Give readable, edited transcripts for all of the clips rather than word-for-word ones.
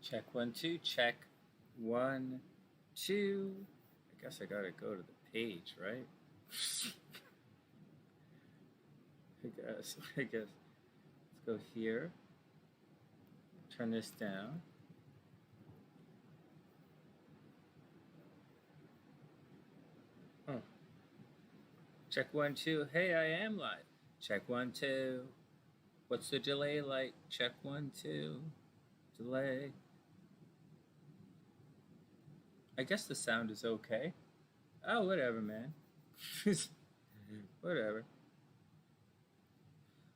Check 1 2, check 1 2. I guess I gotta go to the page, right? I guess. Let's go here. Turn this down. Oh. Check 1 2. Hey, I am live. Check 1 2. What's the delay like? Check 1 2. Delay. I guess the sound is okay. Oh, whatever, man. Whatever.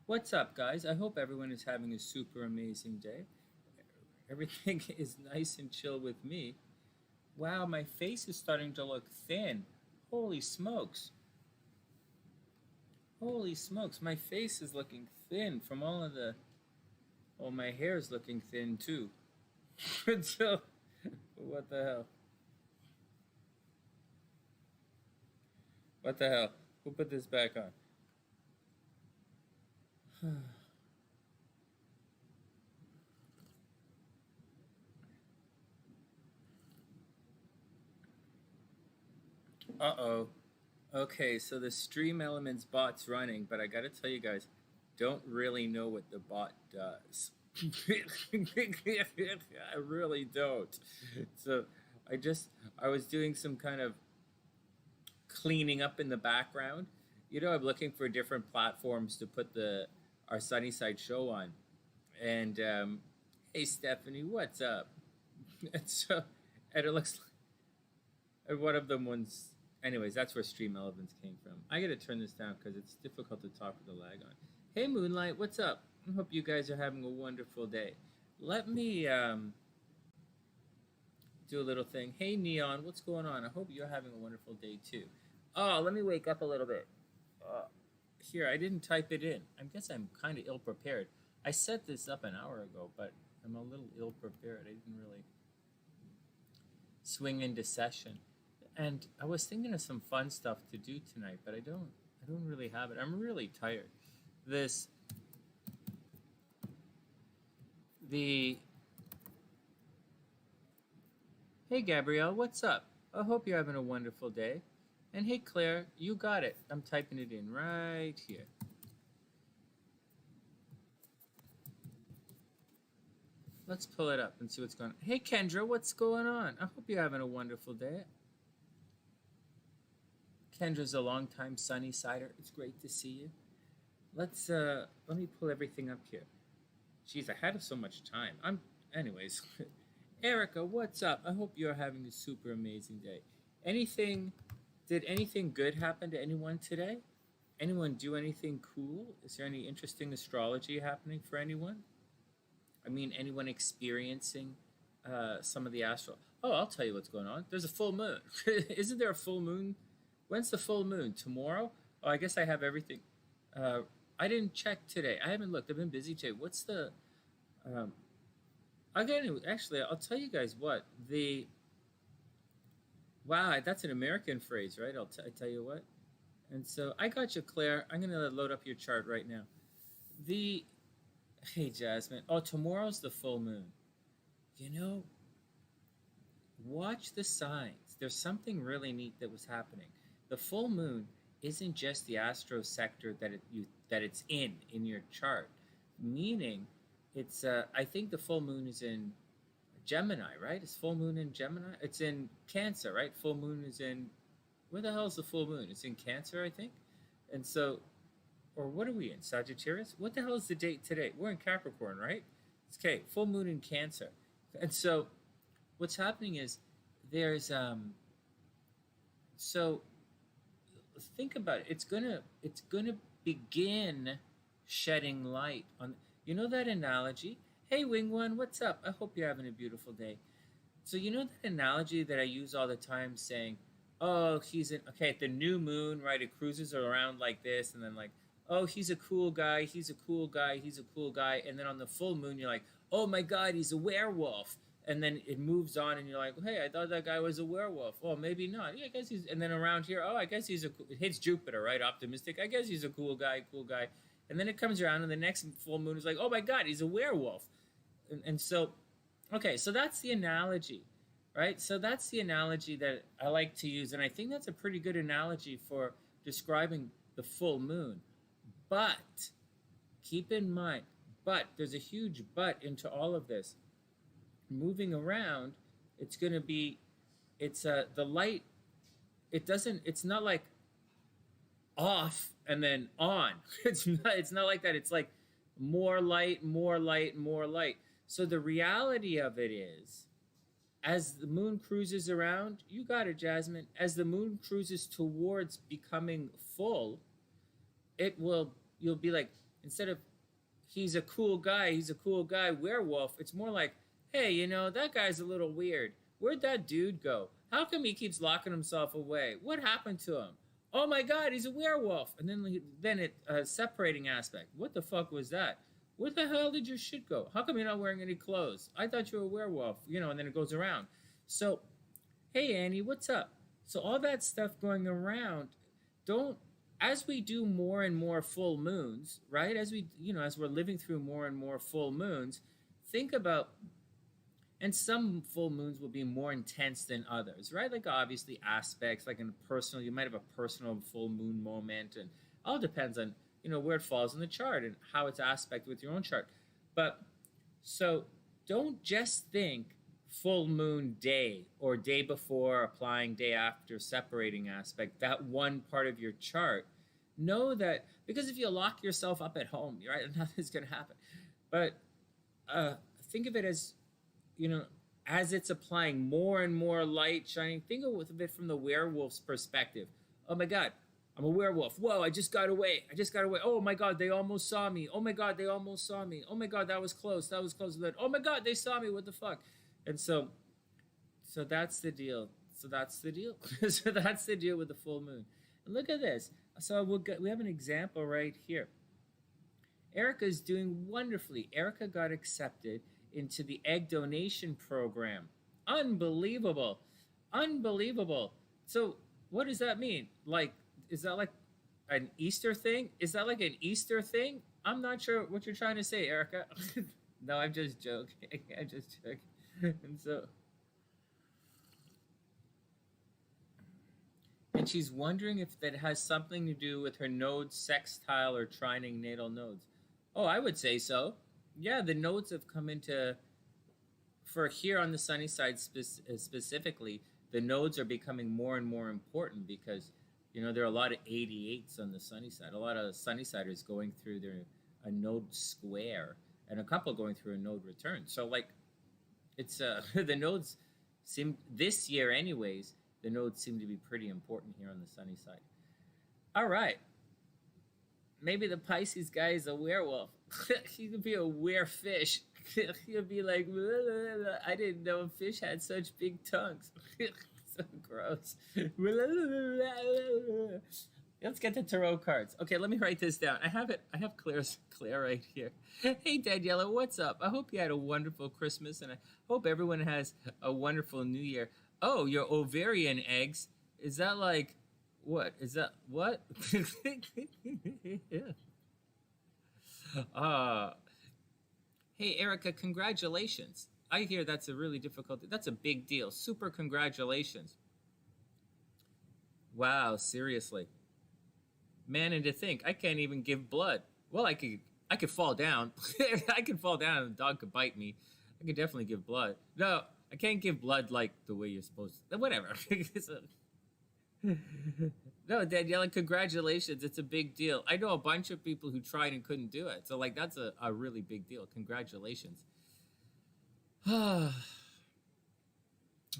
What's up, guys? I hope everyone is having a super amazing day. Everything is nice and chill with me. Wow, my face is starting to look thin. Holy smokes. Holy smokes, my face is looking thin from all of the... Oh, my hair is looking thin, too. So, what the hell? What the hell? Who put this back on? Uh-oh. Okay, so the Stream Elements bot's running, but I gotta tell you guys, don't really know what the bot does. I really don't. So I was doing some kind of cleaning up in the background. You know, I'm looking for different platforms to put our TheSunnySide show on. And hey, Stephanie, what's up? And it looks like one of them ones. Anyways, that's where Stream Elements came from. I got to turn this down because it's difficult to talk with the lag on. Hey, Moonlight, what's up? I hope you guys are having a wonderful day. Let me do a little thing. Hey, Neon, what's going on? I hope you're having a wonderful day, too. Oh, let me wake up a little bit. Here, I didn't type it in. I guess I'm kind of ill-prepared. I set this up an hour ago, but I'm a little ill-prepared. I didn't really swing into session. And I was thinking of some fun stuff to do tonight, but I don't really have it. I'm really tired. Hey, Gabrielle, what's up? I hope you're having a wonderful day. And hey, Claire, you got it. I'm typing it in right here. Let's pull it up and see what's going on. Hey, Kendra, what's going on? I hope you're having a wonderful day. Kendra's a longtime Sunny-sider. It's great to see you. Let me pull everything up here. Jeez, I had so much time. Anyways. Erica, what's up? I hope you're having a super amazing day. Did anything good happen to anyone today? Anyone do anything cool? Is there any interesting astrology happening for anyone? I mean, anyone experiencing some of the astro... Oh, I'll tell you what's going on. There's a full moon. Isn't there a full moon? When's the full moon? Tomorrow? Oh, I guess I have everything. I didn't check today. I haven't looked. I've been busy today. What's the... Actually, I'll tell you guys what. Wow, that's an American phrase, right? I tell you what. And so I got you, Claire. I'm going to load up your chart right now. Hey, Jasmine. Oh, tomorrow's the full moon. You know, watch the signs. There's something really neat that was happening. The full moon isn't just the astro sector that it's in your chart, meaning it's I think the full moon is in Gemini, right? Is full moon in Gemini? It's in Cancer, right? Full moon is in... Where the hell is the full moon? It's in Cancer, I think. And so, or what are we in? Sagittarius? What the hell is the date today? We're in Capricorn, right? It's okay. Full moon in Cancer. And so what's happening is there's so think about it. It's gonna begin shedding light on, you know that analogy? Hey, Wing One, what's up? I hope you're having a beautiful day. So you know that analogy that I use all the time, saying, oh, at the new moon, right? It cruises around like this, and then like, oh, he's a cool guy, he's a cool guy, he's a cool guy. And then on the full moon, you're like, oh my God, he's a werewolf. And then it moves on, and you're like, hey, I thought that guy was a werewolf. Well, maybe not. Yeah, I guess he's... And then around here, oh, I guess he's it hits Jupiter, right? Optimistic. I guess he's a cool guy. And then it comes around, and the next full moon is like, oh my God, he's a werewolf. And so Okay, so that's the analogy, right? So that's the analogy that I like to use, and I think that's a pretty good analogy for describing the full moon. But keep in mind, but there's a huge but into all of this. Moving around, it's going to be, it's the light. It's not like off and then on. It's not like that. It's like more light, more light, more light. So the reality of it is, as the moon cruises around, you got it, Jasmine. As the moon cruises towards becoming full, it will you'll be like, instead of he's a cool guy werewolf, it's more like, hey, that guy's a little weird. Where'd that dude go? How come he keeps locking himself away? What happened to him? Oh my god, he's a werewolf. And then it separating aspect. What the fuck was that? Where the hell did your shit go? How come you're not wearing any clothes? I thought you were a werewolf, and then it goes around. So, hey Annie, what's up? So all that stuff going around, don't as we do more and more full moons, right? As we're living through more and more full moons, think about, and some full moons will be more intense than others, right? Like obviously aspects, like in personal, you might have a personal full moon moment, and all depends on where it falls in the chart and how it's aspect with your own chart. But so don't just think full moon day or day before applying, day after separating aspect, that one part of your chart. Know that, because if you lock yourself up at home, right, nothing's going to happen. But think of it as, as it's applying more and more light shining. Think of it from the werewolf's perspective. Oh my god, I'm a werewolf. Whoa, I just got away. Oh my god, they almost saw me. Oh my god, they almost saw me. Oh my god, that was close. Oh my god, they saw me. What the fuck? And so that's the deal. So that's the deal with the full moon. And look at this. So we have an example right here. Erica's doing wonderfully. Erica got accepted into the egg donation program. Unbelievable. So what does that mean? Like, is that like an Easter thing? I'm not sure what you're trying to say, Erica. No, I'm just joking. And she's wondering if that has something to do with her nodes sextile or trining natal nodes. Oh, I would say so. Yeah, the nodes have come into, for here on the sunny side specifically, the nodes are becoming more and more important because, there are a lot of 88s on the sunny side. A lot of sunny siders going through a node square and a couple going through a node return. So like, it's the nodes seem, this year anyways, the nodes seem to be pretty important here on the sunny side. All right. Maybe the Pisces guy is a werewolf. He could be a werefish. He'll be like, I didn't know fish had such big tongues. So gross. Let's get the tarot cards. Okay, let me write this down. I have Claire right here. Hey, Daniela, what's up? I hope you had a wonderful Christmas, and I hope everyone has a wonderful New Year. Oh, your ovarian eggs. Is that like, what? Is that, what? Hey, Erica, congratulations. I hear that's a really difficult, that's a big deal. Super congratulations. Wow, seriously. Man, and to think, I can't even give blood. Well, I could fall down. I could fall down and a dog could bite me. I could definitely give blood. No, I can't give blood like the way you're supposed to. Whatever. No, Daniela, congratulations. It's a big deal. I know a bunch of people who tried and couldn't do it. So, like, that's a really big deal. Congratulations.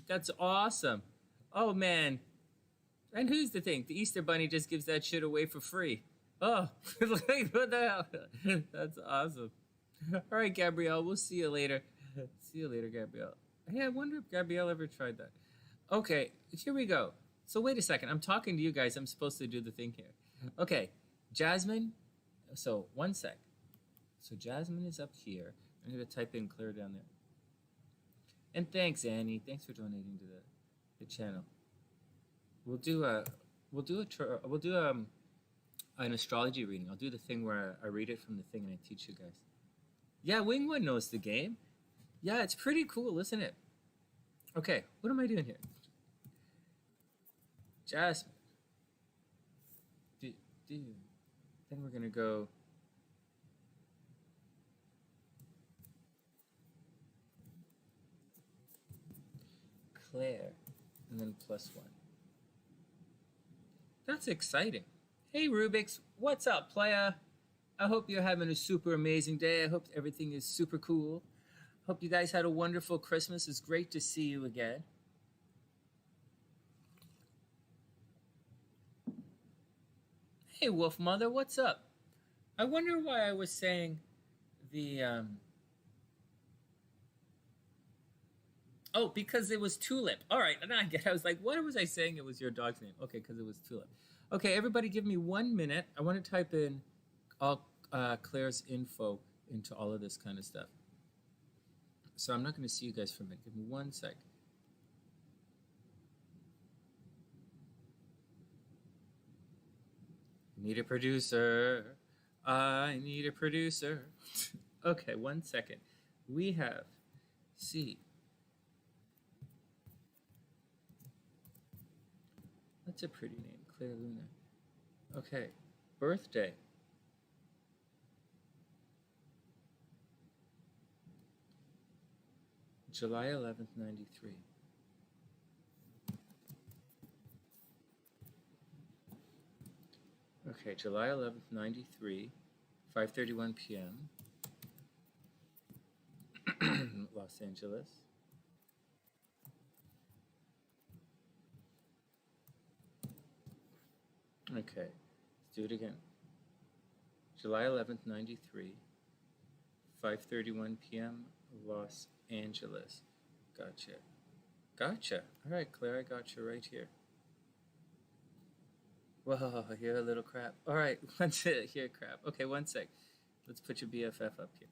That's awesome. Oh, man. And who's the thing? The Easter Bunny just gives that shit away for free. Oh, like, what the hell? That's awesome. All right, Gabrielle, we'll see you later. See you later, Gabrielle. Hey, I wonder if Gabrielle ever tried that. Okay, here we go. So wait a second. I'm talking to you guys. I'm supposed to do the thing here. Okay, Jasmine. So one sec. So Jasmine is up here. I'm going to type in Claire down there. And thanks, Annie. Thanks for donating to the channel. We'll do an astrology reading. I'll do the thing where I read it from the thing and I teach you guys. Yeah, Wingwood knows the game. Yeah, it's pretty cool, isn't it? Okay, what am I doing here? Jasmine. Then we're gonna go. Claire, and then +1. That's exciting. Hey Rubik's, what's up, playa? I hope you're having a super amazing day. I hope everything is super cool. Hope you guys had a wonderful Christmas. It's great to see you again. Hey Wolf Mother, what's up? I wonder why I was saying the oh, because it was Tulip. All right, and I get. I was like, what was I saying? It was your dog's name. Okay, because it was Tulip. Okay, everybody, give me 1 minute. I want to type in all Claire's info into all of this kind of stuff. So I'm not going to see you guys for a minute. Give me 1 sec. Need a producer. I need a producer. Okay, 1 second. We have C. That's a pretty name, Claire Luna. Okay, birthday. July 11th, 93. Okay, July 11th, 93, 5:31 p.m. Los Angeles. Okay, let's do it again. July 11th, 93, 5:31 p.m. Los Angeles. Gotcha. Gotcha. All right, Claire, I got you right here. Whoa, you're a little crap. All right, here, crap. Okay, 1 sec. Let's put your BFF up here.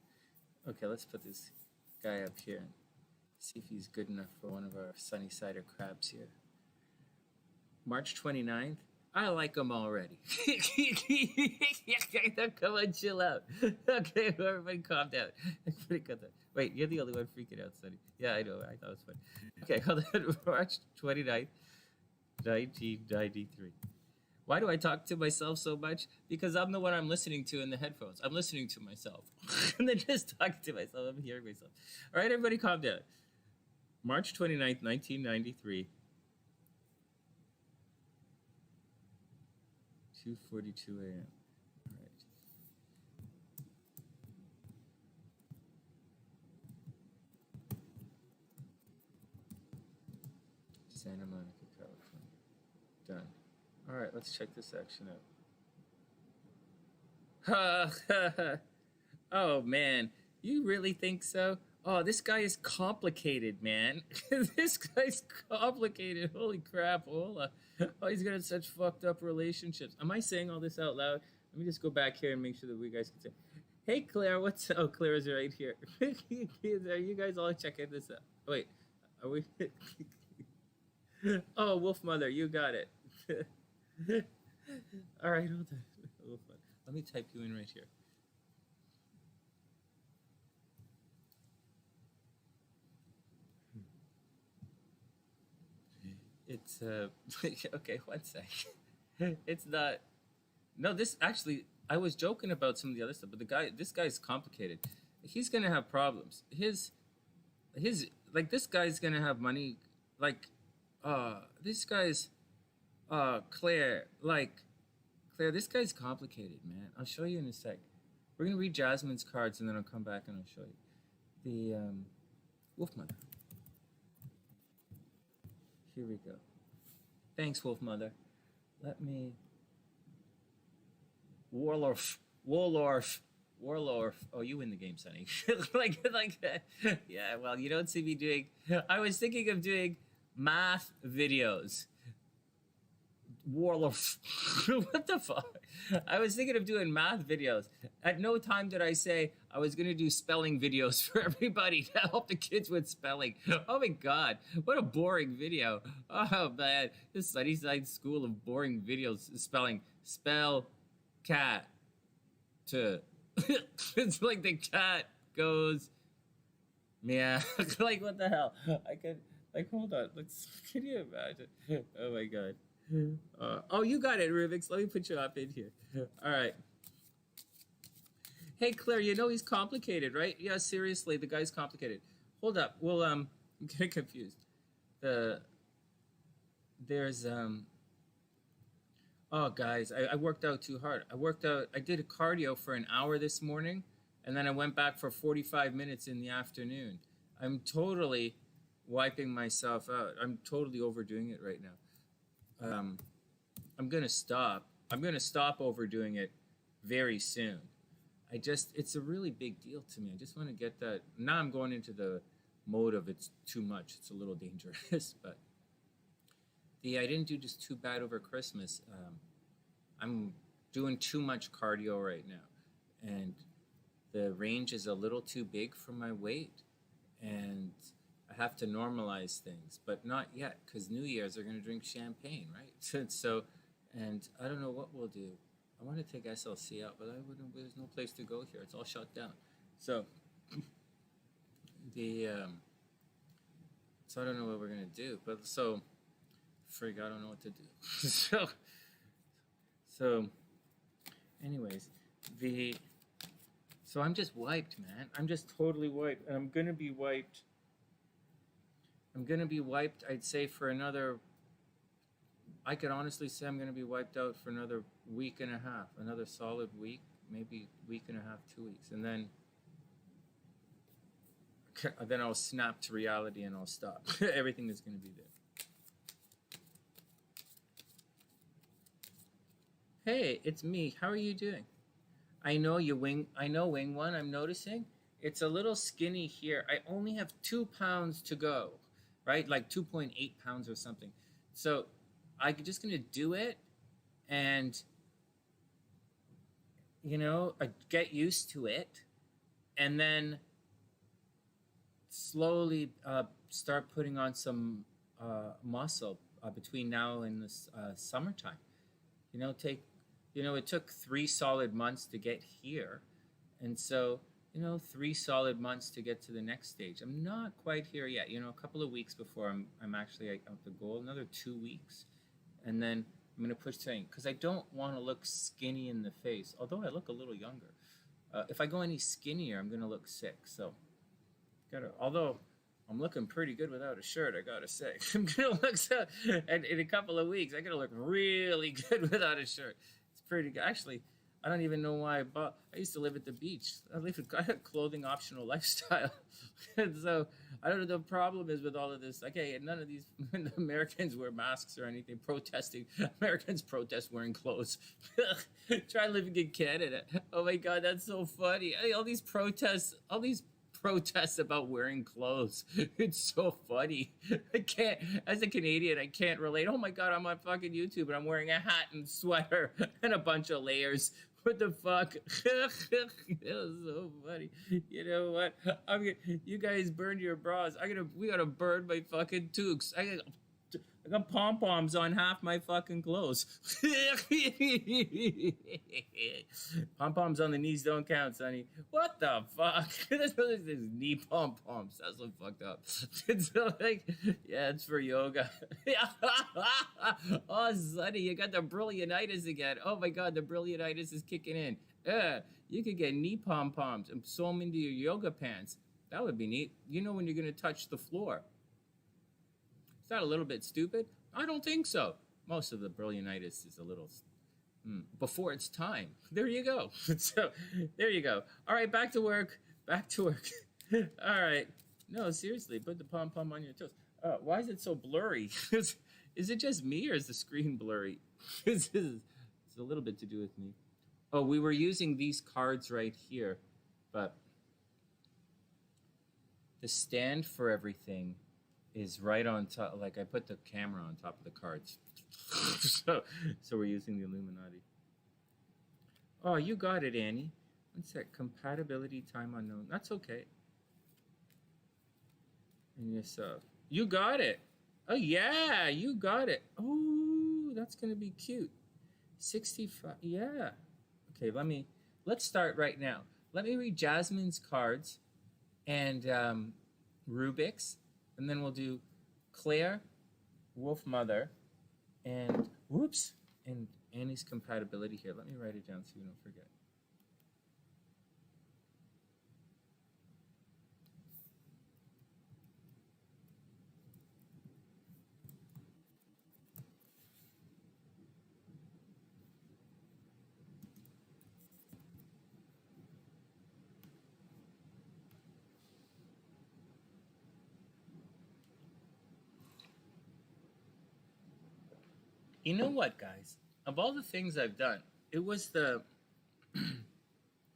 Okay, let's put this guy up here and see if he's good enough for one of our sunny side crabs here. March 29th. I like him already. Come on, chill out. Okay, everybody calm down. Wait, you're the only one freaking out, Sonny. Yeah, I know. I thought it was funny. Okay, hold on. March 29th, 1993. Why do I talk to myself so much? Because I'm the one I'm listening to in the headphones. I'm listening to myself. And then just talking to myself. I'm hearing myself. All right, everybody calm down. March 29th, 1993. 2:42 a.m. All right. Santa Monica, California. Done. All right, let's check this action out. Oh, man. You really think so? Oh, this guy is complicated, man. This guy's complicated. Holy crap. Hola. Oh, he's got such fucked up relationships. Am I saying all this out loud? Let me just go back here and make sure that we guys can say, hey, Claire, what's... Oh, Claire's right here. Are you guys all checking this out? Wait, are we... Oh, Wolf Mother, you got it. All right, hold on. Let me type you in right here. It's okay, 1 sec. It's not. No, this actually, I was joking about some of the other stuff, but this guy's complicated. He's gonna have problems. His like, this guy's gonna have money. Like, this guy's Claire. Like, Claire, this guy's complicated, man. I'll show you in a sec. We're gonna read Jasmine's cards and then I'll come back and I'll show you the Wolf Mother. Here we go. Thanks, Wolf Mother. Let me... Warlorf. Oh, you win the game, Sonny. like that. Yeah, well, you don't see me doing... I was thinking of doing math videos. Warlorf. What the fuck? I was thinking of doing math videos. At no time did I say I was going to do spelling videos for everybody to help the kids with spelling. Oh my God, what a boring video. Oh man, this Sunnyside school of boring videos spelling. Spell cat to. It's like the cat goes Yeah, like what the hell? I could like hold on. Let's. Can you imagine? Oh my god. Oh, you got it, Rubik's. Let me put you up in here. All right. Hey, Claire. You know he's complicated, right? Yeah, seriously, the guy's complicated. Hold up. Well, I'm getting confused. The there's Oh, guys, I worked out too hard. I worked out. I did a cardio for an hour this morning, and then I went back for 45 minutes in the afternoon. I'm totally wiping myself out. I'm totally overdoing it right now. I'm gonna stop. I'm gonna stop overdoing it very soon. It's a really big deal to me. I just want to get that. Now I'm going into the mode of it's too much. It's a little dangerous, but I didn't do just too bad over Christmas. I'm doing too much cardio right now, and the range is a little too big for my weight, and I have to normalize things, but not yet, because New Year's are going to drink champagne, right? So, and I don't know what we'll do. I want to take SLC out, but there's no place to go here. It's all shut down. So, so I don't know what we're going to do, but so, frig, I don't know what to do. So, anyways, so I'm just wiped, man. I'm just totally wiped, and I'm gonna be wiped. I'd say for another. I could honestly say I'm gonna be wiped out for another week and a half, another solid week, maybe week and a half, 2 weeks, and then I'll snap to reality and I'll stop. Everything is gonna be there. Hey, it's me. How are you doing? I know Wing One. I'm noticing it's a little skinny here. I only have 2 pounds to go, right? Like 2.8 pounds or something. So I'm just gonna do it, and I get used to it, and then slowly start putting on some muscle between now and the summertime. It took 3 solid months to get here. And so, 3 solid months to get to the next stage. I'm not quite here yet. A couple of weeks before I'm actually at the goal, another 2 weeks. And then I'm going to push things because I don't want to look skinny in the face, although I look a little younger. If I go any skinnier, I'm going to look sick. So, although I'm looking pretty good without a shirt, I gotta say. I'm gonna look so, and in a couple of weeks, I'm gonna look really good without a shirt. It's pretty good. Actually, I don't even know why I used to live at the beach. I had a clothing optional lifestyle. And so I don't know the problem is with all of this. Okay, none of these Americans wear masks or anything protesting. Americans protest wearing clothes. Try living in Canada. Oh my God, that's so funny. All these protests about wearing clothes. It's so funny. I can't, as a Canadian, I can't relate. Oh my God, I'm on fucking YouTube and I'm wearing a hat and sweater and a bunch of layers. What the fuck? That was so funny. You know what? You guys burned your bras. We gotta burn my fucking toques. I got pom-poms on half my fucking clothes. Pom-poms on the knees don't count, Sonny. What the fuck? This knee pom-poms. That's so fucked up. It's it's for yoga. Oh, Sonny, you got the brilliantitis again. Oh my God, the brilliantitis is kicking in. You could get knee pom-poms and sew them into your yoga pants. That would be neat. When you're going to touch the floor. Is that a little bit stupid? I don't think so. Most of the brilliantitis is a little before its time. There you go. So, there you go. All right, back to work. All right. No, seriously, put the pom-pom on your toes. Why is it so blurry? Is it just me or is the screen blurry? It's a little bit to do with me. Oh, we were using these cards right here, but the stand for everything is right on top. Like I put the camera on top of the cards. so we're using the Illuminati. Oh, you got it, Annie. What's that? Compatibility time unknown. That's okay. And yourself. You got it. Oh, yeah, you got it. Oh, that's going to be cute. 65. Yeah. Okay, let's start right now. Let me read Jasmine's cards. And Rubik's, and then we'll do Claire, Wolf Mother, and whoops, and Annie's compatibility here. Let me write it down so you don't forget. You know what, guys? Of all the things I've done, it was the,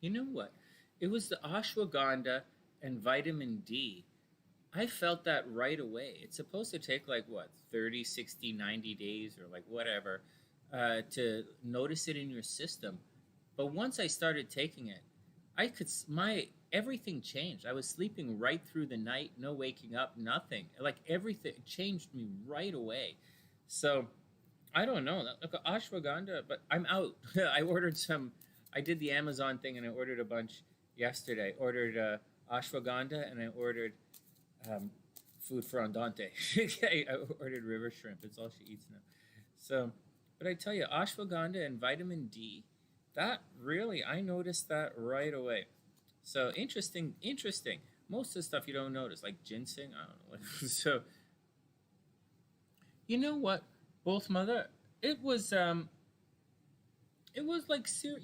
you know what? It was the ashwagandha and vitamin D. I felt that right away. It's supposed to take like what, 30, 60, 90 days or like whatever to notice it in your system. But once I started taking it, I could, my, everything changed. I was sleeping right through the night, no waking up, nothing. Like everything changed me right away. So I don't know. Look, ashwagandha, but I'm out. I ordered some. I did the Amazon thing and I ordered a bunch yesterday. I ordered ashwagandha and I ordered food for Andante. I ordered river shrimp. It's all she eats now. So, but I tell you, ashwagandha and vitamin D, that really, I noticed that right away. So interesting, interesting. Most of the stuff you don't notice, like ginseng, I don't know what. So, you know what? Both Mother, it was like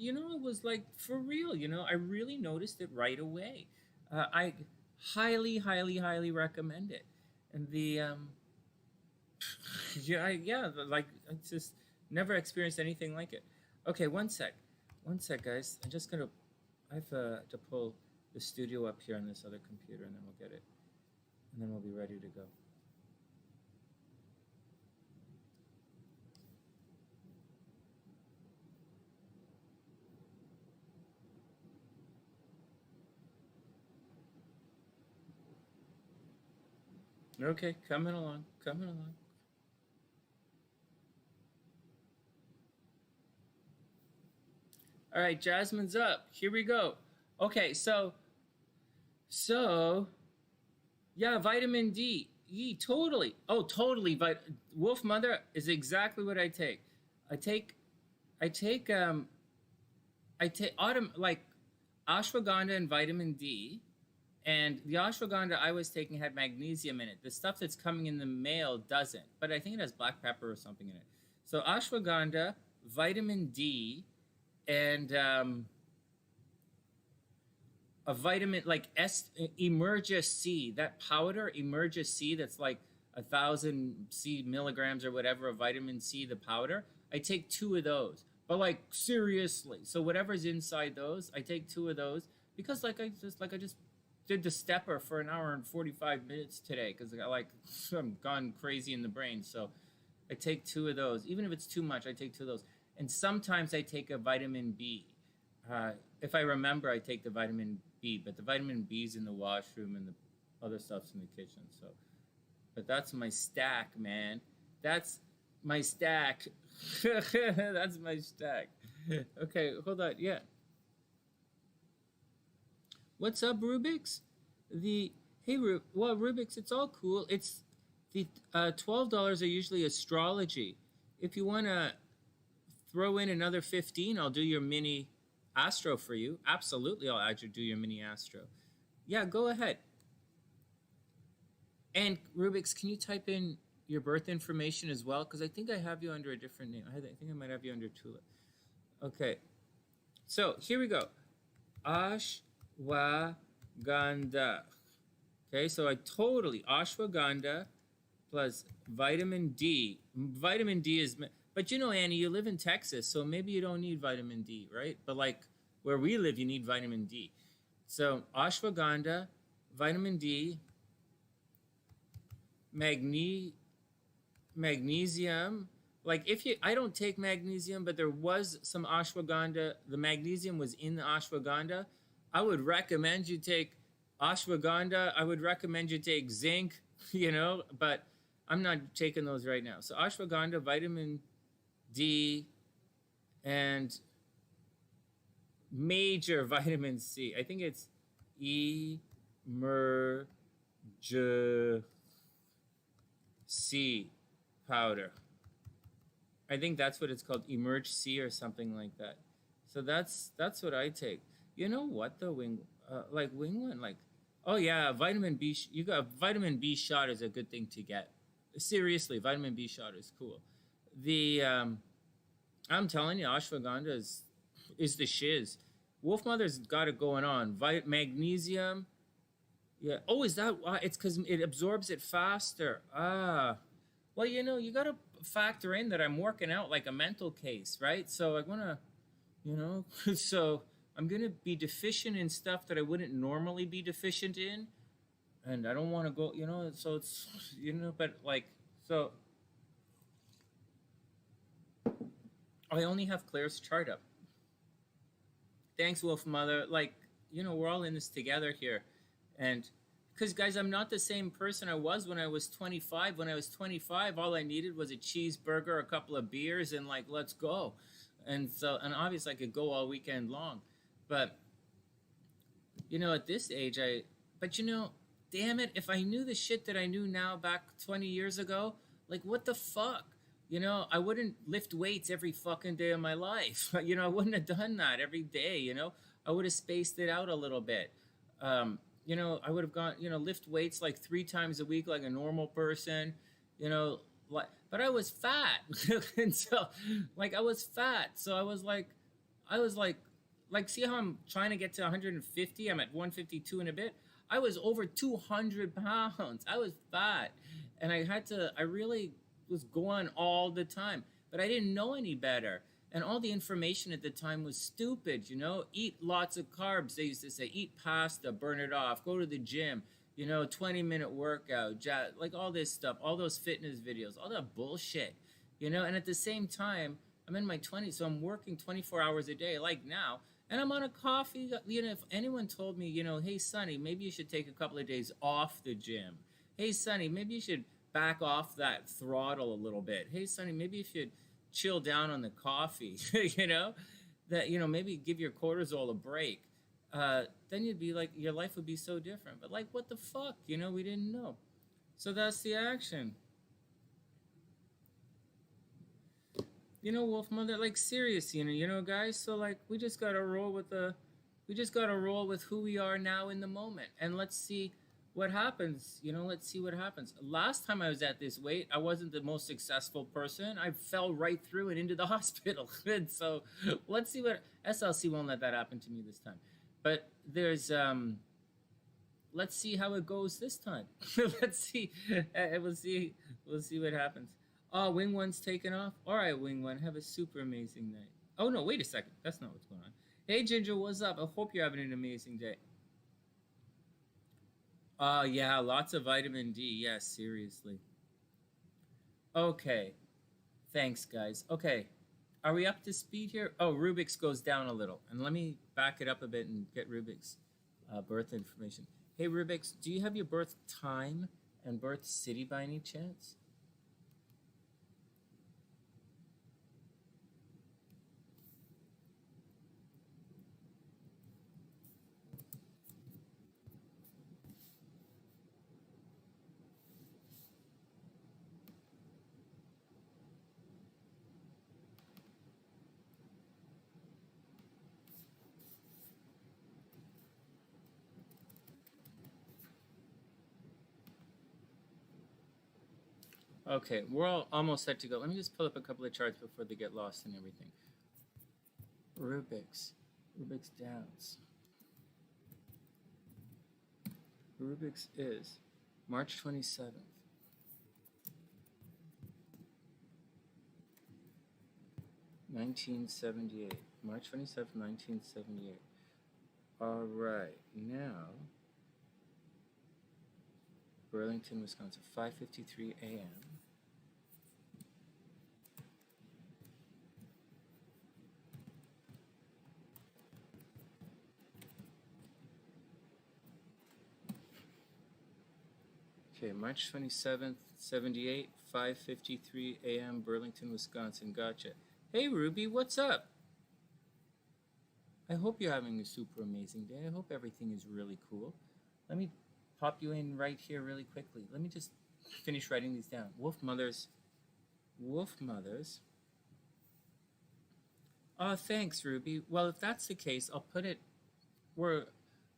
you know, it was like for real, you know. I really noticed it right away. I highly, highly, highly recommend it. And the yeah, like I just never experienced anything like it. Okay, one sec, guys. I'm just gonna, I have to pull the studio up here on this other computer, and then we'll get it, and then we'll be ready to go. Okay, coming along, coming along. All right, Jasmine's up. Here we go. Okay, so yeah, vitamin D. Totally. Oh, totally. Wolf Mother is exactly what I take. I take I take autumn like ashwagandha and vitamin D. And the ashwagandha I was taking had magnesium in it. The stuff that's coming in the mail doesn't, but I think it has black pepper or something in it. So ashwagandha, vitamin D, and a vitamin like Emerga C, that powder, Emerga C, that's like 1,000 milligrams or whatever of vitamin C, the powder. I take 2 of those, but like seriously. So whatever's inside those, I take 2 of those because I just did the stepper for an hour and 45 minutes today because I'm gone crazy in the brain. So I take 2 of those. Even if it's too much, I take 2 of those. And sometimes I take a vitamin B. If I remember, I take the vitamin B, but the vitamin B's in the washroom and the other stuff's in the kitchen. So, but that's my stack, man. That's my stack. That's my stack. Okay, hold on. Yeah. What's up, Rubik's? Rubik's, it's all cool. It's the $12 are usually astrology. If you want to throw in another 15, I'll do your mini Astro for you. Absolutely, I'll do your mini Astro. Yeah, go ahead. And Rubik's, can you type in your birth information as well? Because I think I have you under a different name. I think I might have you under Tulip. Okay. So here we go. Ashwagandha. Okay, so I totally ashwagandha plus vitamin D. Vitamin D is, but you know, Annie, you live in Texas, so maybe you don't need vitamin D, right? But like where we live, you need vitamin D. So ashwagandha, vitamin D, magnesium. Like I don't take magnesium, but there was some ashwagandha. The magnesium was in the ashwagandha. I would recommend you take ashwagandha. I would recommend you take zinc, you know, but I'm not taking those right now. So ashwagandha, vitamin D, and major vitamin C. I think it's Emerga C powder. I think that's what it's called, Emerge C or something like that. So that's what I take. You know what the like wing one, like, oh yeah, vitamin B. You got vitamin B shot is a good thing to get. Seriously, vitamin B shot is cool. The I'm telling you, ashwagandha is the shiz. Wolf Mother's got it going on. Magnesium. Yeah. Oh, is that why? It's because it absorbs it faster. Ah. Well, you got to factor in that I'm working out like a mental case, right? So I want to, so I'm going to be deficient in stuff that I wouldn't normally be deficient in. And I don't want to go, so it's, but like, so I only have Claire's chart up. Thanks, Wolf Mother. Like, we're all in this together here. And because, guys, I'm not the same person I was when I was 25. When I was 25, all I needed was a cheeseburger, a couple of beers, and, like, let's go. And so, and obviously I could go all weekend long. But, at this age, damn it, if I knew the shit that I knew now back 20 years ago, like, what the fuck? I wouldn't lift weights every fucking day of my life. I wouldn't have done that every day, I would have spaced it out a little bit. I would have gone, lift weights like 3 times a week like a normal person, but I was fat. And so, like, I was fat. So I was like, see how I'm trying to get to 150? I'm at 152 and a bit. I was over 200 pounds. I was fat. And I really was going all the time, but I didn't know any better. And all the information at the time was stupid, eat lots of carbs. They used to say, eat pasta, burn it off, go to the gym, 20-minute workout, like all this stuff, all those fitness videos, all that bullshit, and at the same time, I'm in my 20s, so I'm working 24 hours a day, like now, and I'm on a coffee. If anyone told me, hey, Sonny, maybe you should take a couple of days off the gym. Hey, Sonny, maybe you should back off that throttle a little bit. Hey, Sonny, maybe you should chill down on the coffee, that, maybe give your cortisol a break. Then you'd be like, your life would be so different. But like, what the fuck? We didn't know. So that's the action. Wolf Mother, like, seriously, guys. So like, we just gotta roll with who we are now in the moment, and let's see what happens. Let's see what happens. Last time I was at this weight, I wasn't the most successful person. I fell right through and into the hospital. And so let's see what SLC won't let that happen to me this time. But there's let's see how it goes this time. Let's see. We'll see what happens. Oh, Wing One's taken off. All right, Wing One, have a super amazing night. Oh no, wait a second. That's not what's going on. Hey Ginger, what's up? I hope you're having an amazing day. Yeah, lots of vitamin D. Yes, seriously. Okay. Thanks, guys. Okay. Are we up to speed here? Oh, Rubik's goes down a little. And let me back it up a bit and get Rubik's birth information. Hey, Rubik's, do you have your birth time and birth city by any chance? Okay, we're all almost set to go. Let me just pull up a couple of charts before they get lost and everything. Rubik's downs. Rubik's is March 27th. March 27th, 1978. All right, now, Burlington, Wisconsin, 5:53 a.m. Okay, March 27th, 78, 5:53 a.m., Burlington, Wisconsin. Gotcha. Hey, Ruby, what's up? I hope you're having a super amazing day. I hope everything is really cool. Let me pop you in right here really quickly. Let me just finish writing these down. Wolf mothers. Wolf mothers. Oh, thanks, Ruby. Well, if that's the case, I'll put it. We're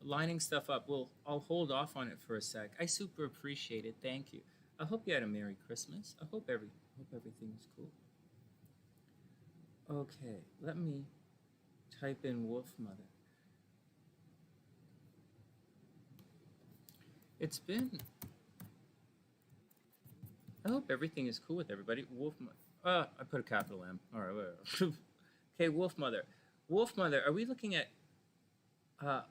lining stuff up. I'll hold off on it for a sec. I super appreciate it. Thank you. I hope you had a Merry Christmas. I hope everything's cool. Okay, let me type in Wolf Mother. It's been. I hope everything is cool with everybody. Wolf Mother. I put a capital M. All right, whatever. Okay, Wolf Mother. Wolf Mother, are we looking at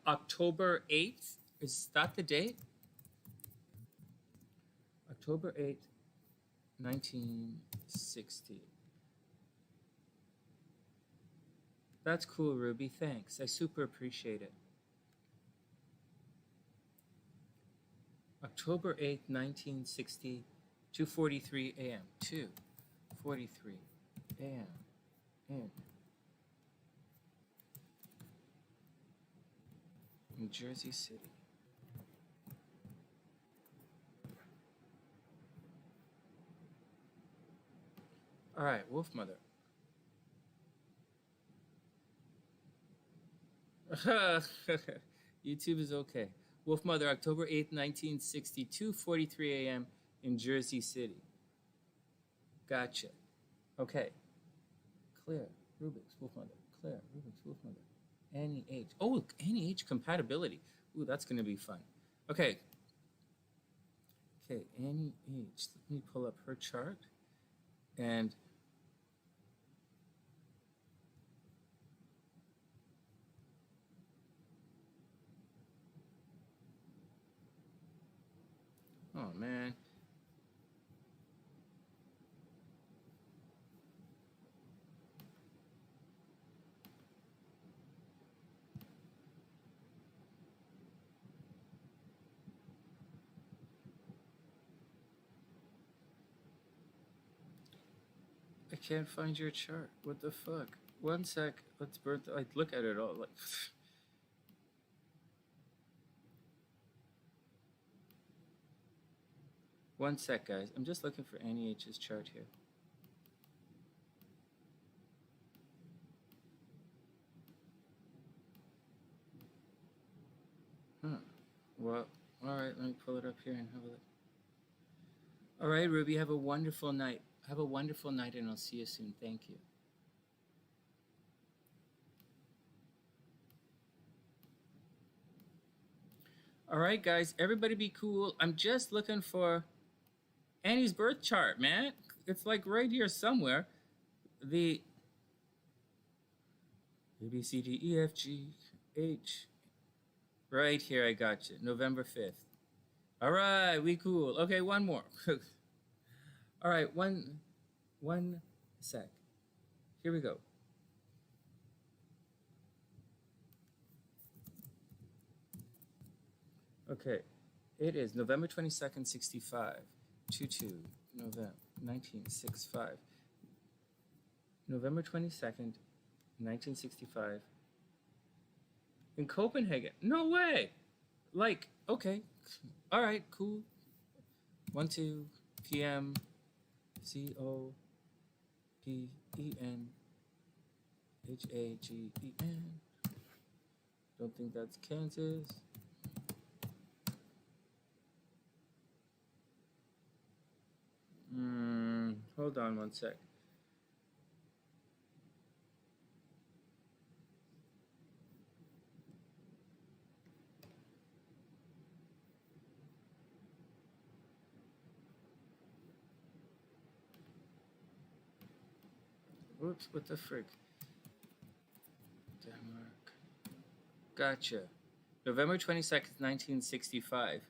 October 8th? Is that the date? October 8th, 1960. That's cool, Ruby. Thanks. I super appreciate it. October 8th, 1960, 2:43 a.m. 2:43 a.m. in New Jersey City. All right, Wolf Mother. YouTube is okay. Wolf Mother, October 8th, 1960, 2:43 a.m. in Jersey City. Gotcha. Okay. Claire, Rubik's, Wolf Mother. Claire, Rubik's, Wolf Mother. Annie H. Oh, look, Annie H compatibility. Ooh, that's going to be fun. Okay. Okay, Annie H. Let me pull up her chart. And oh, man. I can't find your chart. What the fuck? One sec. Let's burn. Like, look at it all. Like, one sec, guys. I'm just looking for Annie H's chart here. Huh. Well, all right. Let me pull it up here and have a look. All right, Ruby. Have a wonderful night. Have a wonderful night, and I'll see you soon. Thank you. All right, guys. Everybody be cool. I'm just looking for Annie's birth chart, man. It's like right here somewhere. The A, B, C, D, E, F, G, H. Right here, I got you. November 5th. All right, we cool. Okay, one more. All right, one sec. Here we go. Okay, it is November 22nd, 65. 2/2, November 1965. November 22nd, 1965. In Copenhagen. No way! Like, okay. All right, cool. 1-2 p.m. COPEN HAGEN. Don't think that's Kansas. Hold on one sec. Whoops, what the frick? Denmark. Gotcha. November 22nd, 1965.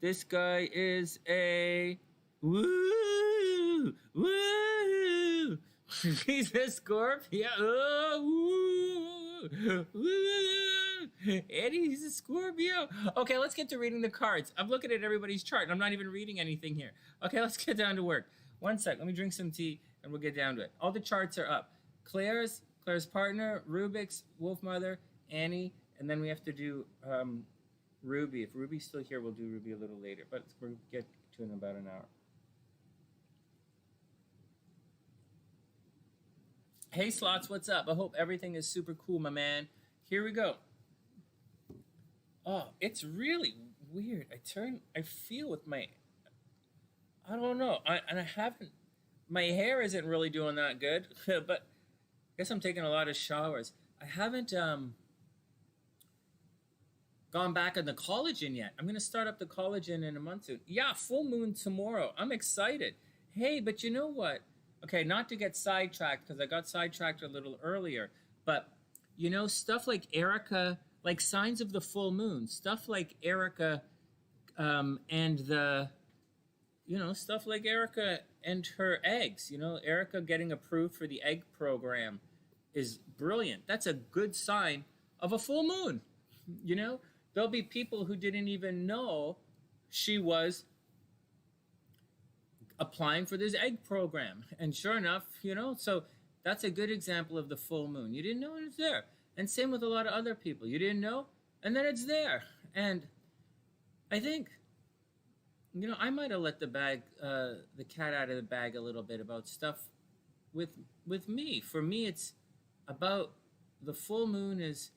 This guy is a woo! Woo! He's a Scorpio. Oh, woo! Woo! Eddie, he's a Scorpio. Okay, let's get to reading the cards. I'm looking at everybody's chart, and I'm not even reading anything here. Okay, let's get down to work. One sec. Let me drink some tea, and we'll get down to it. All the charts are up. Claire's partner, Rubik's, Wolf Mother, Annie, and then we have to do Ruby. If Ruby's still here, we'll do Ruby a little later, but we'll get to in about an hour. Hey, Slots, what's up? I hope everything is super cool, my man. Here we go. Oh, it's really weird. I feel with my, I don't know. I haven't, my hair isn't really doing that good, but I guess I'm taking a lot of showers. I haven't gone back on the collagen yet. I'm going to start up the collagen in a month soon. Yeah, full moon tomorrow. I'm excited. Hey, but you know what? Okay, not to get sidetracked, because I got sidetracked a little earlier, but you know, stuff like Erica, like signs of the full moon, stuff like Erica and the, you know, stuff like Erica and her eggs, you know, Erica getting approved for the egg program is brilliant. That's a good sign of a full moon. You know, there'll be people who didn't even know she was applying for this egg program. And sure enough, you know, so that's a good example of the full moon. You didn't know it was there. And same with a lot of other people. You didn't know, and then it's there. And I think, you know, I might have let the cat out of the bag a little bit about stuff with me. For me, it's about the full moon is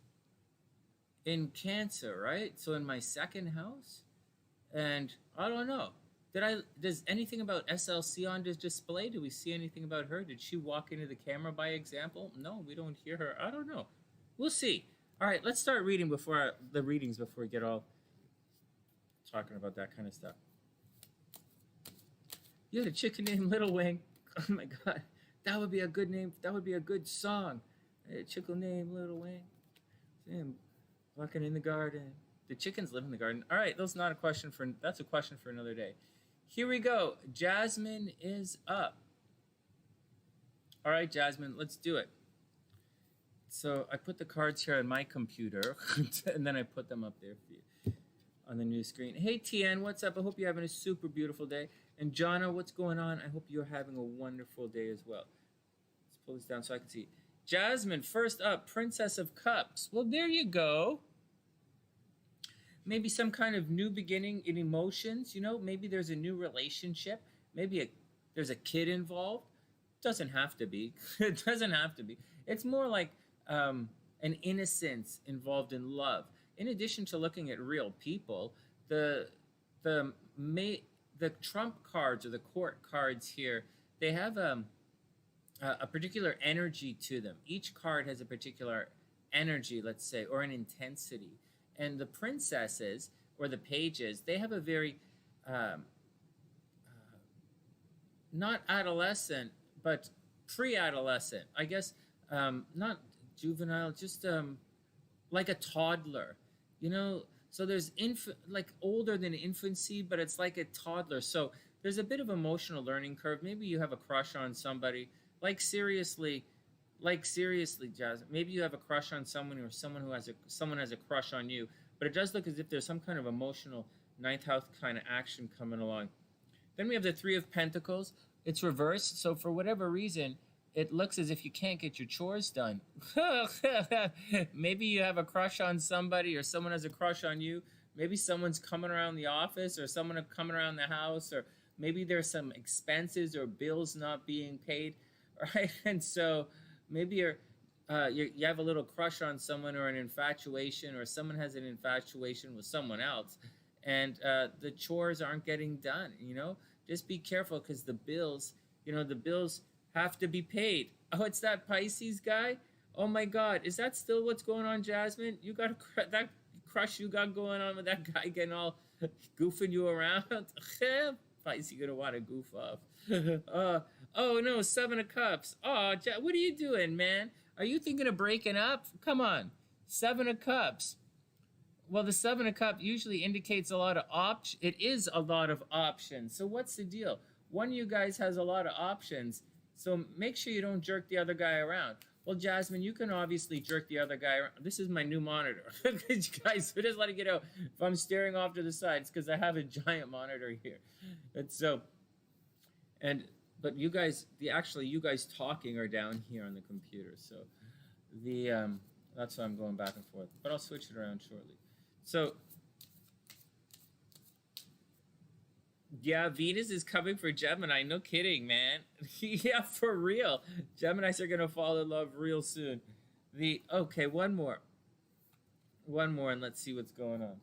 in Cancer, right? So in my second house, and I don't know. Does anything about SLC on this display? Do we see anything about her? Did she walk into the camera by example? No, we don't hear her. I don't know. We'll see. All right, let's start reading before we get all talking about that kind of stuff. You had a chicken named Little Wing. Oh my God, that would be a good name. That would be a good song. A chicken named Little Wing. Him walking in the garden. The chickens live in the garden. All right, that's a question for another day. Here we go. Jasmine is up. All right, Jasmine, let's do it. So I put the cards here on my computer, and then I put them up there for you on the new screen. Hey, TN, what's up? I hope you're having a super beautiful day. And Jonna, what's going on? I hope you're having a wonderful day as well. Let's pull this down so I can see. Jasmine, first up, Princess of Cups. Well, there you go. Maybe some kind of new beginning in emotions, you know, maybe there's a new relationship, maybe there's a kid involved. Doesn't have to be. It doesn't have to be. It's more like an innocence involved in love. In addition to looking at real people, the trump cards or the court cards here, they have a particular energy to them. Each card has a particular energy, let's say, or an intensity. And the princesses or the pages, they have a very, not adolescent, but pre-adolescent. I guess not juvenile, just like a toddler, you know? So there's like older than infancy, but it's like a toddler. So there's a bit of emotional learning curve. Maybe you have a crush on somebody, like seriously, Jasmine. Maybe you have a crush on someone, or someone has a crush on you. But it does look as if there's some kind of emotional ninth house kind of action coming along. Then we have the Three of Pentacles. It's reversed. So for whatever reason, it looks as if you can't get your chores done. Maybe you have a crush on somebody, or someone has a crush on you. Maybe someone's coming around the office, or someone coming around the house, or maybe there's some expenses or bills not being paid, right? And so maybe you have a little crush on someone, or an infatuation, or someone has an infatuation with someone else, and the chores aren't getting done, you know? Just be careful, because the bills have to be paid. Oh, it's that Pisces guy? Oh my God, is that still what's going on, Jasmine? You got that crush you got going on with that guy getting all goofing you around? Pisces, you're gonna want to goof off. Oh no, Seven of Cups. Oh, what are you doing, man? Are you thinking of breaking up? Come on. Seven of Cups. Well, the Seven of Cups usually indicates a lot of options. It is a lot of options. So what's the deal? One of you guys has a lot of options. So make sure you don't jerk the other guy around. Well, Jasmine, you can obviously jerk the other guy around. This is my new monitor. Guys, so just letting you know, if I'm staring off to the side, it's because I have a giant monitor here. And so, but you guys, you guys talking are down here on the computer. So that's why I'm going back and forth. But I'll switch it around shortly. So Yeah, Venus is coming for Gemini. No kidding, man. Yeah, for real. Geminis are gonna fall in love real soon. The okay, one more, and let's see what's going on.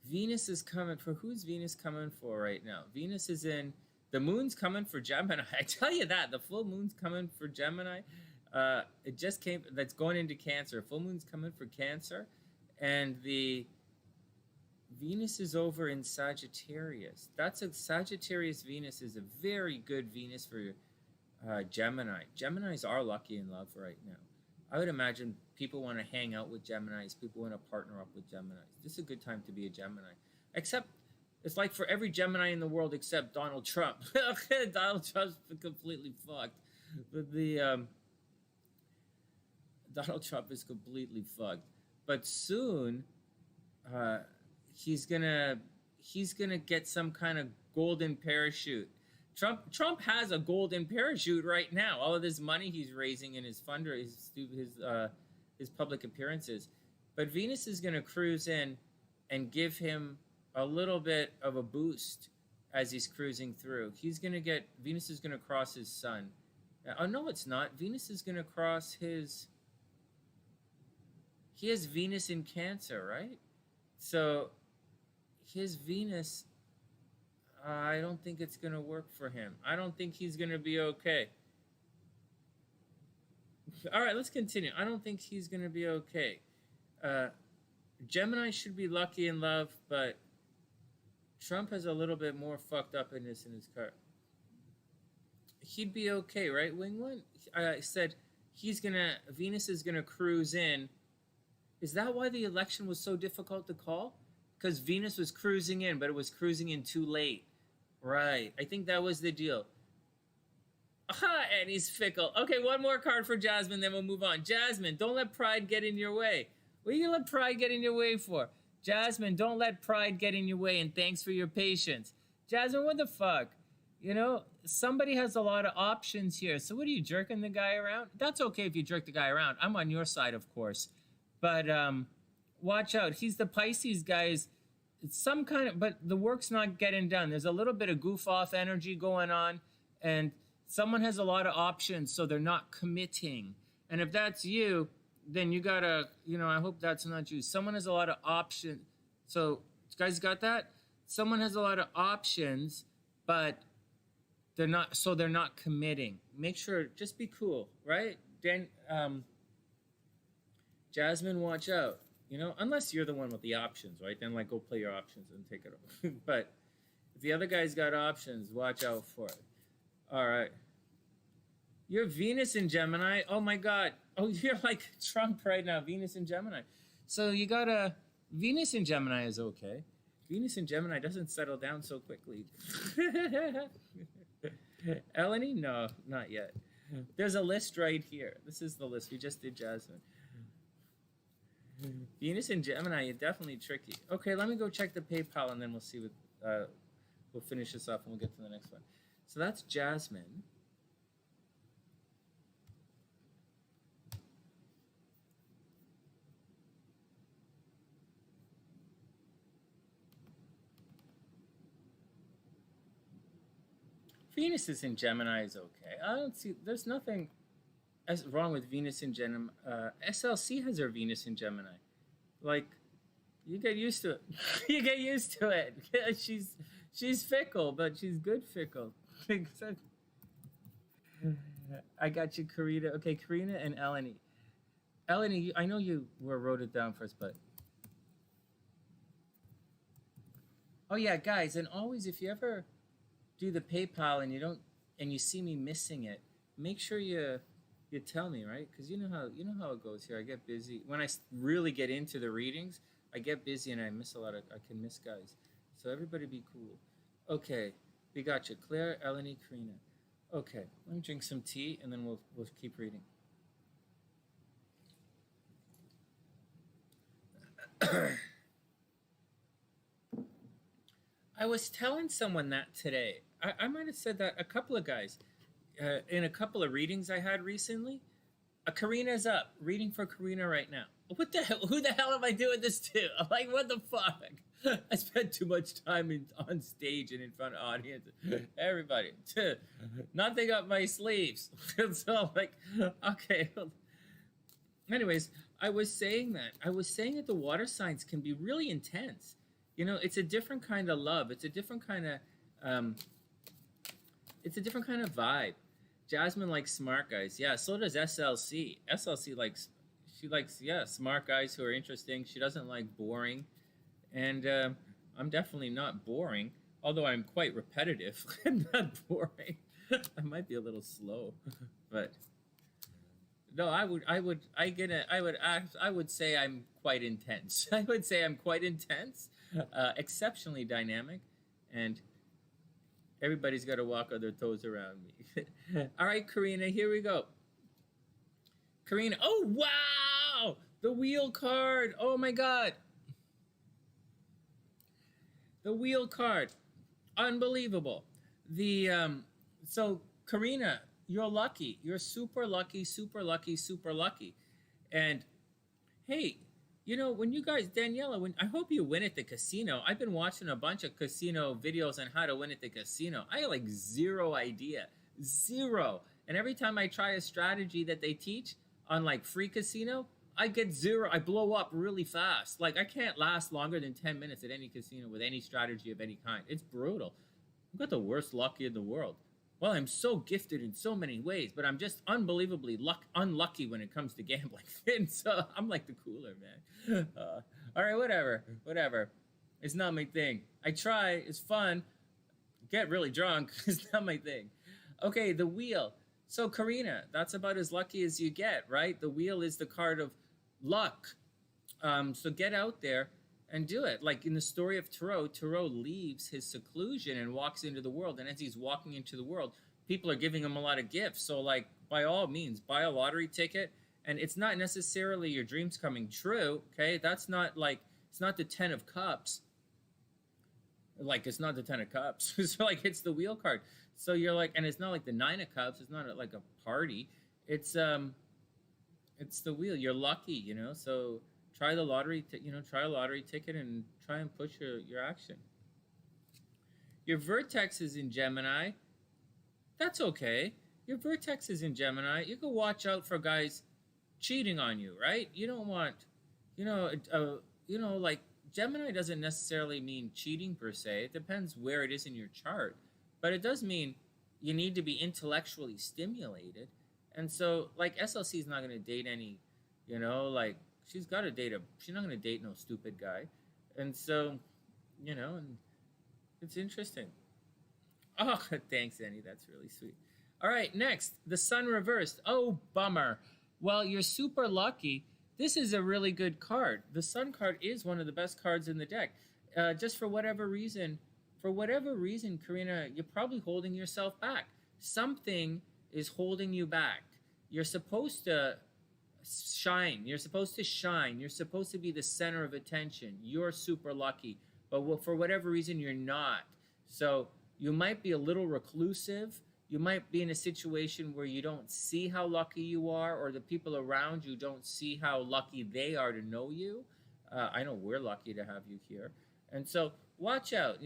Venus is coming for who's Venus coming for right now? Venus is in the moon's coming for Gemini. I tell you that the full moon's coming for Gemini. It just came. That's going into Cancer. Full moon's coming for Cancer, and the Venus is over in Sagittarius. That's a Sagittarius Venus is a very good Venus for Gemini. Geminis are lucky in love right now. I would imagine people want to hang out with Geminis. People want to partner up with Geminis. This is a good time to be a Gemini. Except, it's like for every Gemini in the world except Donald Trump. Donald Trump's completely fucked. But Donald Trump is completely fucked. But soon, he's gonna get some kind of golden parachute. Trump has a golden parachute right now. All of this money he's raising in his his public appearances, but Venus is going to cruise in and give him a little bit of a boost as he's cruising through. Venus is going to cross his sun. Oh no, it's not. Venus is going to cross his. He has Venus in Cancer, right? So his Venus. I don't think it's going to work for him. I don't think he's going to be okay. All right, let's continue. I don't think he's going to be okay. Gemini should be lucky in love, but Trump has a little bit more fucked upness in his car. He'd be okay, right, Wingman? I said Venus is going to cruise in. Is that why the election was so difficult to call? Because Venus was cruising in, but it was cruising in too late. Right. I think that was the deal. Aha, and he's fickle. Okay, one more card for Jasmine, then we'll move on. Jasmine, don't let pride get in your way. What are you going to let pride get in your way for? Jasmine, don't let pride get in your way, and thanks for your patience. Jasmine, what the fuck? You know, somebody has a lot of options here. So what are you, jerking the guy around? That's okay if you jerk the guy around. I'm on your side, of course. But watch out. He's the Pisces guys. It's some kind of, but the work's not getting done. There's a little bit of goof off energy going on, and someone has a lot of options, so they're not committing. And if that's you, then you gotta, I hope that's not you. Someone has a lot of options. So, you guys got that? Someone has a lot of options, but they're not committing. Make sure, just be cool, right? Then, Jasmine, watch out. Unless you're the one with the options, right? Then go play your options and take it over. But if the other guy's got options, watch out for it. All right. You're Venus in Gemini. Oh my God. Oh, you're like Trump right now. Venus in Gemini. So you got Venus in Gemini is okay. Venus in Gemini doesn't settle down so quickly. Eleni? No, not yet. There's a list right here. This is the list. We just did Jasmine. Venus and Gemini is definitely tricky. Okay, let me go check the PayPal and then we'll see what we'll finish this up and we'll get to the next one. So that's Jasmine. Venus is in Gemini is okay. I don't see, there's nothing wrong with Venus in Gemini. SLC has her Venus in Gemini. You get used to it. You get used to it. She's fickle, but she's good fickle. I got you, Karina. Okay, Karina and Eleni. Eleni, I know you wrote it down first, but... Oh yeah, guys, and always if you ever do the PayPal and you see me missing it, make sure you tell me, right? Because you know how it goes here. I get busy when I really get into the readings. I get busy and I miss I can miss guys. So everybody be cool. Okay, we got you, Claire, Eleni, Karina. Okay, let me drink some tea and then we'll keep reading. I was telling someone that today. I might have said that a couple of guys. In a couple of readings I had recently, Karina's up. Reading for Karina right now. What the hell? Who the hell am I doing this to? I'm like, what the fuck? I spent too much time on stage and in front of audience. Everybody, nothing up my sleeves. So like, okay. Anyways, I was saying that the water signs can be really intense. It's a different kind of love. It's a different kind of vibe. Jasmine likes smart guys. Yeah, so does SLC. SLC likes smart guys who are interesting. She doesn't like boring, and I'm definitely not boring. Although I'm quite repetitive. I'm not boring. I might be a little slow, but no, I would say I'm quite intense. I would say I'm quite intense, exceptionally dynamic, and everybody's got to walk on their toes around me. All right, Karina, here we go. Karina, oh wow, the wheel card. Oh my God, the wheel card, unbelievable. So Karina, you're lucky. You're super lucky, super lucky, super lucky. And hey, when you guys, Daniela, I hope you win at the casino. I've been watching a bunch of casino videos on how to win at the casino. I have like zero idea. Zero. And every time I try a strategy that they teach on like free casino, I get zero. I blow up really fast. Like I can't last longer than 10 minutes at any casino with any strategy of any kind. It's brutal. I've got the worst luck in the world. Well, I'm so gifted in so many ways, but I'm just unbelievably unlucky when it comes to gambling. And so I'm like the cooler, man. All right, whatever. It's not my thing. I try. It's fun. Get really drunk. It's not my thing. Okay, the wheel. So, Karina, that's about as lucky as you get, right? The wheel is the card of luck. So get out there and do it. Like in the story of Tarot leaves his seclusion and walks into the world. And as he's walking into the world, people are giving him a lot of gifts. So like, by all means, buy a lottery ticket. And it's not necessarily your dreams coming true, okay? That's not like, it's not the 10 of Cups. Like, it's not the 10 of Cups. So like, it's the wheel card. So you're like, and it's not like the 9 of Cups. It's not like a party. It's the wheel. You're lucky, so try the lottery, try a lottery ticket and try and push your action. Your vertex is in Gemini. That's okay. Your vertex is in Gemini. You can watch out for guys cheating on you, right? You don't want, like Gemini doesn't necessarily mean cheating per se. It depends where it is in your chart. But it does mean you need to be intellectually stimulated. And so, like, SLC is not going to date any, like, she's not going to date no stupid guy. And so, and it's interesting. Oh, thanks, Annie. That's really sweet. All right, next, the sun reversed. Oh, bummer. Well, you're super lucky. This is a really good card. The sun card is one of the best cards in the deck. Just for whatever reason, Karina, you're probably holding yourself back. Something is holding you back. You're supposed to shine. You're supposed to be the center of attention. You're super lucky. But for whatever reason, you're not. So you might be a little reclusive. You might be in a situation where you don't see how lucky you are, or the people around you don't see how lucky they are to know you. I know we're lucky to have you here. And so watch out,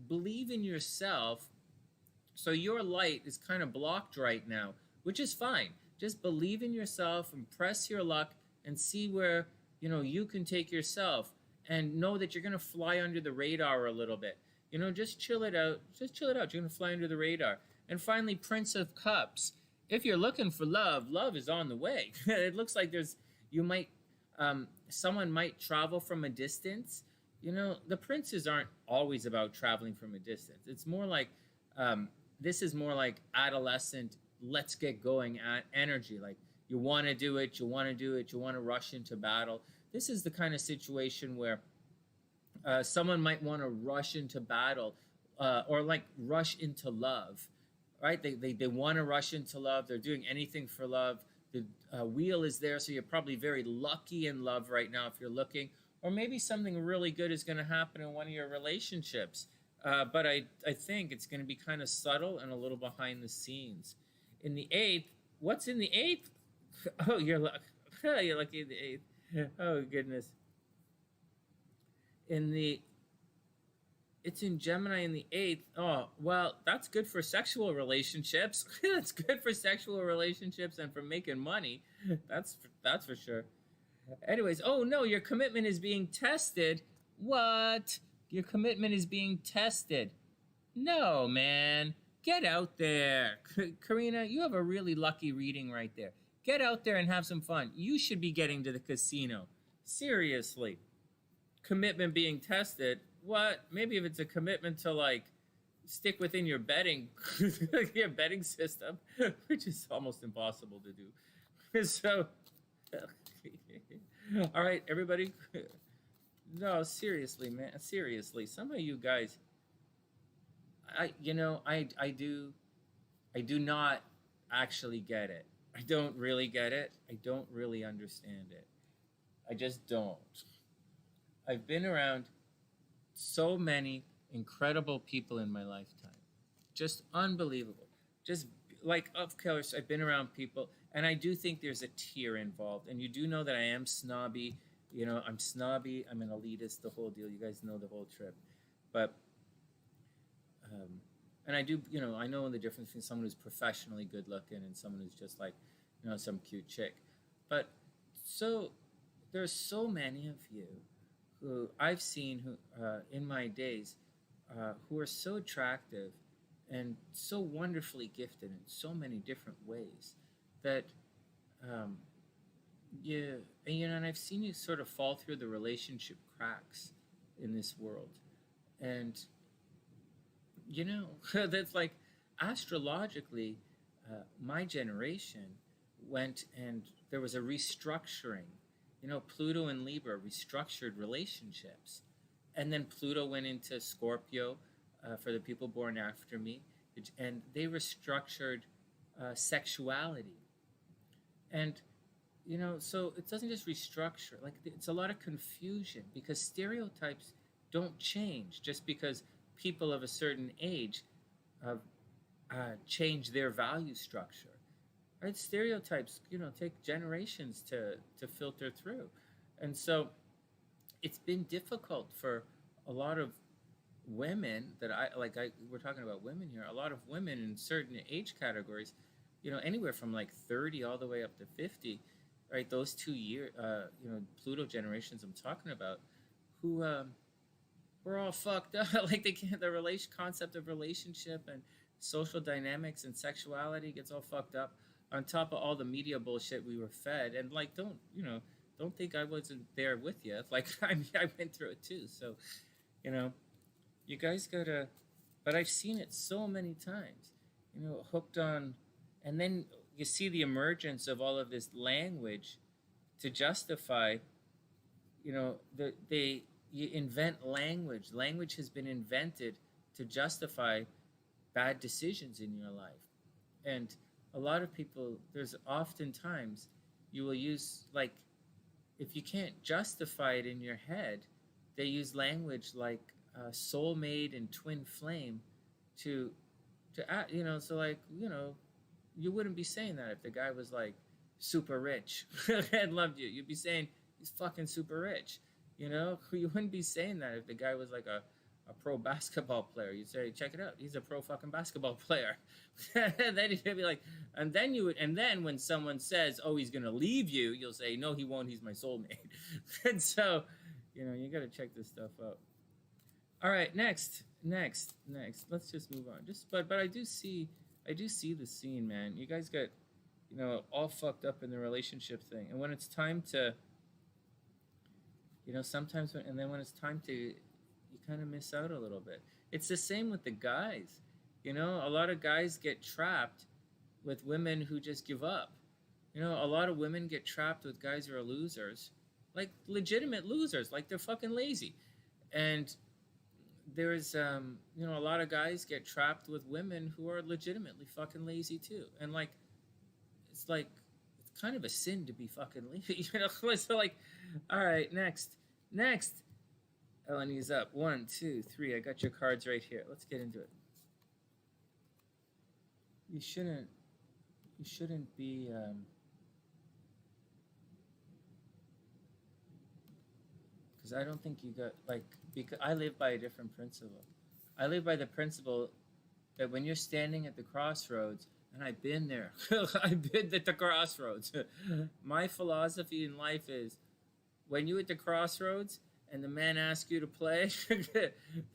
believe in yourself. So your light is kind of blocked right now, which is fine. Just believe in yourself and press your luck and see where, you can take yourself, and know that you're going to fly under the radar a little bit. Just chill it out. You're going to fly under the radar. And finally, Prince of Cups. If you're looking for love is on the way. It looks like someone might travel from a distance. The princes aren't always about traveling from a distance. It's more like, this is more like adolescent, let's get going energy. Like you want to do it, you want to rush into battle. This is the kind of situation where someone might want to rush into battle, or like rush into love, right? They want to rush into love. They're doing anything for love. The wheel is there, so you're probably very lucky in love right now if you're looking. Or maybe something really good is going to happen in one of your relationships. But I think it's going to be kind of subtle and a little behind the scenes. In the 8th, what's in the 8th? Oh, you're lucky in the 8th. Oh, goodness. in the it's in Gemini in the 8th. Oh, well, that's good for sexual relationships. That's good for sexual relationships and for making money. That's for sure. Anyways, oh no, your commitment is being tested. What? Your commitment is being tested. No, man. Get out there. Karina, you have a really lucky reading right there. Get out there and have some fun. You should be getting to the casino. Seriously. Commitment being tested. What? Maybe if it's a commitment to like stick within your betting your betting system, which is almost impossible to do. So all right, everybody. No, seriously, man. Seriously. Some of you guys I do not actually get it. I don't really get it. I don't really understand it. I just don't. I've been around so many incredible people in my lifetime. Just unbelievable. Just like, of course, I've been around people, and I do think there's a tier involved. And you do know that I am snobby. I'm snobby. I'm an elitist, the whole deal. You guys know the whole trip. But and I do, I know the difference between someone who's professionally good looking and someone who's just like, some cute chick. But so there's so many of you who I've seen who in my days who are so attractive and so wonderfully gifted in so many different ways that and I've seen you sort of fall through the relationship cracks in this world. And that's like astrologically, my generation went and there was a restructuring. Pluto and Libra restructured relationships. And then Pluto went into Scorpio for the people born after me. And they restructured sexuality. And, so it doesn't just restructure. Like, it's a lot of confusion because stereotypes don't change just because people of a certain age change their value structure. Right? Stereotypes, take generations to filter through. And so it's been difficult for a lot of women that we're talking about women here, a lot of women in certain age categories, anywhere from like 30 all the way up to 50, right? Those 2 year, Pluto generations I'm talking about, who we're all fucked up. Like the concept of relationship and social dynamics and sexuality gets all fucked up on top of all the media bullshit we were fed. And like, don't think I wasn't there with you. Like, I went through it too. So, you guys gotta, but I've seen it so many times, hooked on, and then you see the emergence of all of this language to justify, you invent language. Language has been invented to justify bad decisions in your life. And a lot of people, there's oftentimes you will use, like, if you can't justify it in your head, they use language like soulmate and twin flame to act, so like, you wouldn't be saying that if the guy was like super rich and loved you. You'd be saying he's fucking super rich. You wouldn't be saying that if the guy was like a pro basketball player. You'd say, check it out, he's a pro fucking basketball player. And then you'd be like, and then when someone says, oh, he's gonna leave you, you'll say, no, he won't, he's my soulmate. And so, you gotta check this stuff out. All right, next. Let's just move on. But I do see the scene, man. You guys got, all fucked up in the relationship thing. And when it's time to, sometimes when it's time to, you kind of miss out a little bit. It's the same with the guys. A lot of guys get trapped with women who just give up. A lot of women get trapped with guys who are losers, like legitimate losers, like they're fucking lazy. And there's, a lot of guys get trapped with women who are legitimately fucking lazy too. And like, it's kind of a sin to be fucking lazy. So like, all right, next. Eleanor's up. 1, 2, 3. I got your cards right here. Let's get into it. You shouldn't be, because I don't think you got like, because I live by a different principle. I live by the principle that when you're standing at the crossroads, and I've been there, I've been at the crossroads. My philosophy in life is when you're at the crossroads and the man asks you to play,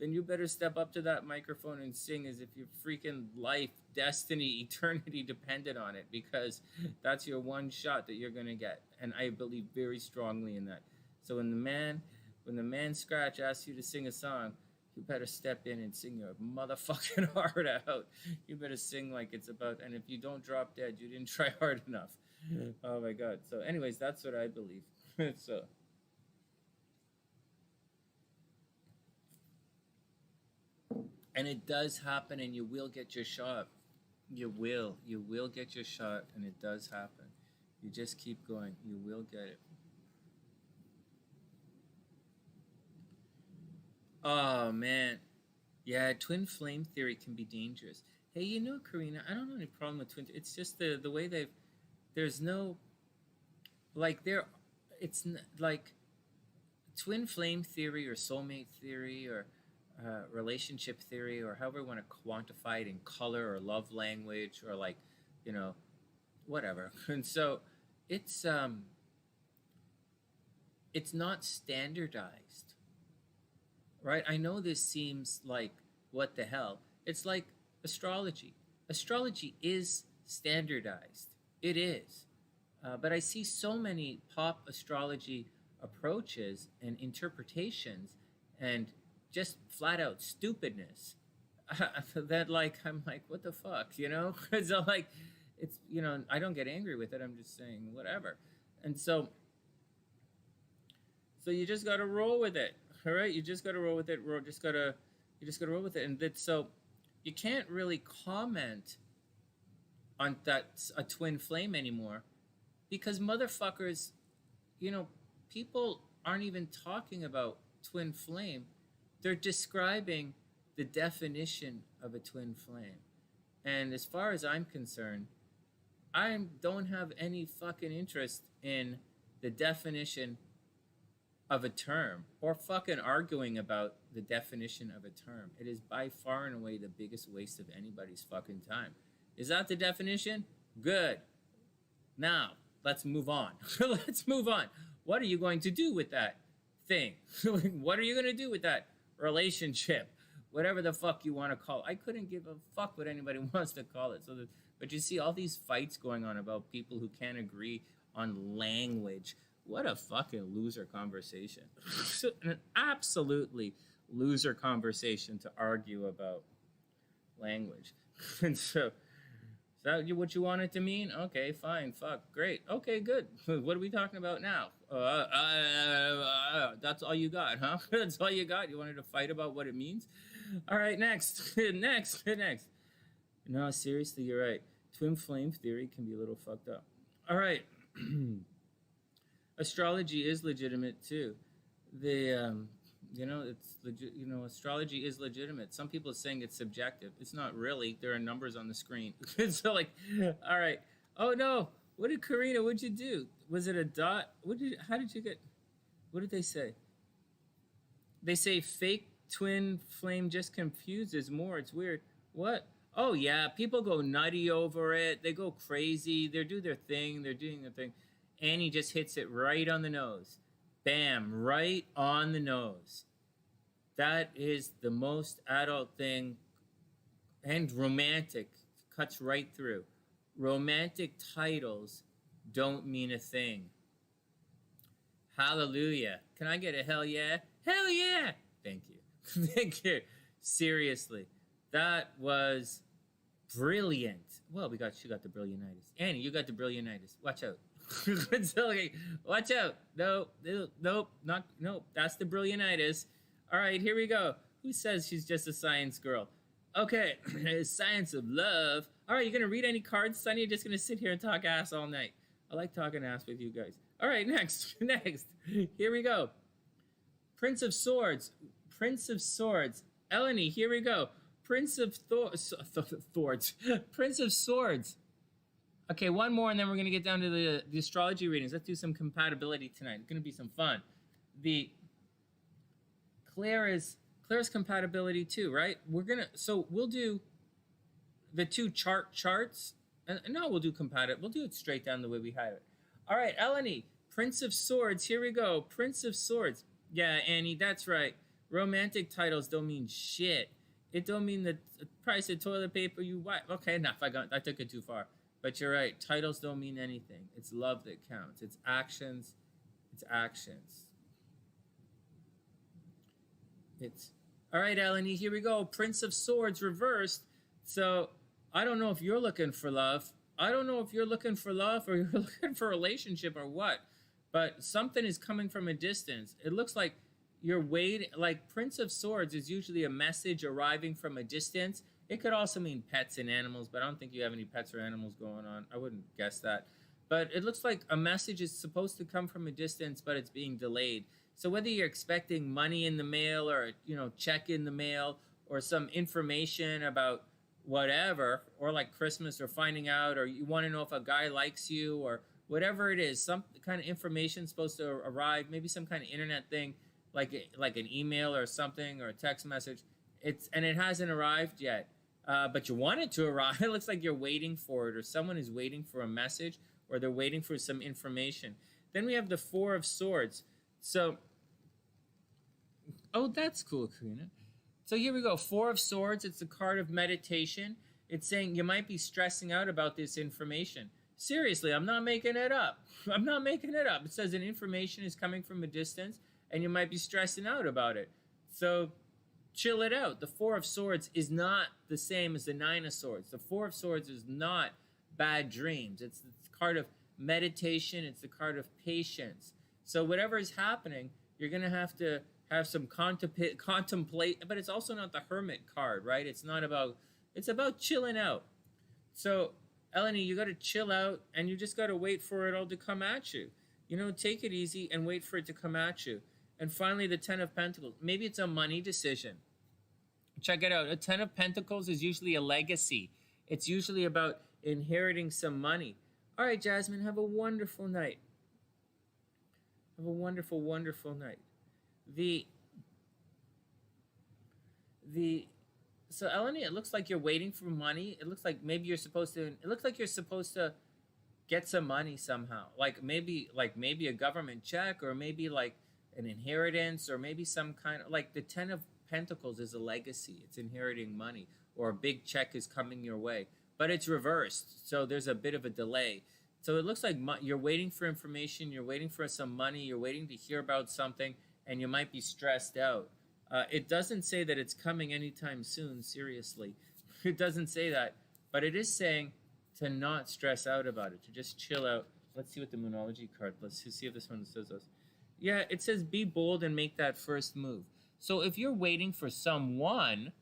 then you better step up to that microphone and sing as if your freaking life, destiny, eternity depended on it, because that's your one shot that you're going to get. And I believe very strongly in that. So when the man Scratch asks you to sing a song, you better step in and sing your motherfucking heart out. You better sing like it's about, and if you don't drop dead, you didn't try hard enough. Oh my God. So anyways, that's what I believe. So. And it does happen, and you will get your shot. You will get your shot, and it does happen. You just keep going. You will get it. Oh, man. Yeah, twin flame theory can be dangerous. Hey, you know, Karina, I don't have any problem with twin. It's just the way there's no, like, it's like twin flame theory or soulmate theory or relationship theory, or however you want to quantify it in color or love language or like, you know, whatever. And so it's not standardized. Right? I know this seems like, what the hell? It's like astrology. Astrology is standardized. It is. But I see so many pop astrology approaches and interpretations and just flat out stupidness that, like, I'm like, what the fuck, you know? So, like, it's, you know, I don't get angry with it. I'm just saying whatever. And so you just got to roll with it. All right, you just got to roll with it. You just got to roll with it. And that, so you can't really comment on that a twin flame anymore, because motherfuckers, you know, people aren't even talking about twin flame. They're describing the definition of a twin flame. And as far as I'm concerned, I don't have any fucking interest in the definition of a term, or fucking arguing about the definition of a term. It is by far and away the biggest waste of anybody's fucking time. Is that the definition? Good. Now, let's move on. Let's move on. What are you going to do with that thing? What are you going to do with that relationship? Whatever the fuck you want to call it. I couldn't give a fuck what anybody wants to call it. But you see all these fights going on about people who can't agree on language. What a fucking loser conversation. An absolutely loser conversation to argue about language. And so, is that what you want it to mean? Okay, fine, fuck, great. Okay, good. What are we talking about now? That's all you got, huh? That's all you got? You wanted to fight about what it means? All right, next. next. No, seriously, you're right. Twin flame theory can be a little fucked up. All right. Astrology is legitimate too. You know, it's legit. You know, astrology is legitimate. Some people are saying it's subjective. It's not really. There are numbers on the screen. So, like, all right. Oh no! What did Karina? What'd you do? Was it a dot? How did you get? What did they say? They say fake twin flame just confuses more. It's weird. What? Oh yeah, people go nutty over it. They go crazy. They do their thing. They're doing their thing. Annie just hits it right on the nose. Bam, right on the nose. That is the most adult thing, and romantic, cuts right through. Romantic titles don't mean a thing. Hallelujah. Can I get a hell yeah? Hell yeah! Thank you. Thank you. Seriously. That was brilliant. Well, she got the brilliantitis. Annie, you got the brilliantitis. Watch out. Watch out. Nope, that's the brilliantitis. All right, here we go. Who says she's just a science girl? Okay, science of love. All right, you gonna read any cards, Sonny? You're just gonna sit here and talk ass all night. I like talking ass with you guys. All right, next. Here we go. Prince of Swords. Eleni, here we go. Prince of Swords. Prince of Swords. Okay, one more, and then we're going to get down to the astrology readings. Let's do some compatibility tonight. It's going to be some fun. The Claire's compatibility too, right? We'll do the two charts, and no, we'll do compatible. We'll do it straight down the way we had it. All right, Eleni, Prince of Swords. Here we go. Prince of Swords. Yeah, Annie, that's right. Romantic titles don't mean shit. It don't mean the price of toilet paper you wipe. Okay, enough. I took it too far. But you're right. Titles don't mean anything. It's love that counts. It's actions. It's actions. It's all right, Eleni. Here we go. Prince of Swords reversed. So I don't know if you're looking for love. I don't know if you're looking for love or you're looking for a relationship or what. But something is coming from a distance. It looks like you're waiting. Like Prince of Swords is usually a message arriving from a distance. It could also mean pets and animals, but I don't think you have any pets or animals going on. I wouldn't guess that. But it looks like a message is supposed to come from a distance, but it's being delayed. So whether you're expecting money in the mail or, check in the mail or some information about whatever, or like Christmas or finding out, or you want to know if a guy likes you or whatever it is, some kind of information supposed to arrive, maybe some kind of internet thing, like an email or something or a text message. It hasn't arrived yet, but you want it to arrive. It looks like you're waiting for it, or someone is waiting for a message, or they're waiting for some information. Then we have the Four of Swords. So, oh, that's cool, Karina. So here we go. Four of Swords. It's the card of meditation. It's saying you might be stressing out about this information. Seriously, I'm not making it up. I'm not making it up. It says an information is coming from a distance, and you might be stressing out about it. So chill it out. The Four of Swords is not the same as the Nine of Swords. The Four of Swords is not bad dreams. It's the card of meditation. It's the card of patience. So whatever is happening, you're going to have some contemplate, but it's also not the Hermit card, right? It's about chilling out. So Eleni, you got to chill out, and you just got to wait for it all to come at you. Take it easy and wait for it to come at you. And finally, the Ten of Pentacles. Maybe it's a money decision. Check it out. A Ten of Pentacles is usually a legacy. It's usually about inheriting some money. All right, Jasmine, have a wonderful night. Have a wonderful, wonderful night. So Eleni, it looks like you're waiting for money. It looks like maybe you're supposed to get some money somehow. Like maybe a government check, or maybe like an inheritance, or maybe some kind of, like the Ten of Pentacles is a legacy. It's inheriting money, or a big check is coming your way, but it's reversed. So there's a bit of a delay. So it looks like you're waiting for information. You're waiting for some money. You're waiting to hear about something, and you might be stressed out. It doesn't say that it's coming anytime soon, seriously. It doesn't say that, but it is saying to not stress out about it, to just chill out. Let's see what the Moonology card, let's see if this one says us. Yeah, it says be bold and make that first move. So if you're waiting for someone,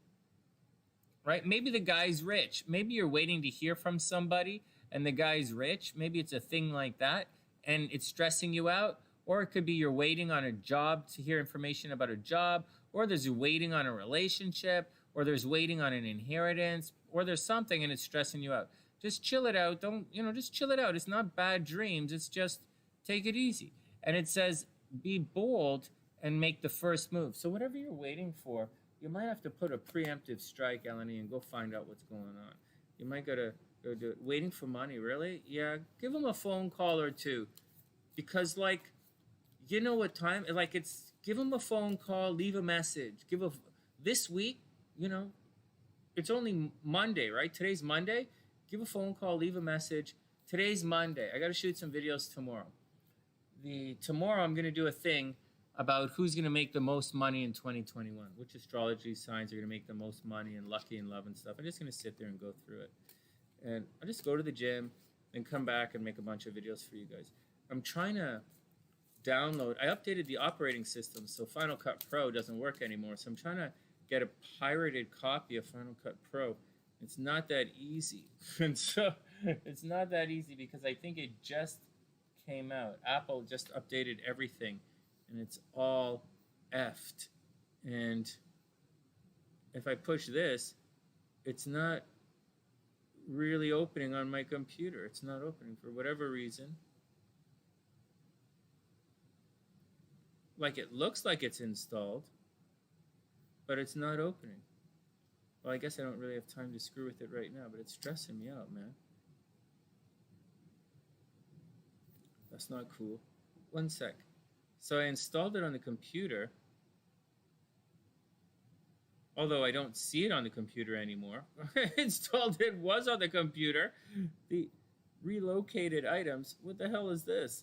right, maybe the guy's rich. Maybe you're waiting to hear from somebody and the guy's rich. Maybe it's a thing like that and it's stressing you out. Or it could be you're waiting on a job to hear information about a job, or there's waiting on a relationship, or there's waiting on an inheritance, or there's something and it's stressing you out. Just chill it out. Just chill it out. It's not bad dreams. It's just take it easy. And it says be bold and make the first move. So whatever you're waiting for, you might have to put a preemptive strike, Eleni, and go find out what's going on. You might gotta go do it. Waiting for money, really? Yeah, give them a phone call or two. Because you know what time, give them a phone call, leave a message. This week, it's only Monday, right? Today's Monday. Give a phone call, leave a message. Today's Monday. I got to shoot some videos tomorrow. Tomorrow I'm going to do a thing about who's going to make the most money in 2021. Which astrology signs are going to make the most money and lucky and love and stuff. I'm just going to sit there and go through it. And I'll just go to the gym and come back and make a bunch of videos for you guys. I'm trying to download. I updated the operating system, so Final Cut Pro doesn't work anymore. So I'm trying to get a pirated copy of Final Cut Pro. It's not that easy. And so it's not that easy because I think it just came out. Apple just updated everything, and it's all effed. And if I push this, it's not really opening on my computer. It's not opening for whatever reason. Like it looks like it's installed, but it's not opening. Well, I guess I don't really have time to screw with it right now, but it's stressing me out, man. That's not cool. One sec. So I installed it on the computer, although I don't see it on the computer anymore. I installed it, was on the computer. The relocated items. What the hell is this?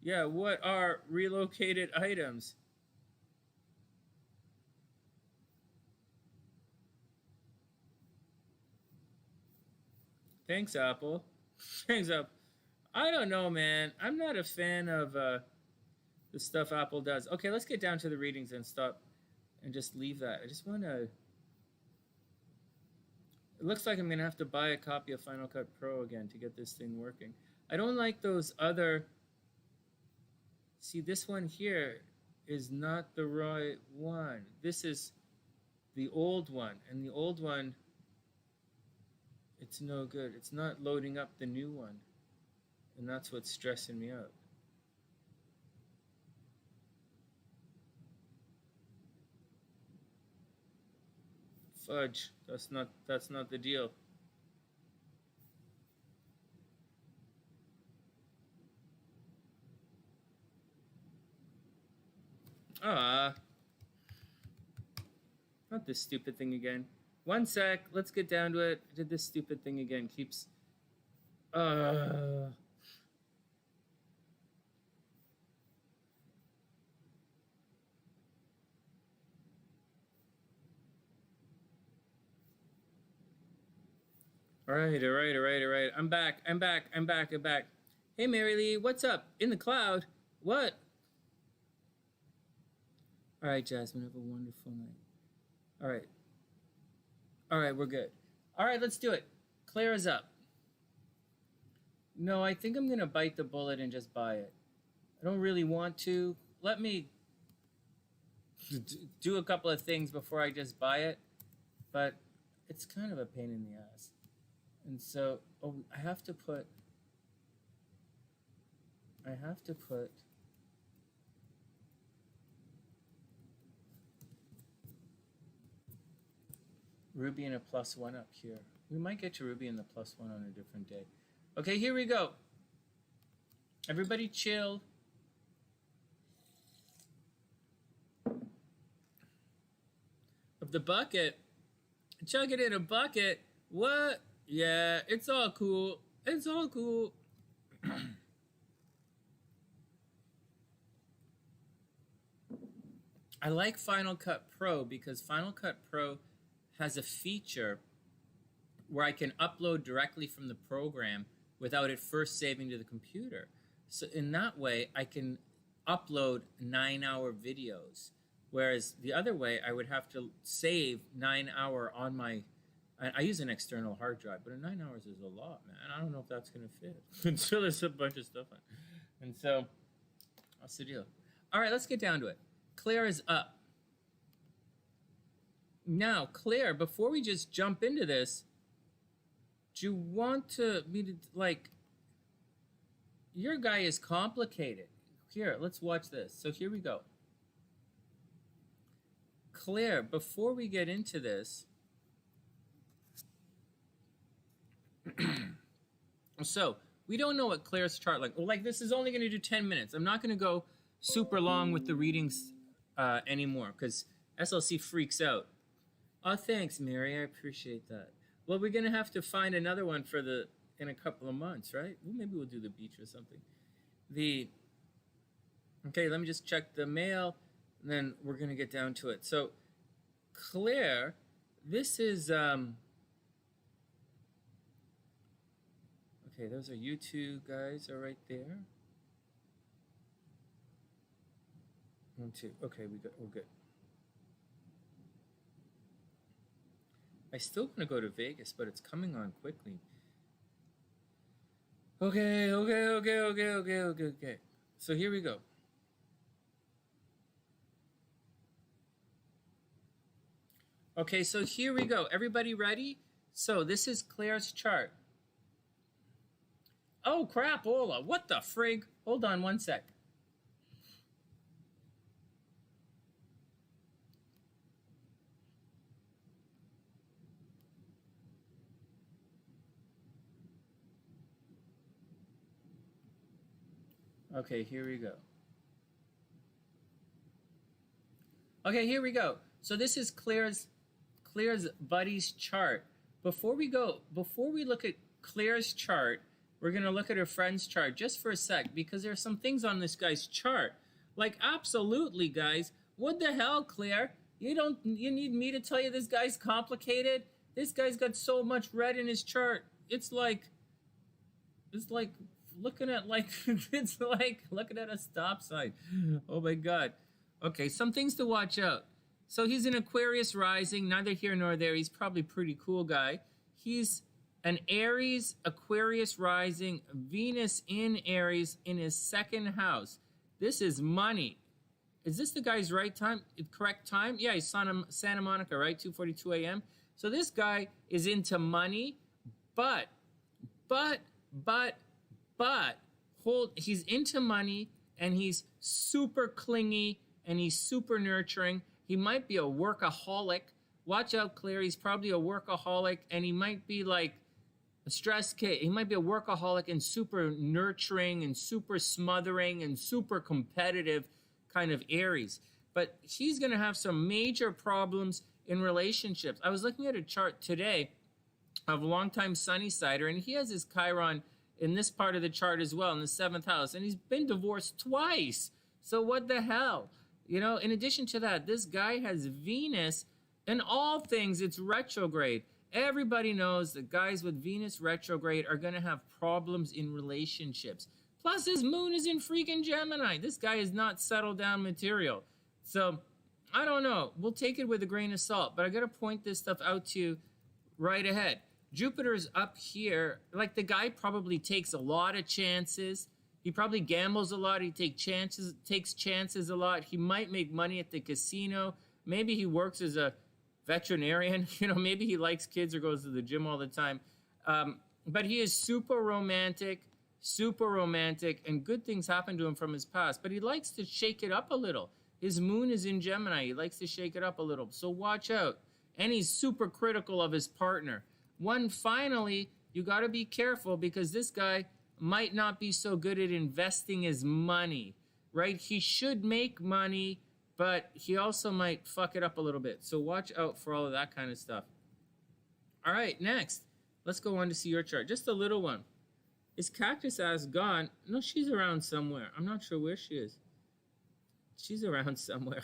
Yeah, what are relocated items? Thanks, Apple. Thanks, Apple. I don't know, man. I'm not a fan of the stuff Apple does. Okay, let's get down to the readings and stop and just leave that. I just want to... It looks like I'm going to have to buy a copy of Final Cut Pro again to get this thing working. I don't like those other... See, this one here is not the right one. This is the old one. And the old one, it's no good. It's not loading up the new one. And that's what's stressing me out. Fudge. That's not the deal. Ah. Not this stupid thing again. One sec. Let's get down to it. I did this stupid thing again. Keeps... All right. I'm back. Hey, Mary Lee, what's up? In the cloud? What? All right, Jasmine, have a wonderful night. All right, we're good. All right, let's do it. Claire is up. No, I think I'm going to bite the bullet and just buy it. I don't really want to. Let me do a couple of things before I just buy it, but it's kind of a pain in the ass. And so, I have to put Ruby and a +1 up here. We might get to Ruby and the +1 on a different day. Okay, here we go. Everybody chill. Of the bucket. Chug it in a bucket. What? Yeah, it's all cool. It's all cool. I like Final Cut Pro because Final Cut Pro has a feature where I can upload directly from the program without it first saving to the computer. So in that way, I can upload 9-hour videos, whereas the other way, I would have to save 9-hour on my... I use an external hard drive, but 9 hours is a lot, man. I don't know if that's going to fit. So there's a bunch of stuff on. And so, that's the deal. All right, let's get down to it. Claire is up. Now, Claire, before we just jump into this, do you want me to, like, your guy is complicated. Here, let's watch this. So here we go. Claire, before we get into this, so we don't know what Claire's chart like this is only going to do 10 minutes. I'm not going to go super long with the readings anymore because SLC freaks out. Oh, thanks, Mary. I appreciate that. Well, we're going to have to find another one for in a couple of months, right? Well, maybe we'll do the beach or something. Okay, let me just check the mail, and then we're going to get down to it. So, Claire, this is... Okay, those are you two guys are right there. 1, 2. Okay, we're good. I still want to go to Vegas, but it's coming on quickly. Okay. So here we go. Okay, so here we go. Everybody ready? So this is Claire's chart. Oh, crap, Ola. What the frig? Hold on one sec. Okay, here we go. Okay, here we go. So this is Claire's buddy's chart. Before we look at Claire's chart, we're going to look at her friend's chart just for a sec, because there are some things on this guy's chart. Like, absolutely, guys. What the hell, Claire? You need me to tell you this guy's complicated? This guy's got so much red in his chart. It's like looking at a stop sign. Oh my God. Okay, some things to watch out. So he's an Aquarius rising, neither here nor there. He's probably a pretty cool guy. He's an Aries, Aquarius rising, Venus in Aries in his second house. This is money. Is this the guy's correct time? Yeah, he's Santa Monica, right? 2:42 a.m. So this guy is into money, but he's into money, and he's super clingy, and he's super nurturing. He might be a workaholic. Watch out, Claire. He's probably a workaholic, and he might be like a stress kid. He might be a workaholic and super nurturing and super smothering and super competitive kind of Aries. But he's going to have some major problems in relationships. I was looking at a chart today of a longtime SunnySider, and he has his Chiron in this part of the chart as well, in the 7th house, and he's been divorced twice. So what the hell? You know, in addition to that, this guy has Venus, and all things, it's retrograde. Everybody knows that guys with Venus retrograde are going to have problems in relationships. Plus, his moon is in freaking Gemini. This guy is not settled down material. So, I don't know. We'll take it with a grain of salt, but I got to point this stuff out to you right ahead. Jupiter's up here. Like, the guy probably takes a lot of chances. He probably gambles a lot. He takes chances a lot. He might make money at the casino. Maybe he works as a veterinarian. You know, maybe he likes kids or goes to the gym all the time. But he is super romantic, and good things happen to him from his past. But he likes to shake it up a little. His moon is in Gemini. He likes to shake it up a little. So watch out. And he's super critical of his partner. Finally, you got to be careful, because this guy might not be so good at investing his money, right? He should make money, but he also might fuck it up a little bit. So watch out for all of that kind of stuff. All right, next, let's go on to see your chart. Just a little one. Is Cactus Ass gone? No, she's around somewhere. I'm not sure where she is. She's around somewhere.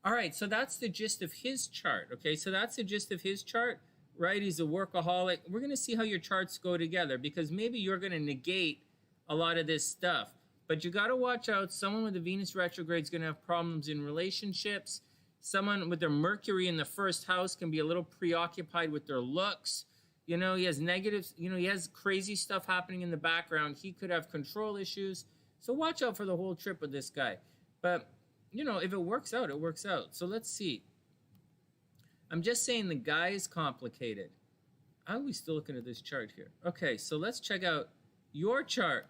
All right, so that's the gist of his chart, okay? So that's the gist of his chart, right? He's a workaholic. We're going to see how your charts go together, because maybe you're going to negate a lot of this stuff. But you got to watch out. Someone with the Venus retrograde is going to have problems in relationships. Someone with their Mercury in the 1st house can be a little preoccupied with their looks. You know, he has negatives. You know, he has crazy stuff happening in the background. He could have control issues. So watch out for the whole trip with this guy. But, you know, if it works out, it works out. So let's see. I'm just saying the guy is complicated. How are we still looking at this chart here? Okay, so let's check out your chart.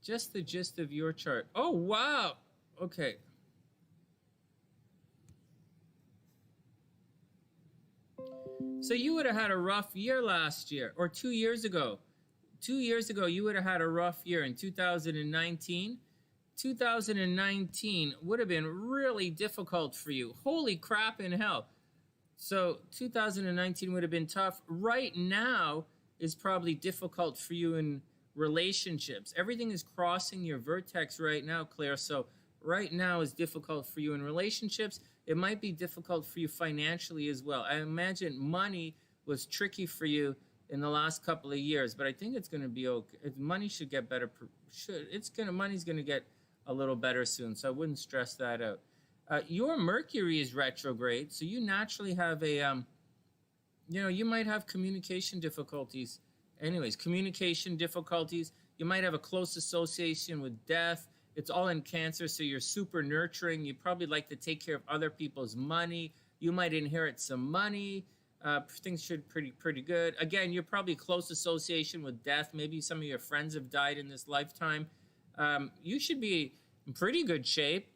Just the gist of your chart. Oh, wow. Okay. So you would have had a rough year last year, or 2 years ago. 2 years ago, you would have had a rough year in 2019. 2019 would have been really difficult for you. Holy crap in hell. So 2019 would have been tough. Right now is probably difficult for you in relationships. Everything is crossing your vertex right now, Claire. So right now is difficult for you in relationships. It might be difficult for you financially as well. I imagine money was tricky for you in the last couple of years, but I think it's going to be okay. Money should get better. Money's going to get a little better soon, so I wouldn't stress that out. Your Mercury is retrograde, so you naturally have a, you might have communication difficulties. Anyways, communication difficulties. You might have a close association with death. It's all in Cancer, so you're super nurturing. You probably like to take care of other people's money. You might inherit some money. Things should pretty good. Again, you're probably close association with death. Maybe some of your friends have died in this lifetime. You should be in pretty good shape.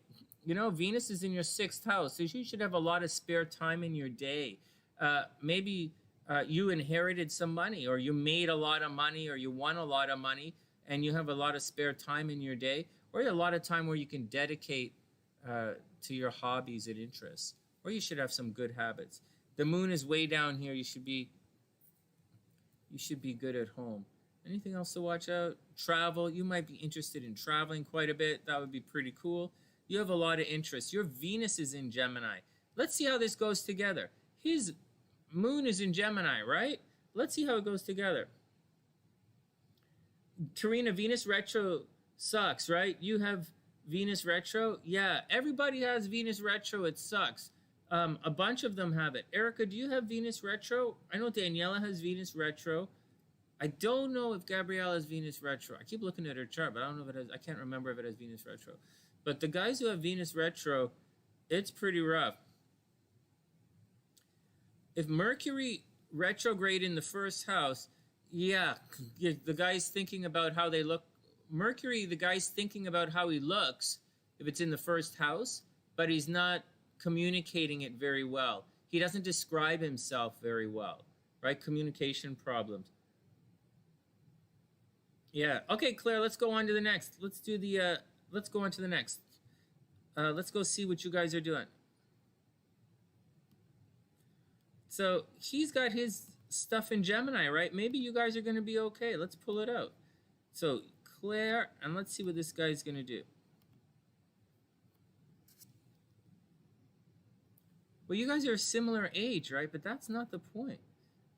You know, Venus is in your 6th house, so you should have a lot of spare time in your day. Maybe you inherited some money, or you made a lot of money, or you won a lot of money, and you have a lot of spare time in your day, or a lot of time where you can dedicate to your hobbies and interests, or you should have some good habits. The moon is way down here. You should be good at home. Anything else to watch out? Travel. You might be interested in traveling quite a bit. That would be pretty cool. You have a lot of interests. Your Venus is in Gemini. Let's see how this goes together. His moon is in Gemini, right? Let's see how it goes together. Karina, Venus retro sucks, right? You have Venus retro? Yeah, everybody has Venus retro. It sucks. A bunch of them have it. Erica, do you have Venus retro? I know Daniela has Venus retro. I don't know if Gabrielle has Venus retro. I keep looking at her chart, but I don't know if it has. I can't remember if it has Venus retro. But the guys who have Venus retro, it's pretty rough. If Mercury retrograde in the first house, yeah, the guy's thinking about how they look. Mercury, the guy's thinking about how he looks if it's in the first house, but he's not communicating it very well. He doesn't describe himself very well, right? Communication problems. Yeah. Okay, Claire, let's go on to the next. Let's do the, let's go on to the next. Let's go see what you guys are doing. So he's got his stuff in Gemini, right? Maybe you guys are going to be okay. Let's pull it out. So Claire, and let's see what this guy's going to do. Well, you guys are a similar age, right? But that's not the point.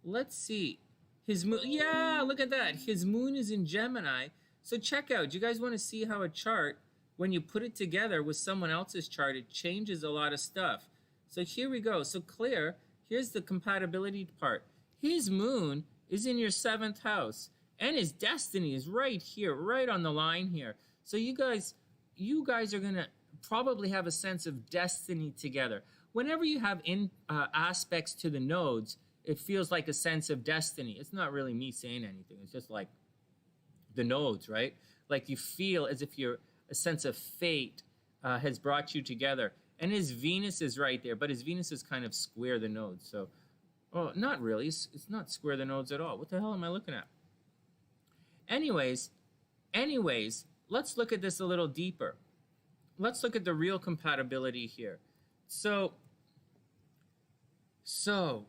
Let's see. His moon, yeah, look at that. His moon is in Gemini. So check out. Do you guys want to see how a chart, when you put it together with someone else's chart, it changes a lot of stuff. So here we go. So Claire, here's the compatibility part. His moon is in your 7th house, and his destiny is right here, right on the line here. So you guys are going to probably have a sense of destiny together. Whenever you have aspects to the nodes, it feels like a sense of destiny. It's not really me saying anything. It's just like the nodes, right? Like you feel as if a sense of fate has brought you together. And his Venus is right there, but his Venus is kind of square the nodes. So, well, not really. It's not square the nodes at all. What the hell am I looking at? Anyways, let's look at this a little deeper. Let's look at the real compatibility here. So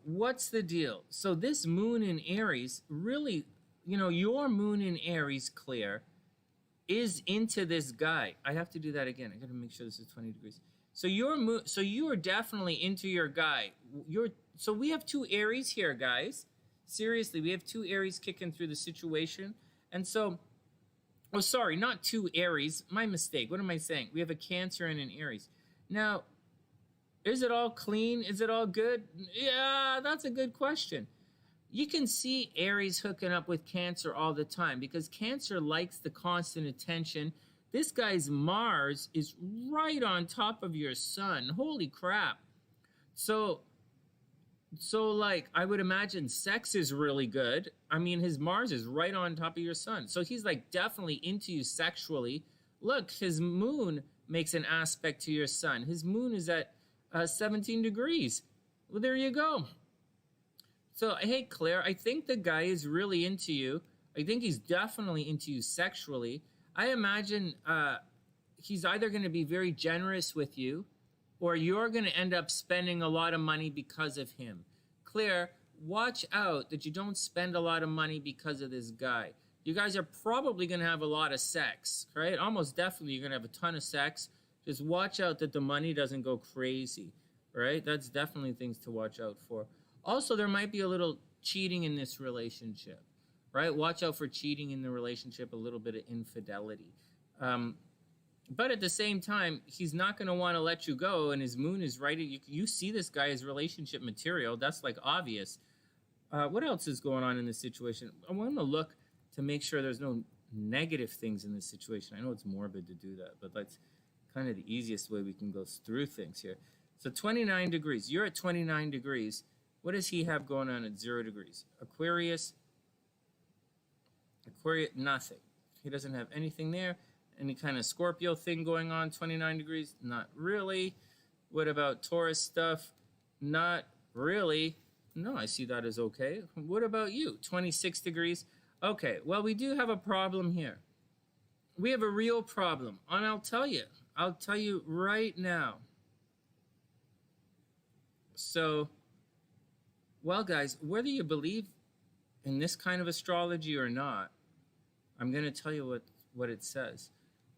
what's the deal? So this moon in Aries, really, you know, your moon in Aries, Claire, is into this guy. I have to do that again. I got to make sure this is 20 degrees. So you are definitely into your guy. So we have 2 Aries here, guys. Seriously, we have 2 Aries kicking through the situation. And so, oh, sorry, not 2 Aries. My mistake. What am I saying? We have a Cancer and an Aries. Now, is it all clean? Is it all good? Yeah, that's a good question. You can see Aries hooking up with Cancer all the time because Cancer likes the constant attention. This guy's Mars is right on top of your sun. Holy crap. So like, I would imagine sex is really good. I mean, his Mars is right on top of your sun. So he's like definitely into you sexually. Look, his moon makes an aspect to your sun. His moon is at 17 degrees. Well, there you go. So, hey, Claire, I think the guy is really into you. I think he's definitely into you sexually. I imagine he's either going to be very generous with you or you're going to end up spending a lot of money because of him. Claire, watch out that you don't spend a lot of money because of this guy. You guys are probably going to have a lot of sex, right? Almost definitely you're going to have a ton of sex. Just watch out that the money doesn't go crazy, right? That's definitely things to watch out for. Also, there might be a little cheating in this relationship, right? Watch out for cheating in the relationship, a little bit of infidelity. But at the same time, he's not going to want to let you go, and his moon is right. You see this guy as relationship material. That's like obvious. What else is going on in this situation? I want to look to make sure there's no negative things in this situation. I know it's morbid to do that, but that's kind of the easiest way we can go through things here. So 29 degrees. You're at 29 degrees. What does he have going on at 0 degrees? Aquarius, nothing. He doesn't have anything there. Any kind of Scorpio thing going on, 29 degrees? Not really. What about Taurus stuff? Not really. No, I see that as okay. What about you? 26 degrees? Okay, well, we do have a problem here. We have a real problem, and I'll tell you right now. So, well, guys, whether you believe in this kind of astrology or not, I'm going to tell you what it says.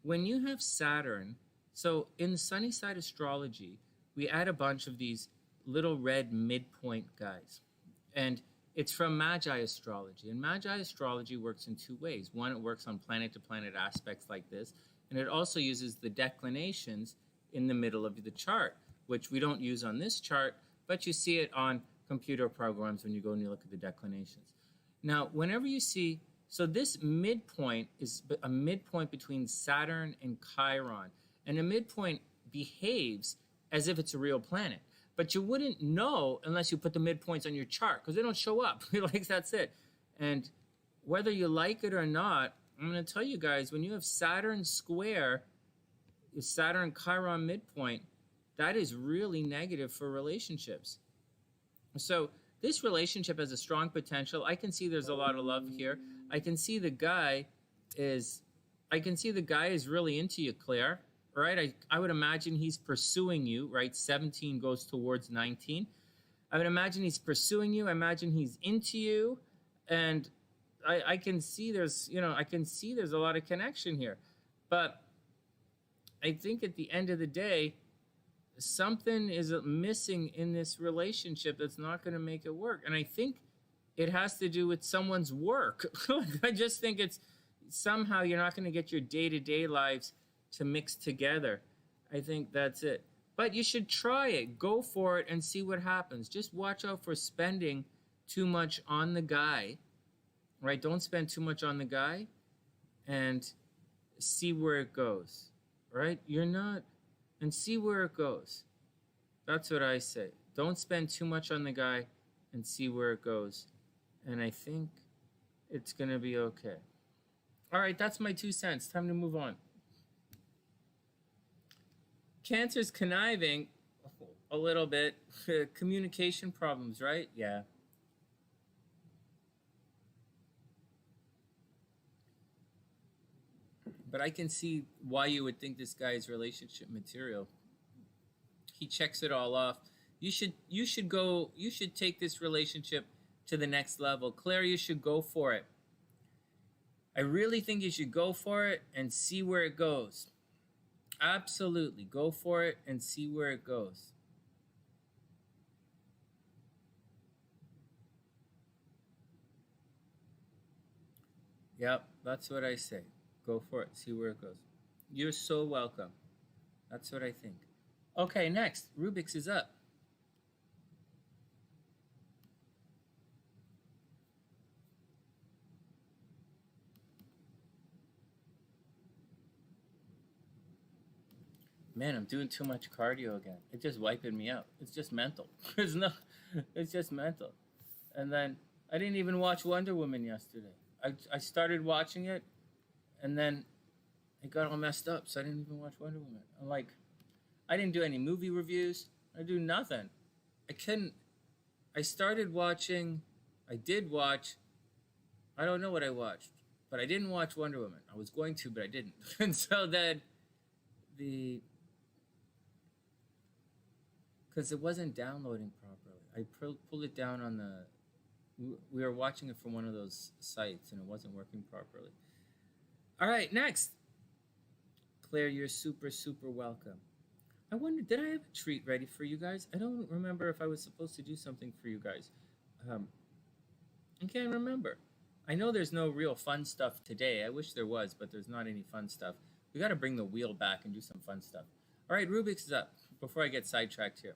When you have Saturn, so in the sunny side astrology, we add a bunch of these little red midpoint guys. And it's from Magi astrology. And Magi astrology works in two ways. One, it works on planet-to-planet aspects like this. And it also uses the declinations in the middle of the chart, which we don't use on this chart, but you see it on computer programs when you go and you look at the declinations. Now, whenever you see, so this midpoint is a midpoint between Saturn and Chiron. And a midpoint behaves as if it's a real planet. But you wouldn't know unless you put the midpoints on your chart because they don't show up. Like, that's it. And whether you like it or not, I'm going to tell you guys, when you have Saturn square, Saturn Chiron midpoint, that is really negative for relationships. So this relationship has a strong potential. I can see there's a lot of love here. I can see the guy is really into you, Claire. Right? I would imagine he's pursuing you, right? 17 goes towards 19. I would imagine he's pursuing you. I imagine he's into you. And I can see there's a lot of connection here. But I think at the end of the day, something is missing in this relationship that's not going to make it work. And I think it has to do with someone's work. I just think it's somehow you're not going to get your day-to-day lives to mix together. I think that's it. But you should try it. Go for it and see what happens. Just watch out for spending too much on the guy, right? Don't spend too much on the guy and see where it goes, right? And see where it goes. That's what I say. Don't spend too much on the guy and see where it goes. And I think it's going to be okay. All right, that's my 2 cents. Time to move on. Cancer's conniving a little bit. Communication problems, right? Yeah. But I can see why you would think this guy is relationship material. He checks it all off. You should take this relationship to the next level. Claire, you should go for it. I really think you should go for it and see where it goes. Absolutely. Go for it and see where it goes. Yep, that's what I say. Go for it. See where it goes. You're so welcome. That's what I think. Okay, next. Rubik's is up. Man, I'm doing too much cardio again. It's just wiping me out. It's just mental. It's just mental. And then I didn't even watch Wonder Woman yesterday. I started watching it, and then it got all messed up, so I didn't even watch Wonder Woman. I'm like, I didn't do any movie reviews. I do nothing. I started watching, I did watch, I don't know what I watched, but I didn't watch Wonder Woman. I was going to, but I didn't. And so then because it wasn't downloading properly. I pulled it down on we were watching it from one of those sites, and it wasn't working properly. All right, next. Claire, you're super, super welcome. I wonder, did I have a treat ready for you guys? I don't remember if I was supposed to do something for you guys. I can't remember. I know there's no real fun stuff today. I wish there was, but there's not any fun stuff. We got to bring the wheel back and do some fun stuff. All right, Rubik's is up before I get sidetracked here.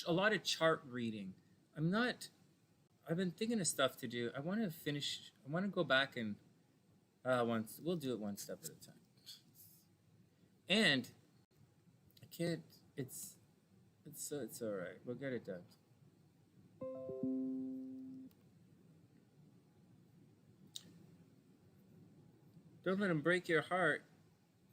A lot of chart reading. I've been thinking of stuff to do. I want to go back and we'll do it one step at a time. And I can't, it's all right. We'll get it done. Don't let them break your heart.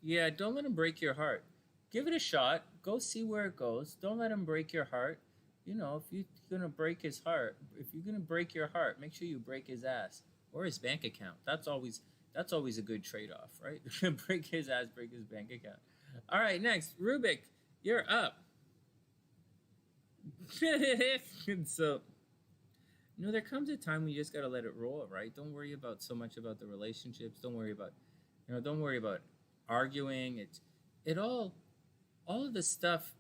Yeah, don't let them break your heart. Give it a shot. Go see where it goes. Don't let them break your heart. you know, if you're gonna break his heart, if you're gonna break your heart, make sure you break his ass or his bank account. That's always a good trade-off, right? Break his ass, break his bank account. All right, next, Rubik, you're up. So, you know, there comes a time when you just gotta let it roll, right? Don't worry about so much about the relationships. Don't worry about, don't worry about arguing. It all of the stuff.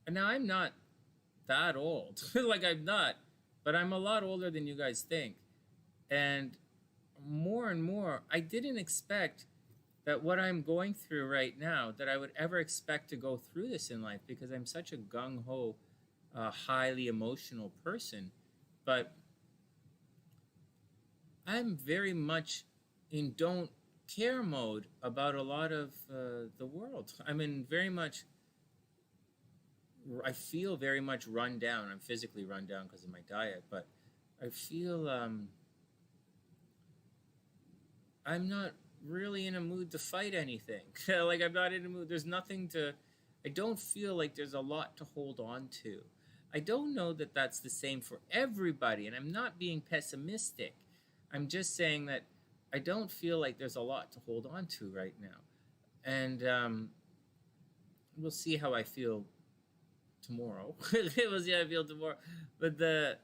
And now I'm not that old, like I'm not, but I'm a lot older than you guys think, and more, I didn't expect that what I'm going through right now, that I would ever expect to go through this in life, because I'm such a gung-ho, highly emotional person. But I'm very much in don't care mode about a lot of the world. I'm in very much, I feel very much run down. I'm physically run down because of my diet, but I feel I'm not really in a mood to fight anything. Like, I'm not in a mood. There's nothing to, I don't feel like there's a lot to hold on to. I don't know that that's the same for everybody, and I'm not being pessimistic. I'm just saying that I don't feel like there's a lot to hold on to right now. And we'll see how I feel tomorrow. We'll see how I feel tomorrow. But the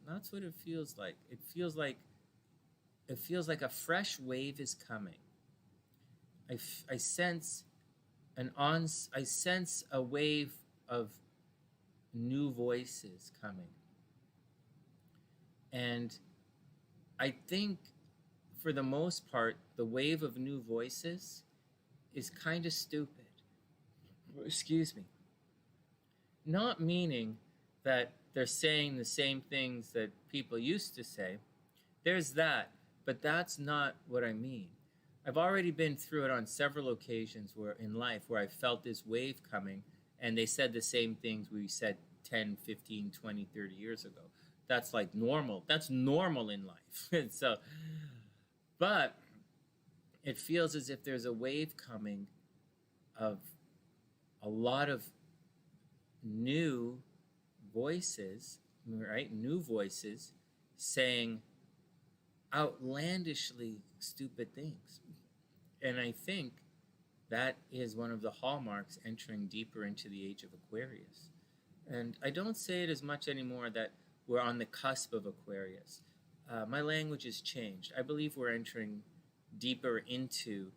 that's what it feels like. It feels like a fresh wave is coming. I sense I sense a wave of new voices coming. And I think, for the most part, the wave of new voices is kind of stupid. Excuse me. Not meaning that they're saying the same things that people used to say. There's that, but that's not what I mean. I've already been through it on several occasions where in life where I felt this wave coming, and they said the same things we said 10, 15, 20, 30 years ago. That's like normal. That's normal in life. So, but it feels as if there's a wave coming of a lot of new voices, right? New voices saying outlandishly stupid things. And I think that is one of the hallmarks entering deeper into the age of Aquarius. And I don't say it as much anymore that we're on the cusp of Aquarius. My language has changed. I believe we're entering deeper into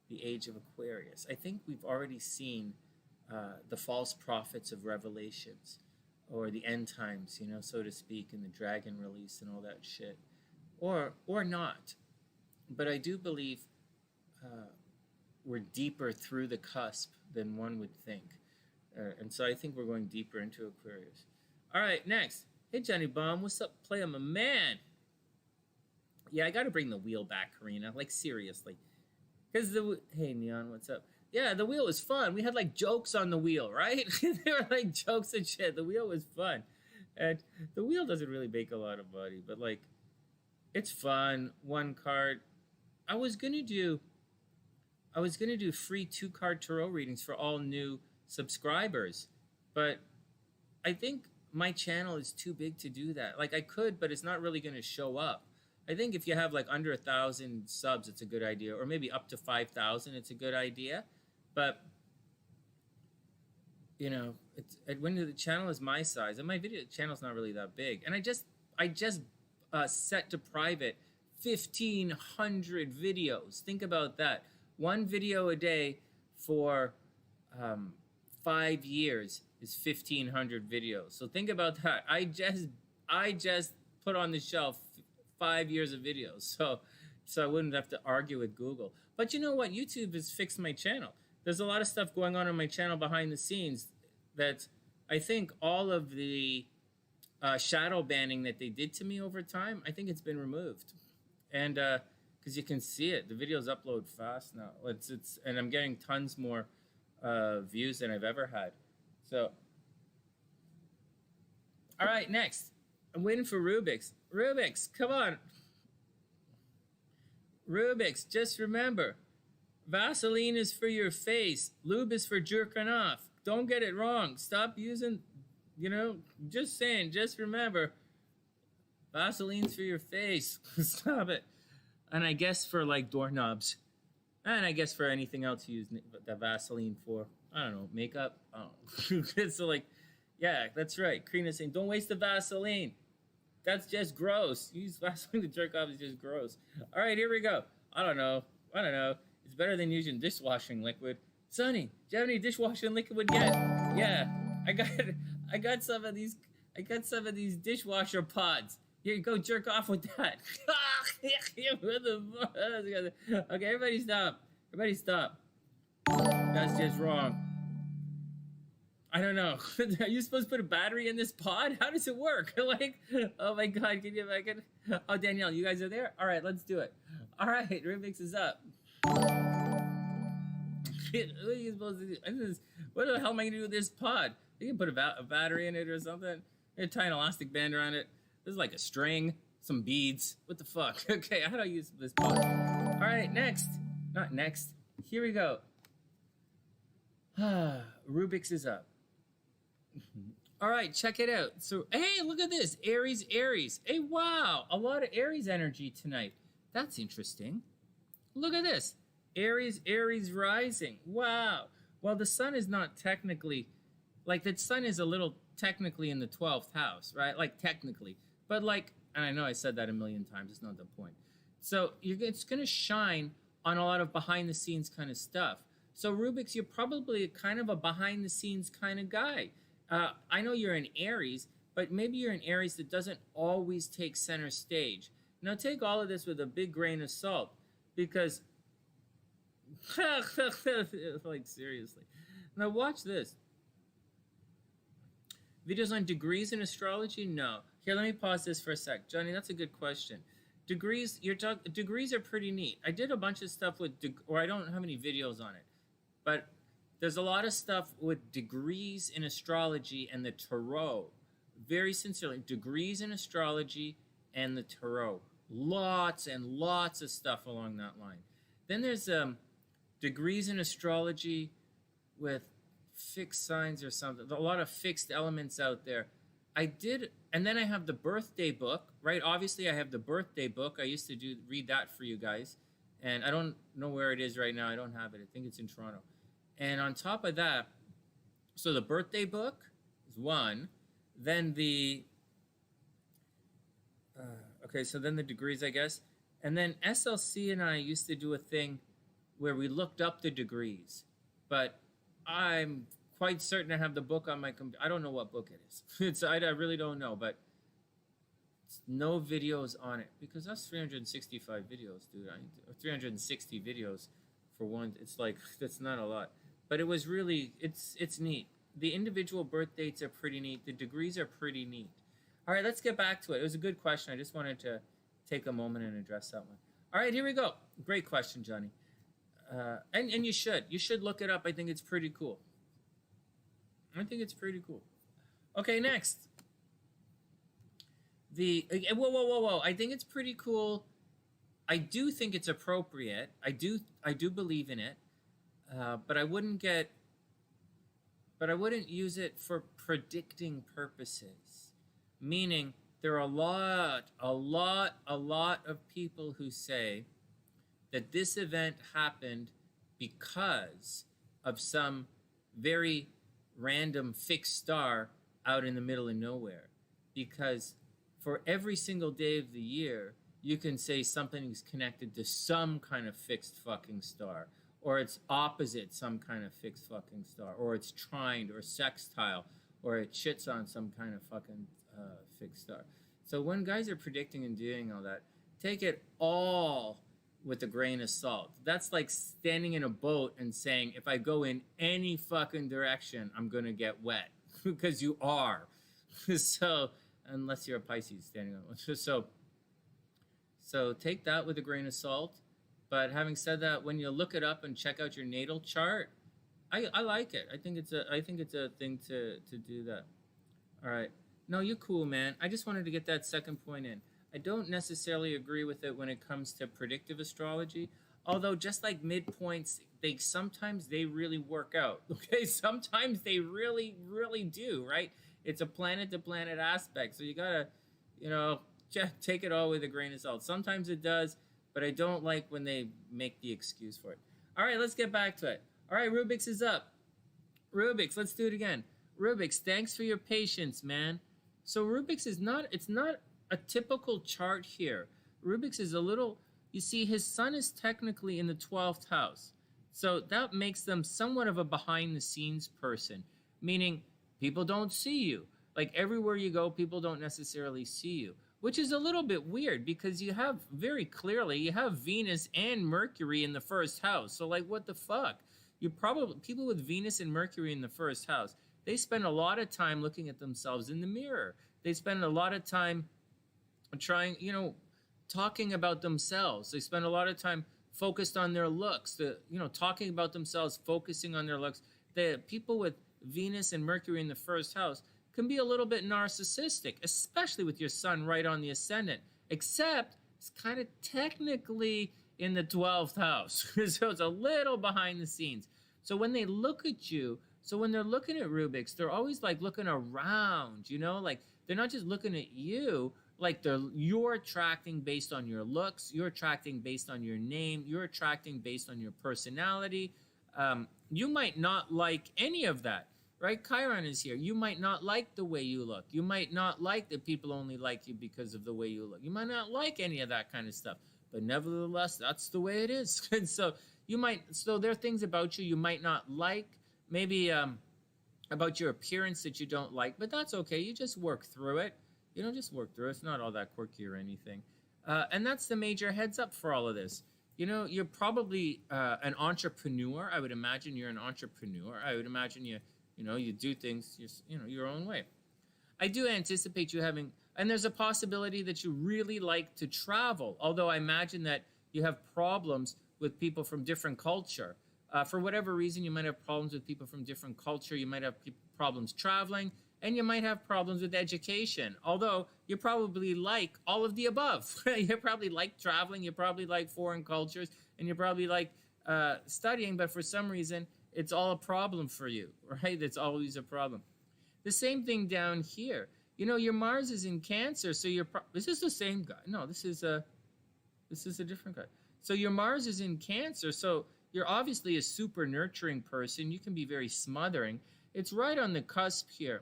the age of Aquarius. I think we've already seen the false prophets of Revelations, or the end times, so to speak, and the dragon release and all that shit. Or not. But I do believe we're deeper through the cusp than one would think. And so I think we're going deeper into Aquarius. All right, next. Hey, Johnny Bomb, what's up, player, my man? Yeah, I got to bring the wheel back, Karina. Like, seriously. Because hey, Neon, what's up? Yeah, the wheel was fun. We had, like, jokes on the wheel, right? There were, like, jokes and shit. The wheel was fun. And the wheel doesn't really make a lot of money, but, like, it's fun. One card. I was gonna do free 2-card tarot readings for all new subscribers, but I think my channel is too big to do that. Like, I could, but it's not really gonna show up. I think if you have like under 1,000 subs, it's a good idea, or maybe up to 5,000, it's a good idea. But when the channel is my size, and my video channel's not really that big, and I just set to private 1,500 videos. Think about that. One video a day for 5 years is 1,500 videos. So think about that. I just put on the shelf 5 years of videos, so I wouldn't have to argue with Google. But you know what? YouTube has fixed my channel. There's a lot of stuff going on my channel behind the scenes that I think all of the shadow banning that they did to me over time, I think it's been removed. And because you can see it, the videos upload fast now. And I'm getting tons more views than I've ever had. So, all right, next. I'm waiting for Rubik's. Rubik's, come on. Rubik's, just remember, Vaseline is for your face. Lube is for jerking off. Don't get it wrong. Stop using You know, just saying, just remember, Vaseline's for your face. Stop it. And I guess for like doorknobs. And I guess for anything else you use the Vaseline for. I don't know, makeup. I don't know. So like, yeah, that's right. Karina's saying, don't waste the Vaseline. That's just gross. Use Vaseline to jerk off is just gross. All right, here we go. I don't know. It's better than using dishwashing liquid. Sonny, do you have any dishwashing liquid yet? Yeah, I got some of these. I got some of these dishwasher pods. Here, go jerk off with that. Okay, everybody stop. Everybody stop. That's just wrong. I don't know. Are you supposed to put a battery in this pod? How does it work? Like, oh my God, can you imagine? Oh, Danielle, you guys are there? All right, let's do it. All right, remix is up. What are you supposed to do? What the hell am I going to do with this pod? You can put a battery in it or something. You tie an elastic band around it. This is like a string, some beads. What the fuck? Okay, how do I use this pod? All right, next. Not next. Here we go. Rubik's is up. All right, check it out. So, hey, look at this. Aries. Hey, wow. A lot of Aries energy tonight. That's interesting. Look at this. Aries rising. Wow. Well, the sun is not technically, like the sun is a little technically in the 12th house, right? Like technically. But like, and I know I said that a million times. It's not the point. So it's going to shine on a lot of behind the scenes kind of stuff. So Rubik's, you're probably kind of a behind the scenes kind of guy. I know you're an Aries, but maybe you're an Aries that doesn't always take center stage. Now take all of this with a big grain of salt, because like seriously. Now watch this. Videos on degrees in astrology? No. Here, let me pause this for a sec. Johnny, that's a good question. Degrees, degrees are pretty neat. I did a bunch of stuff with, or I don't have any videos on it, but there's a lot of stuff with degrees in astrology and the tarot. Very sincerely, degrees in astrology and the tarot. Lots and lots of stuff along that line. Then there's degrees in astrology with fixed signs or something. A lot of fixed elements out there. I did, and then I have the birthday book, right? Obviously, I have the birthday book. I used to read that for you guys, and I don't know where it is right now. I don't have it. I think it's in Toronto. And on top of that, so the birthday book is one. Then the okay, so then the degrees, I guess, and then SLC and I used to do a thing where we looked up the degrees, but I'm quite certain I have the book on my computer. I don't know what book it is. I really don't know, but it's no videos on it, because that's 365 videos, dude. 360 videos for one. It's like, that's not a lot, but it was really, it's neat. The individual birth dates are pretty neat. The degrees are pretty neat. All right, let's get back to it. It was a good question. I just wanted to take a moment and address that one. All right, here we go. Great question, Johnny. And you should look it up. I think it's pretty cool. Okay, next. Whoa. I think it's pretty cool. I do think it's appropriate. I do believe in it. But I wouldn't use it for predicting purposes. Meaning, there are a lot of people who say that this event happened because of some very random fixed star out in the middle of nowhere. Because for every single day of the year, you can say something is connected to some kind of fixed fucking star, or it's opposite some kind of fixed fucking star, or it's trined or sextile, or it shits on some kind of fucking fixed star. So when guys are predicting and doing all that, take it all with a grain of salt. That's like standing in a boat and saying, if I go in any fucking direction, I'm going to get wet. Because you are. So, unless you're a Pisces standing on it. So take that with a grain of salt. But having said that, when you look it up and check out your natal chart, I like it. I think it's a thing to do that. All right. No, you're cool, man. I just wanted to get that second point in. I don't necessarily agree with it when it comes to predictive astrology, although just like midpoints, sometimes they really work out. Okay, sometimes they really do, right? It's a planet-to-planet aspect, so you gotta, you know, take it all with a grain of salt. Sometimes it does, but I don't like when they make the excuse for it. All right, let's get back to it. All right, Rubik's is up. Rubik's, let's do it again. Rubik's, thanks for your patience, man. So Rubik's is not, it's not a typical chart here. Rubik's is a little, you see, his sun is technically in the 12th house. So that makes them somewhat of a behind-the-scenes person, meaning people don't see you. Like everywhere you go, people don't necessarily see you, which is a little bit weird because you have very clearly, you have Venus and Mercury in the first house. So like, what the fuck? You probably, people with Venus and Mercury in the first house, they spend a lot of time looking at themselves in the mirror. They spend a lot of time trying, you know, talking about themselves. They spend a lot of time focused on their looks, talking about themselves, focusing on their looks. The people with Venus and Mercury in the first house can be a little bit narcissistic, especially with your sun right on the ascendant, except it's kind of technically in the 12th house. So it's a little behind the scenes. So when they look at you, so when they're looking at Rubik's, they're always like looking around, you know, like they're not just looking at you, like you're attracting based on your looks, you're attracting based on your name, you're attracting based on your personality. You might not like any of that, right? Chiron is here. You might not like the way you look. You might not like that people only like you because of the way you look. You might not like any of that kind of stuff, but nevertheless, that's the way it is. And so there are things about you might not like, maybe about your appearance that you don't like, but that's okay. You just work through it. You don't just work through it. It's not all that quirky or anything. And that's the major heads up for all of this. You know, you're probably an entrepreneur. I would imagine you're an entrepreneur. I would imagine you do things, your own way. I do anticipate you having, and there's a possibility that you really like to travel, although I imagine that you have problems with people from different culture. For whatever reason, you might have problems with people from different culture. You might have problems traveling, and you might have problems with education, although you probably like all of the above. You probably like traveling, you probably like foreign cultures, and you probably like studying, but for some reason, it's all a problem for you, right? It's always a problem. The same thing down here. You know, your Mars is in Cancer, so this is the same guy. No, this is a different guy. So your Mars is in Cancer, so you're obviously a super nurturing person. You can be very smothering. It's right on the cusp here.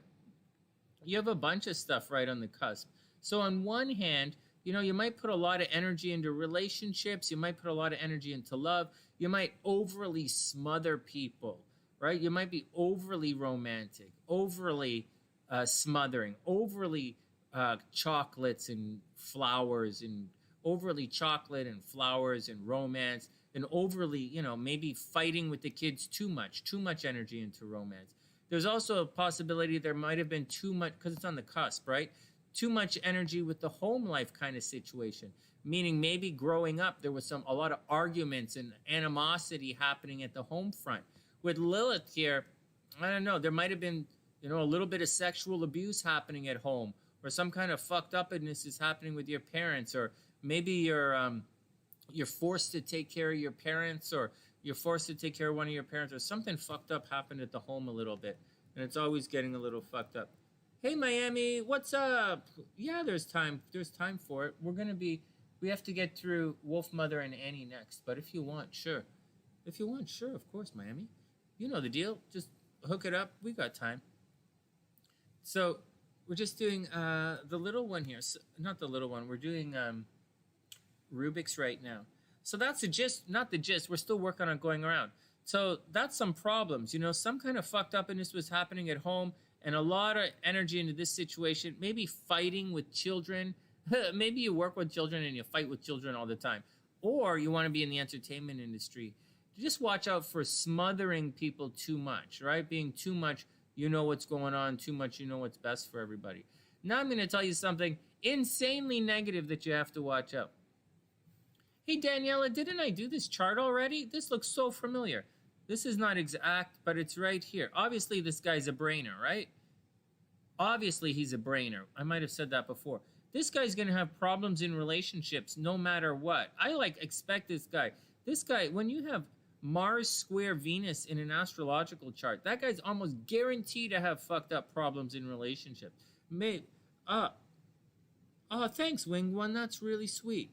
You have a bunch of stuff right on the cusp. So on one hand, you might put a lot of energy into relationships. You might put a lot of energy into love. You might overly smother people, right? You might be overly romantic, overly smothering, overly chocolates and flowers, and overly chocolate and flowers and romance, and overly, maybe fighting with the kids too much energy into romance. There's also a possibility there might have been too much, because it's on the cusp, right? Too much energy with the home life kind of situation, meaning maybe growing up there was a lot of arguments and animosity happening at the home front. With Lilith here, I don't know, there might have been, a little bit of sexual abuse happening at home, or some kind of fucked upness is happening with your parents, or maybe you're forced to take care of your parents, or you're forced to take care of one of your parents, or something fucked up happened at the home a little bit, and it's always getting a little fucked up. Hey, Miami, what's up? Yeah, there's time for it. We have to get through Wolf Mother and Annie next, but if you want, sure. If you want, sure, of course, Miami. You know the deal. Just hook it up. We got time. So we're just doing the little one here. So, not the little one. We're doing Rubik's right now. So that's the gist, not the gist. We're still working on going around. So that's some problems. Some kind of fucked upness was happening at home, and a lot of energy into this situation. Maybe fighting with children. Maybe you work with children and you fight with children all the time. Or you want to be in the entertainment industry. Just watch out for smothering people too much, right? Being too much, you know what's going on, too much, you know what's best for everybody. Now I'm going to tell you something insanely negative that you have to watch out. Hey, Daniela, didn't I do this chart already? This looks so familiar. This is not exact, but it's right here. Obviously, this guy's a brainer, right? Obviously, he's a brainer. I might have said that before. This guy's going to have problems in relationships no matter what. I expect this guy. This guy, when you have Mars square Venus in an astrological chart, that guy's almost guaranteed to have fucked up problems in relationships. Thanks, Winged One. That's really sweet.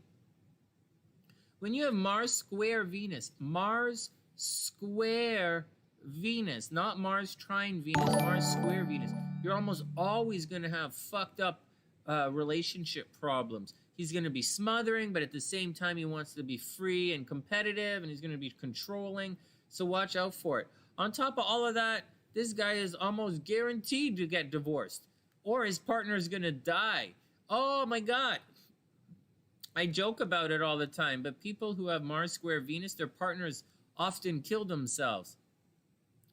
When you have Mars square Venus, Mars square Venus, not Mars trine Venus, Mars square Venus, you're almost always going to have fucked up relationship problems. He's going to be smothering, but at the same time, he wants to be free and competitive, and he's going to be controlling. So watch out for it. On top of all of that, this guy is almost guaranteed to get divorced, or his partner is going to die. Oh my God. I joke about it all the time, but people who have Mars square Venus, their partners often kill themselves.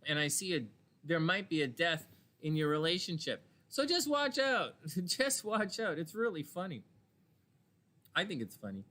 And I see there might be a death in your relationship. So just watch out. Just watch out. It's really funny. I think it's funny.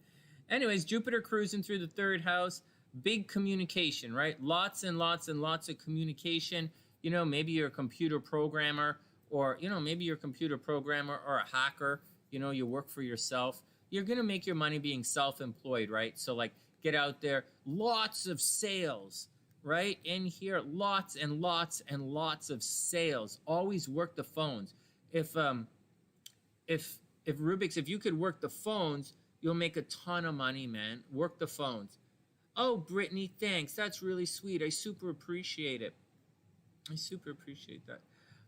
Anyways, Jupiter cruising through the third house. Big communication, right? Lots and lots and lots of communication. You know, maybe you're a computer programmer, or, you know, maybe you're a computer programmer or a hacker. You know, you work for yourself. You're going to make your money being self-employed, right? So, like, get out there. Lots of sales, right? In here, lots and lots and lots of sales. Always work the phones. If you could work the phones, you'll make a ton of money, man. Work the phones. Oh, Brittany, thanks. That's really sweet. I super appreciate it. I super appreciate that.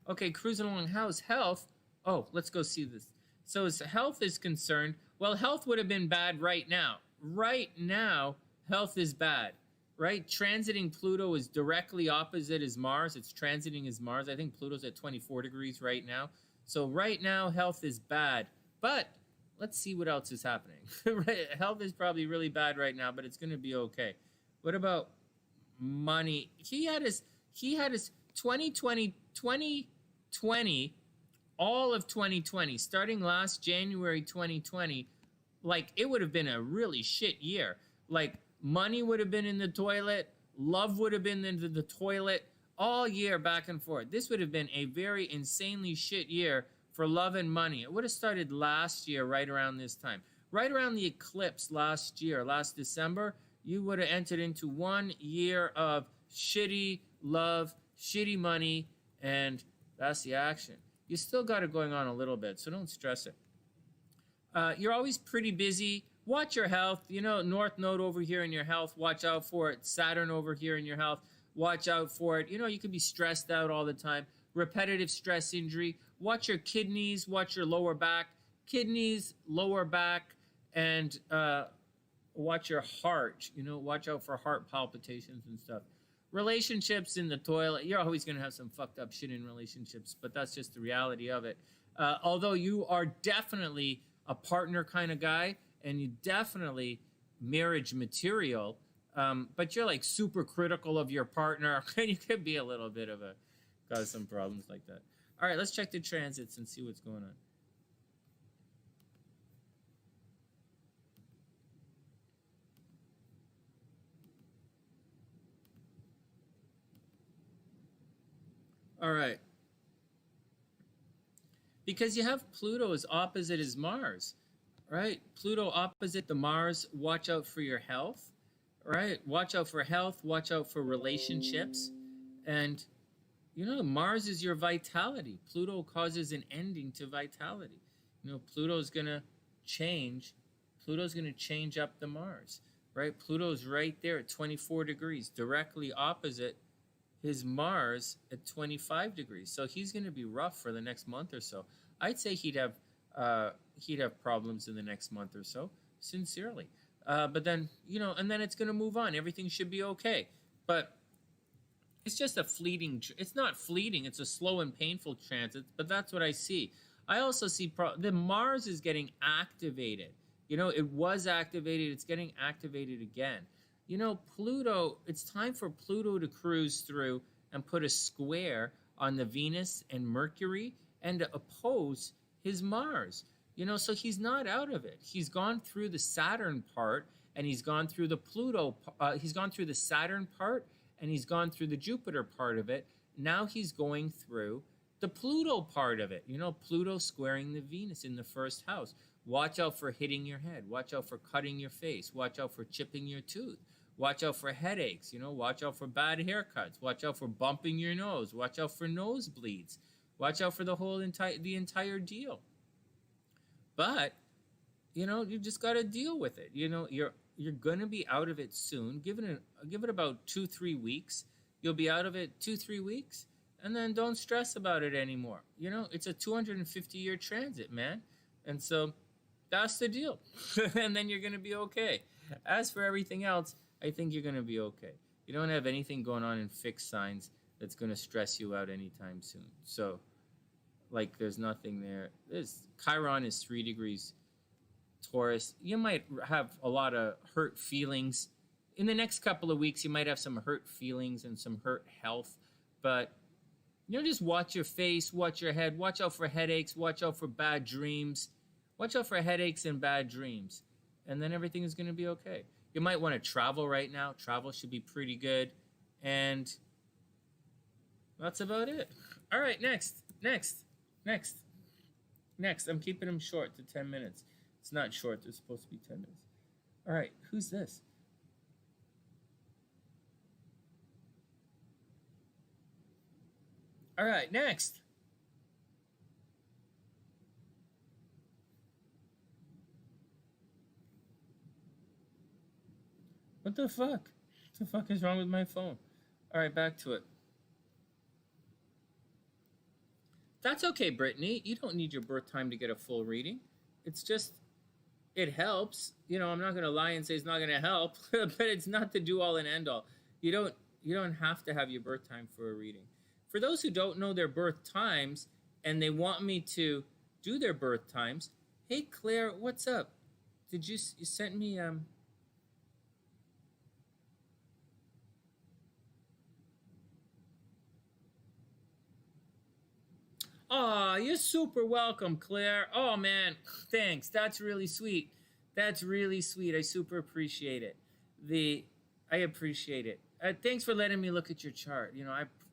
Okay, cruising along. How's health? Oh, let's go see this. So as health is concerned, well, health would have been bad right now. Right now, health is bad, right? Transiting Pluto is directly opposite as Mars. It's transiting as Mars. I think Pluto's at 24 degrees right now. So right now, health is bad. But let's see what else is happening. Health is probably really bad right now, but it's going to be okay. What about money? He had his 2020, all of 2020, starting last January 2020, like, it would have been a really shit year. Like, money would have been in the toilet, love would have been into the toilet, all year back and forth. This would have been a very insanely shit year for love and money. It would have started last year, right around this time. Right around the eclipse last year, last December, you would have entered into 1 year of shitty love, shitty money, and that's the action. You still got it going on a little bit, so don't stress it. You're always pretty busy. Watch your health. You know, North Node over here in your health, watch out for it. Saturn over here in your health, watch out for it. You know, you can be stressed out all the time. Repetitive stress injury. Watch your kidneys, watch your lower back. Kidneys, lower back, and watch your heart. You know, watch out for heart palpitations and stuff. Relationships in the toilet. You're always going to have some fucked up shit in relationships, but that's just the reality of it. Although you are definitely a partner kind of guy, and you definitely marriage material, but you're like super critical of your partner, and you could be a little bit of cause some problems like that. All right, let's check the transits and see what's going on. All right. Because you have Pluto as opposite as Mars, right? Pluto opposite the Mars, watch out for your health, right? Watch out for health, watch out for relationships. And, you know, Mars is your vitality. Pluto causes an ending to vitality. You know, Pluto's going to change. Pluto's going to change up the Mars, right? Pluto's right there at 24 degrees, directly opposite his Mars at 25 degrees. So he's going to be rough for the next month or so. I'd say he'd have problems in the next month or so, sincerely. But then, you know, and then it's going to move on. Everything should be okay. But it's just a fleeting, it's not fleeting, it's a slow and painful transit, but that's what I see. I also see the Mars is getting activated. You know, it was activated, it's getting activated again. You know, Pluto, it's time for Pluto to cruise through and put a square on the Venus and Mercury and to oppose his Mars. You know, so he's not out of it. He's gone through the Saturn part, and he's gone through the he's gone through the Saturn part, and he's gone through the Jupiter part of it. Now he's going through the Pluto part of it. You know, Pluto squaring the Venus in the first house. Watch out for hitting your head. Watch out for cutting your face. Watch out for chipping your tooth. Watch out for headaches, watch out for bad haircuts, watch out for bumping your nose, watch out for nosebleeds, watch out for the entire deal. But, you just got to deal with it. You're going to be out of it soon. Give it about 2-3 weeks. You'll be out of it 2-3 weeks, and then don't stress about it anymore. It's a 250-year transit, man. And so that's the deal. And then you're going to be okay. As for everything else, I think you're going to be okay. You don't have anything going on in fixed signs that's going to stress you out anytime soon. So, there's nothing there. Chiron is 3 degrees Taurus. You might have a lot of hurt feelings. In the next couple of weeks, you might have some hurt feelings and some hurt health. But, just watch your face, watch your head, watch out for headaches, watch out for bad dreams. Watch out for headaches and bad dreams. And then everything is going to be okay. You might want to travel right now. Travel should be pretty good. And that's about it. All right, next. I'm keeping them short to 10 minutes. It's not short. They're supposed to be 10 minutes. All right, who's this? All right, next. What the fuck? What the fuck is wrong with my phone? All right, back to it. That's okay, Brittany. You don't need your birth time to get a full reading. It's just, it helps. I'm not going to lie and say it's not going to help, but it's not the do-all and end-all. You don't have to have your birth time for a reading. For those who don't know their birth times and they want me to do their birth times, hey, Claire, what's up? Did you sent me... Oh, you're super welcome, Claire. Oh, man, thanks. That's really sweet. That's really sweet. I super appreciate it. I appreciate it. Thanks for letting me look at your chart.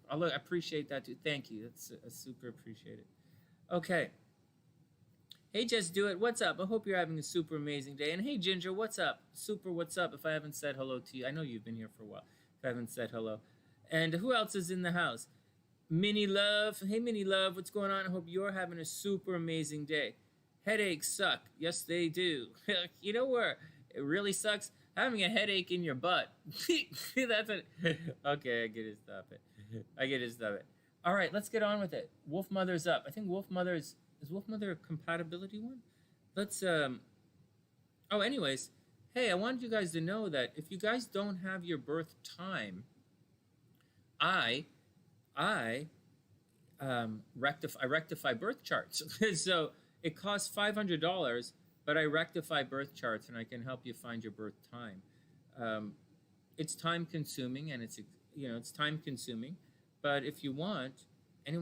I appreciate that too. Thank you. I super appreciate it. Okay. Hey, Just Do It. What's up? I hope you're having a super amazing day. And hey, Ginger, what's up? Super, what's up? If I haven't said hello to you, I know you've been here for a while. If I haven't said hello. And who else is in the house? Mini Love. Hey, Mini Love, what's going on? I hope you're having a super amazing day. Headaches suck. Yes, they do. You know where it really sucks? Having a headache in your butt. That's it. Okay, I get it. Stop it. All right, let's get on with it. Wolf Mother's up. I think Wolf Mother is Wolf Mother a compatibility one? Let's Oh, anyways, hey, I wanted you guys to know that if you guys don't have your birth time, I rectify birth charts. So it costs $500, but I rectify birth charts and I can help you find your birth time. It's time consuming and it's time consuming, but if you want, if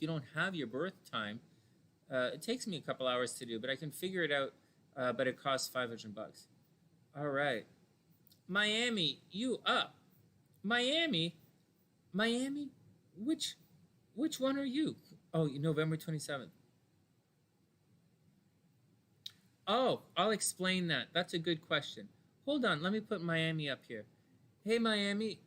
you don't have your birth time, it takes me a couple hours to do, but I can figure it out. But it costs $500. All right, Miami, you up? Miami, which one are you? Oh, November 27th. Oh, I'll explain that. That's a good question. Hold on, let me put Miami up here. Hey, Miami,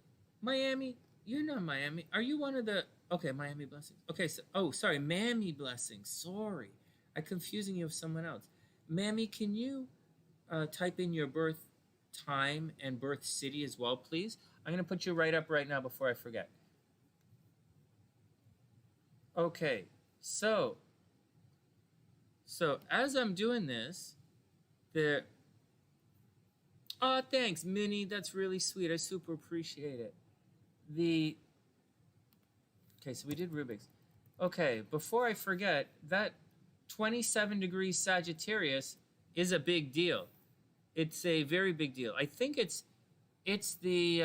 you're not Miami. Are you one of the... Okay, Miami Blessings. Okay, so... sorry, Mammy Blessings. Sorry. I'm confusing you with someone else. Mammy, can you type in your birth time and birth city as well, please? I'm going to put you right up right now before I forget. Okay, so as I'm doing this, oh, thanks, Minnie. That's really sweet. I super appreciate it. Okay, so we did Rubik's. Okay, before I forget, that 27 degrees Sagittarius is a big deal. It's a very big deal. I think it's the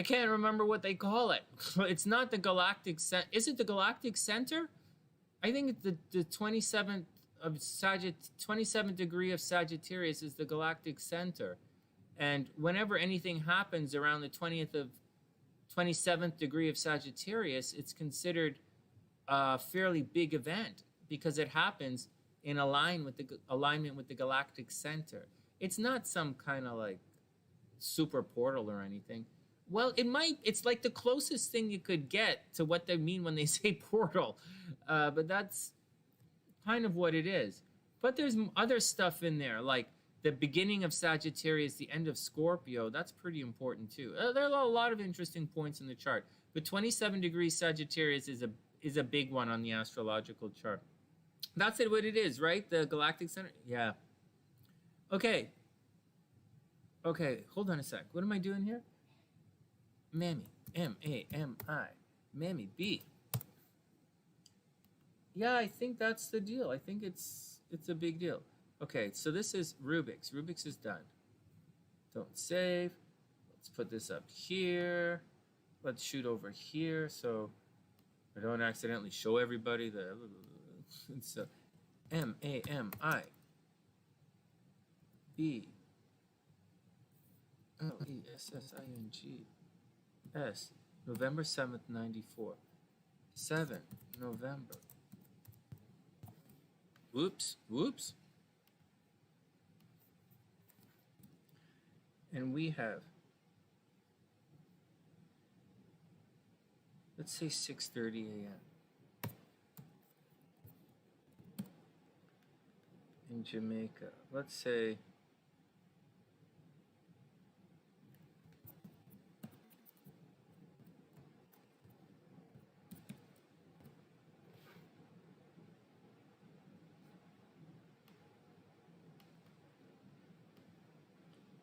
I can't remember what they call it. It's not the galactic center. Is it the galactic center? I think it's the 27th of 27th degree of Sagittarius is the galactic center. And whenever anything happens around the 27th degree of Sagittarius, it's considered a fairly big event because it happens in alignment with the galactic center. It's not some kind of like super portal or anything. Well, it's like the closest thing you could get to what they mean when they say portal. But that's kind of what it is. But there's other stuff in there, like the beginning of Sagittarius, the end of Scorpio. That's pretty important too. There are a lot of interesting points in the chart. But 27 degrees Sagittarius is a big one on the astrological chart. That's what it is, right? The galactic center. Yeah. Okay. Okay, hold on a sec. What am I doing here? Mammy. M-A-M-I. Mammy B. Yeah, I think that's the deal. I think it's a big deal. Okay, so this is Rubik's. Rubik's is done. Don't save. Let's put this up here. Let's shoot over here so I don't accidentally show everybody the... So, M-A-M-I. B. Lessing. S. November 7th, 94. 7. November. Whoops. Whoops. And we have, let's say 6:30 a.m. in Jamaica. Let's say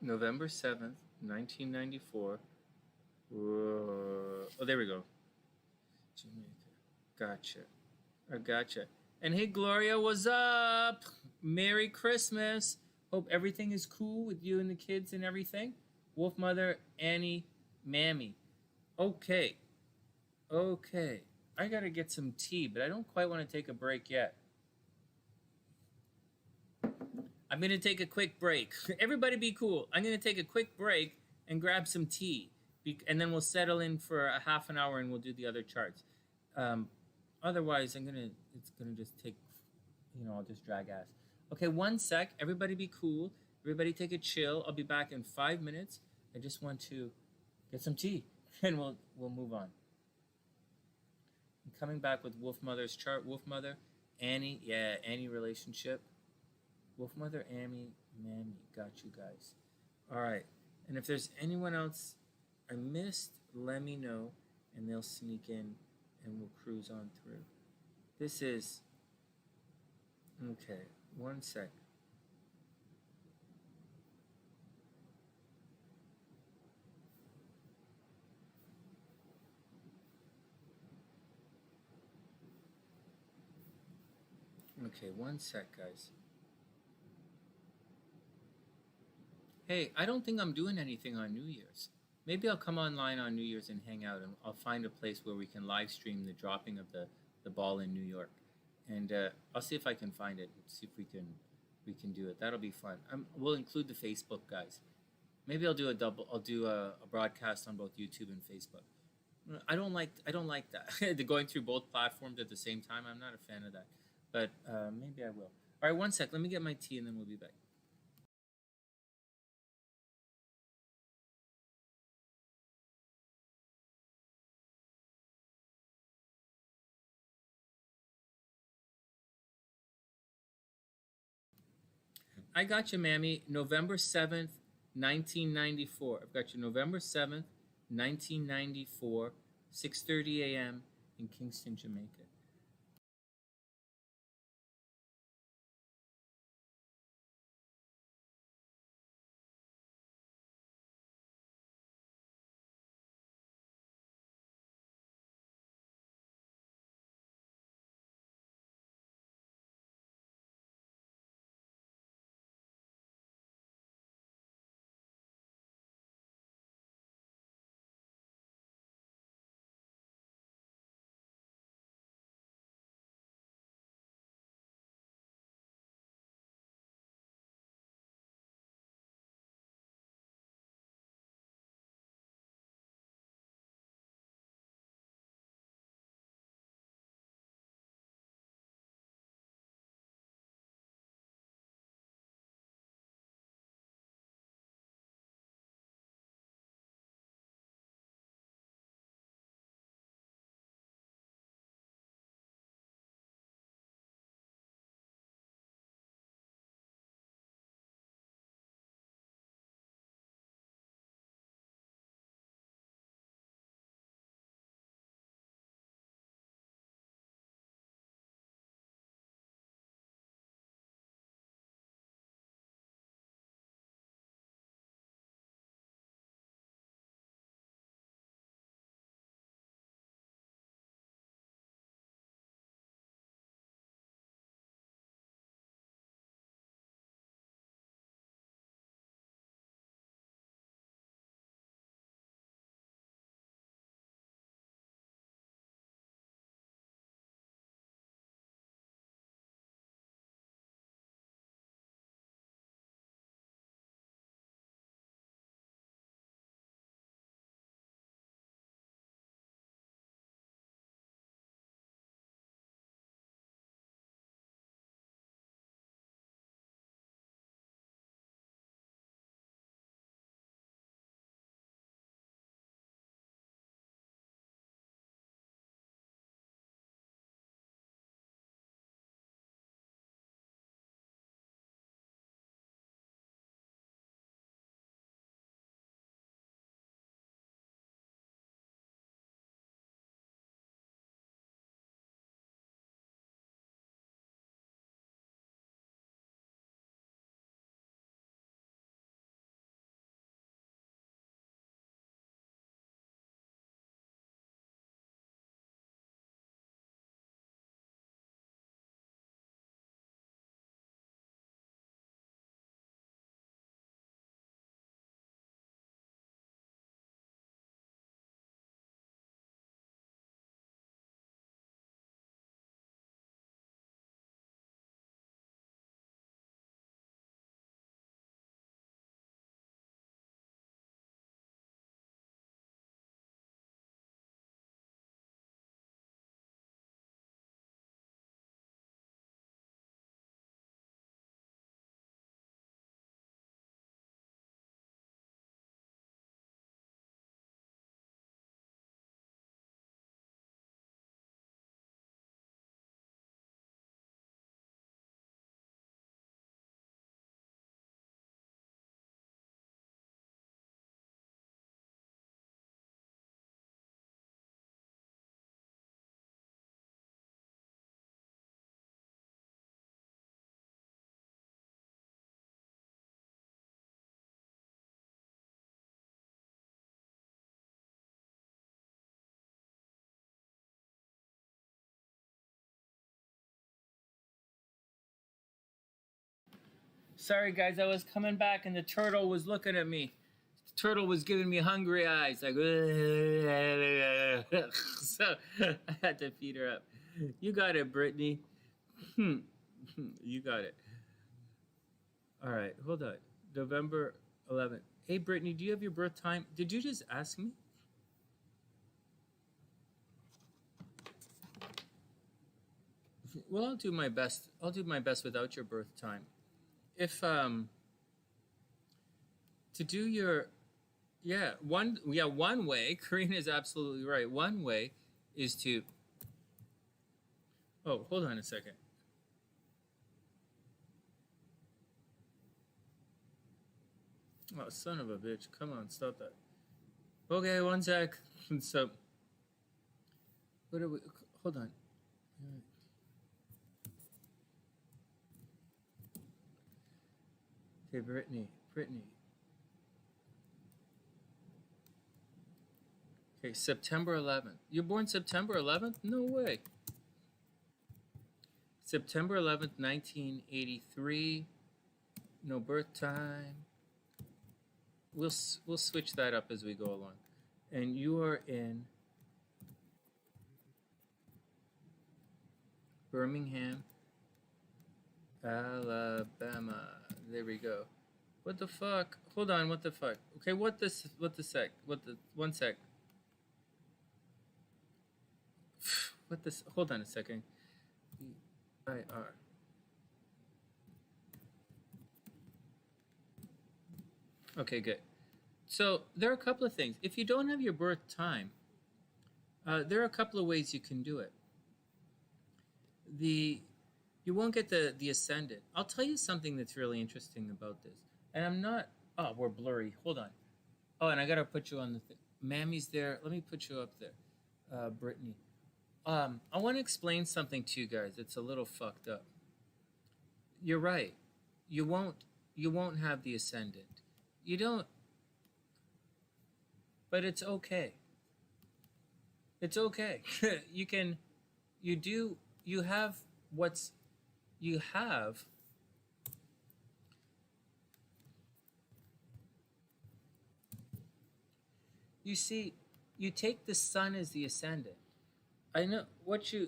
November 7th, 1994. Whoa. Oh, there we go. Jamaica. Gotcha. I gotcha. And hey, Gloria, what's up? Merry Christmas. Hope everything is cool with you and the kids and everything. Wolf Mother, Annie, Mammy. Okay. Okay. I gotta get some tea, but I don't quite want to take a break yet. I'm going to take a quick break. Everybody be cool. I'm going to take a quick break and grab some tea. And then we'll settle in for a half an hour and we'll do the other charts. Otherwise, it's going to just take, I'll just drag ass. Okay, one sec. Everybody be cool. Everybody take a chill. I'll be back in 5 minutes. I just want to get some tea and we'll move on. I'm coming back with Wolf Mother's chart. Wolf Mother, Annie. Yeah, Annie relationship. Wolf Mother, Mammy, got you guys. All right. And if there's anyone else I missed, let me know, and they'll sneak in, and we'll cruise on through. This is... Okay, one sec. Okay, one sec, guys. Hey, I don't think I'm doing anything on New Year's. Maybe I'll come online on New Year's and hang out, and I'll find a place where we can live stream the dropping of the ball in New York. And I'll see if I can find it, see if we can do it. That'll be fun. We'll include the Facebook guys. Maybe I'll do a broadcast on both YouTube and Facebook. I don't like that. They're going through both platforms at the same time. I'm not a fan of that. But maybe I will. All right, one sec. Let me get my tea and then we'll be back. I got you, Mammy. November 7th, 1994. I've got you November 7th, 1994, 6:30 a.m. in Kingston, Jamaica. Sorry, guys, I was coming back and the turtle was looking at me. The turtle was giving me hungry eyes, like, so I had to feed her up. You got it, Brittany. You got it. All right, hold on. November 11th. Hey, Brittany, do you have your birth time? Did you just ask me? Well, I'll do my best. I'll do my best without your birth time. If to do your one way, Karina is absolutely right. One way is to oh, hold on a second. Oh, son of a bitch. Come on, stop that. Okay, one sec. So what are we hold on. Okay, Brittany. Okay, September 11th. You're born September 11th? No way. September 11th, 1983. No birth time. We'll switch that up as we go along. And you are in Birmingham, Alabama. There we go. What the fuck? Hold on, what the fuck? Okay, one sec. Hold on a second. EIR. Okay, good. So there are a couple of things. If you don't have your birth time, there are a couple of ways you can do it. You won't get the ascendant. I'll tell you something that's really interesting about this. And I'm not... Oh, we're blurry. Hold on. Oh, and I got to put you on the thing. Mammy's there. Let me put you up there. Brittany. I want to explain something to you guys. It's a little fucked up. You're right. You won't have the ascendant. You don't... But it's okay. It's okay. You have what's... You have... You see, you take the sun as the ascendant. I know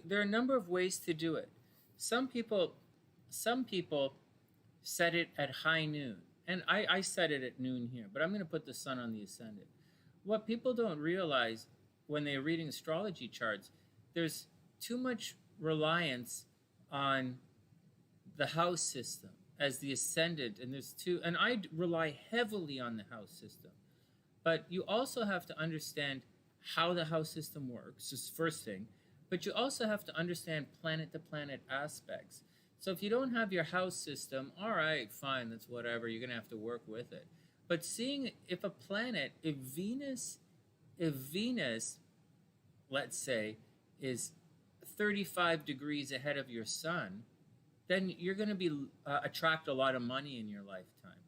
there are a number of ways to do it. Some people set it at high noon. And I set it at noon here, but I'm going to put the sun on the ascendant. What people don't realize when they're reading astrology charts, there's too much reliance on the house system as the ascendant, and I rely heavily on the house system. But you also have to understand how the house system works, is the first thing. But you also have to understand planet-to-planet aspects. So if you don't have your house system, all right, fine, that's whatever. You're going to have to work with it. But seeing if Venus, let's say, is 35 degrees ahead of your sun, then you're going to attract a lot of money in your lifetime.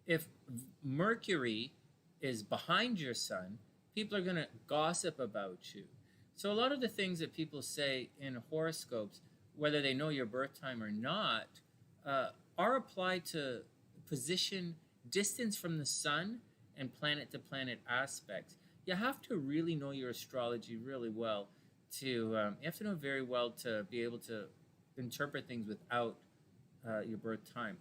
If Mercury is behind your sun, people are going to gossip about you. So a lot of the things that people say in horoscopes, whether they know your birth time or not, are applied to position, distance from the sun, and planet-to-planet aspects. You have to really know your astrology really well you have to know very well to be able to interpret things without your birth time.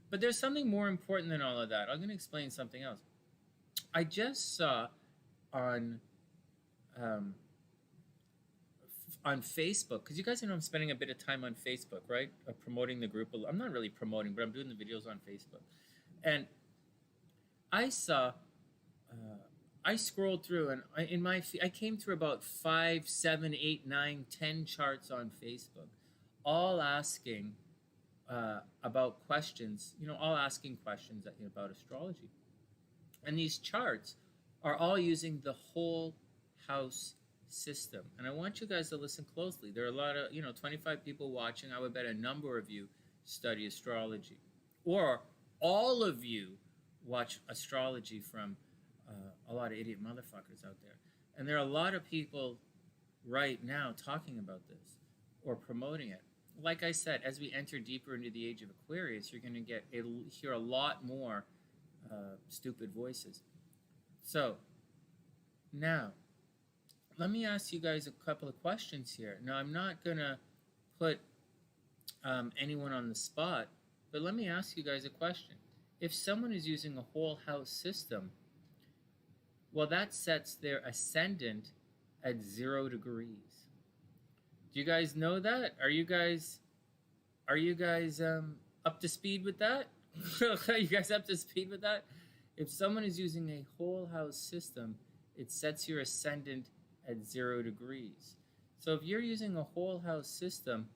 But there's something more important than all of that. I'm going to explain something else. I just saw on Facebook, because you guys know I'm spending a bit of time on Facebook, right? Promoting the group. I'm not really promoting, but I'm doing the videos on Facebook. And I saw, I scrolled through, and I came through about 5, 7, 8, 9, 10 charts on Facebook, all asking about questions, all asking questions about astrology. And these charts are all using the whole house system. And I want you guys to listen closely. There are a lot of, 25 people watching. I would bet a number of you study astrology. Or all of you watch astrology from a lot of idiot motherfuckers out there. And there are a lot of people right now talking about this or promoting it. like I said, as we enter deeper into the age of Aquarius, you're going to hear a lot more stupid voices. So, now, let me ask you guys a couple of questions here. Now, I'm not going to put anyone on the spot, but let me ask you guys a question. If someone is using a whole house system, well, that sets their ascendant at 0 degrees. Do you guys know that? Are you guys up to speed with that? Are you guys up to speed with that? If someone is using a whole house system, it sets your ascendant at 0 degrees. So if you're using a whole house system,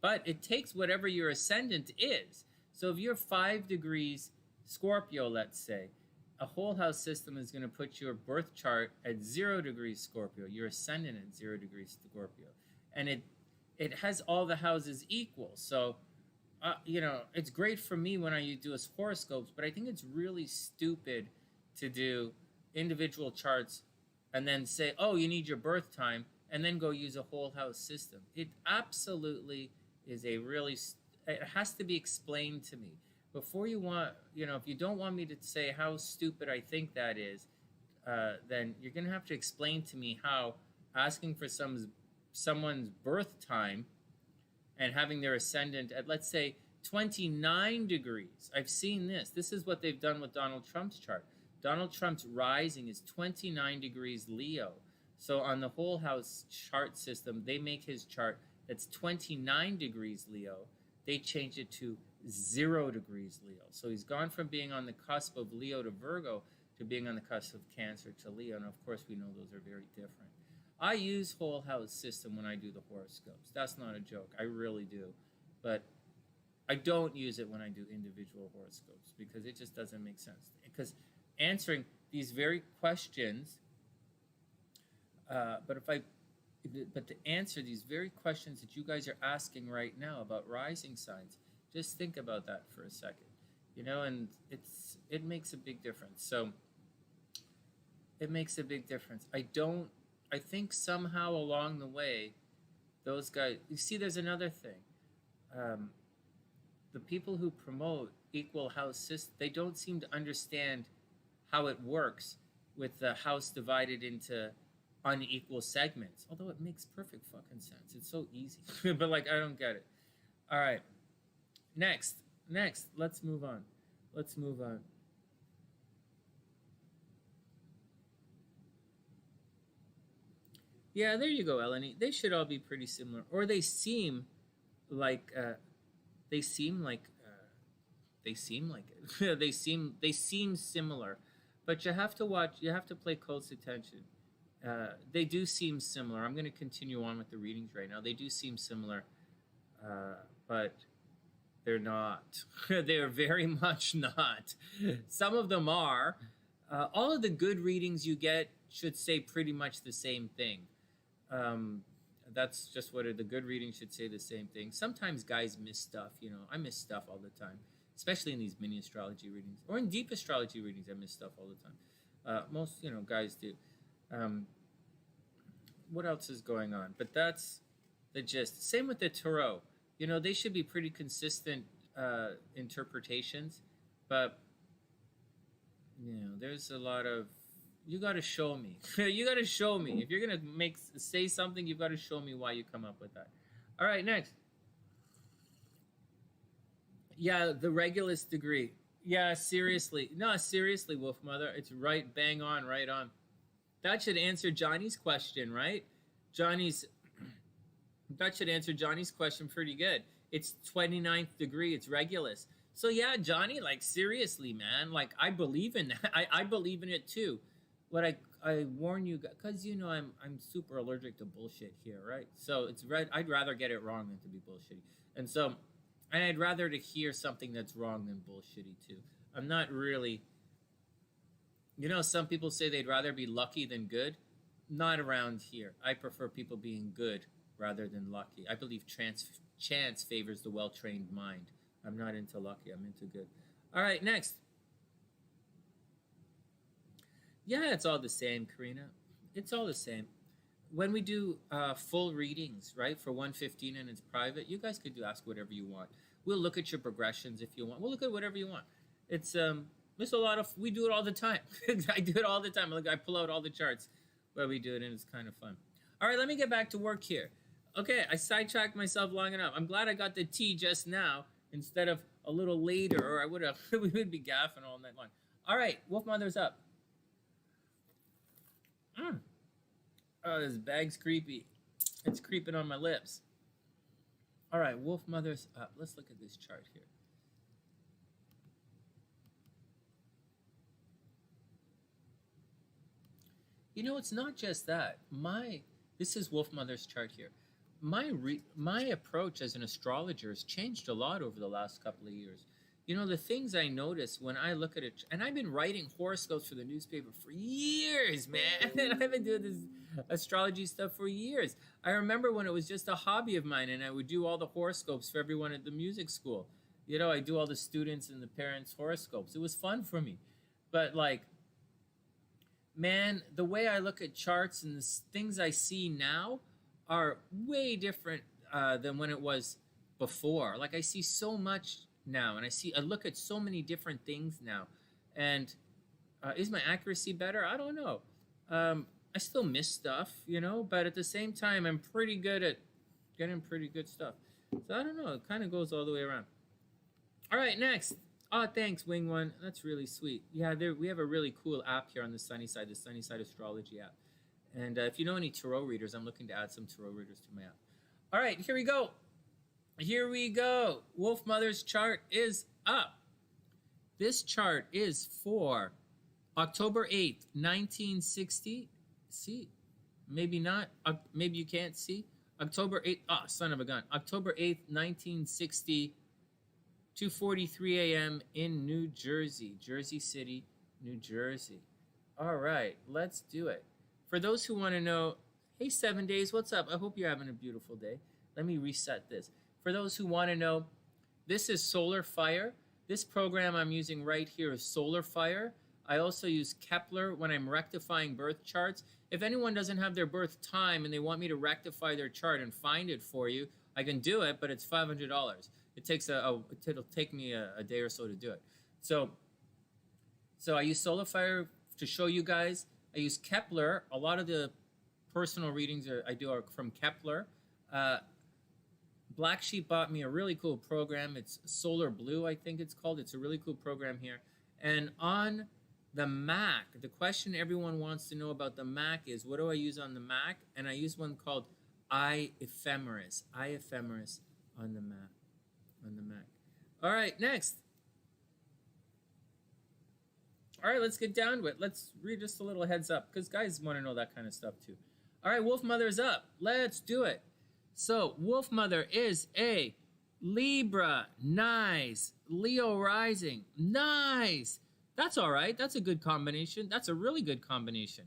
but it takes whatever your ascendant is. So if you're 5 degrees Scorpio, let's say, a whole house system is going to put your birth chart at 0 degrees Scorpio, your ascendant at 0 degrees Scorpio. And it has all the houses equal. So, it's great for me when I do horoscopes, but I think it's really stupid to do individual charts and then say, oh, you need your birth time, and then go use a whole house system. It absolutely is it has to be explained to me. Before you want, if you don't want me to say how stupid I think that is, then you're going to have to explain to me how asking for someone's birth time and having their ascendant at, let's say, 29 degrees. I've seen this. This is what they've done with Donald Trump's chart. Donald Trump's rising is 29 degrees Leo. So on the whole house chart system, they make his chart that's 29 degrees Leo. They change it to 0 degrees Leo. So he's gone from being on the cusp of Leo to Virgo to being on the cusp of Cancer to Leo. And of course, we know those are very different. I use whole house system when I do the horoscopes. That's not a joke. I really do. But I don't use it when I do individual horoscopes because it just doesn't make sense. Because answering these very questions, but to answer these very questions that you guys are asking right now about rising signs, just think about that for a second, and it makes a big difference. So it makes a big difference. I think somehow along the way, those guys, you see, there's another thing. The people who promote equal house system, they don't seem to understand how it works with the house divided into unequal segments, although it makes perfect fucking sense. It's so easy. But I don't get it. All right. Next, let's move on. Yeah, there you go, Eleni. They should all be pretty similar, or they seem like it. they seem similar, but you have to play close attention. They do seem similar. I'm going to continue on with the readings right now. They do seem similar, but they're not. They're very much not. Some of them are. All of the good readings you get should say pretty much the same thing. That's just what the good readings should say the same thing. Sometimes guys miss stuff. I miss stuff all the time, especially in these mini astrology readings or in deep astrology readings. I miss stuff all the time. Most guys do. What else is going on? But that's the gist. Same with the tarot. They should be pretty consistent interpretations, but there's a lot of, you got to show me. You got to show me. If you're going to say something, you've got to show me why you come up with that. All right, next. Yeah, the Regulus degree. Yeah, seriously. No, seriously, Wolf Mother. It's right, bang on, right on. That should answer Johnny's question, right? That should answer Johnny's question pretty good. It's 29th degree. It's Regulus. So yeah, Johnny, seriously, man. I believe in that. I believe in it too. What I warn you, because I'm super allergic to bullshit here, right? So I'd rather get it wrong than to be bullshitty. And I'd rather to hear something that's wrong than bullshitty too. I'm not really, some people say they'd rather be lucky than good. Not around here. I prefer people being good rather than lucky. I believe chance favors the well-trained mind. I'm not into lucky. I'm into good. All right, next. Yeah, it's all the same, Karina. It's all the same. when we do full readings, right, for 115 and it's private, you guys could ask whatever you want. We'll look at your progressions if you want. We'll look at whatever you want. There's a lot of, we do it all the time. I do it all the time. Like I pull out all the charts where we do it, and it's kind of fun. All right, let me get back to work here. Okay, I sidetracked myself long enough. I'm glad I got the tea just now instead of a little later, or I would have, we would be gaffing all night long. All right, Wolf Mother's up. Oh, this bag's creepy. It's creeping on my lips. All right, Wolf Mother's up. Let's look at this chart here. You know, it's not just that. This is Wolf Mother's chart here. My approach as an astrologer has changed a lot over the last couple of years. You know, the things I notice when I look at it, and I've been writing horoscopes for the newspaper for years, man. I've been doing this astrology stuff for years. I remember when it was just a hobby of mine, and I would do all the horoscopes for everyone at the music school. You know, I do all the students and the parents' horoscopes. It was fun for me. But like, man, the way I look at charts and the things I see now are way different than when it was before. Like I see so much now, and I look at so many different things now. And is my accuracy better? I don't know. I still miss stuff, you know, but at the same time, I'm pretty good at getting pretty good stuff. So I don't know. It kind of goes all the way around. All right, next. Oh, thanks, Wing One. That's really sweet. Yeah, we have a really cool app here on the TheSunnySide, the TheSunnySide Astrology app. And if you know any tarot readers, I'm looking to add some tarot readers to my app. All right, here we go. Here we go. Wolf Mother's chart is up. This chart is for October 8th, 1960. See? Maybe not. Maybe you can't see. October 8th. Oh, son of a gun. October 8th, 1960. 2:43 a.m. in New Jersey, Jersey City, New Jersey. All right, let's do it. For those who want to know, hey, 7 days, what's up? I hope you're having a beautiful day. Let me reset this. For those who want to know, this is Solar Fire. This program I'm using right here is Solar Fire. I also use Kepler when I'm rectifying birth charts. If anyone doesn't have their birth time and they want me to rectify their chart and find it for you, I can do it, but it's $500. It takes it'll take me a day or so to do it. So I use Solar Fire to show you guys. I use Kepler. A lot of the personal readings I do are from Kepler. Black Sheep bought me a really cool program. It's Solar Blue, I think it's called. It's a really cool program here. And on the Mac, the question everyone wants to know about the Mac is, what do I use on the Mac? And I use one called iEphemeris. iEphemeris on the Mac. All right, next. All right, let's get down to it. Let's read just a little heads up, because guys want to know that kind of stuff too. All right, Wolf Mother's up. Let's do it. So Wolf Mother is a Libra. Nice. Leo rising. Nice. That's all right. That's a good combination. That's a really good combination.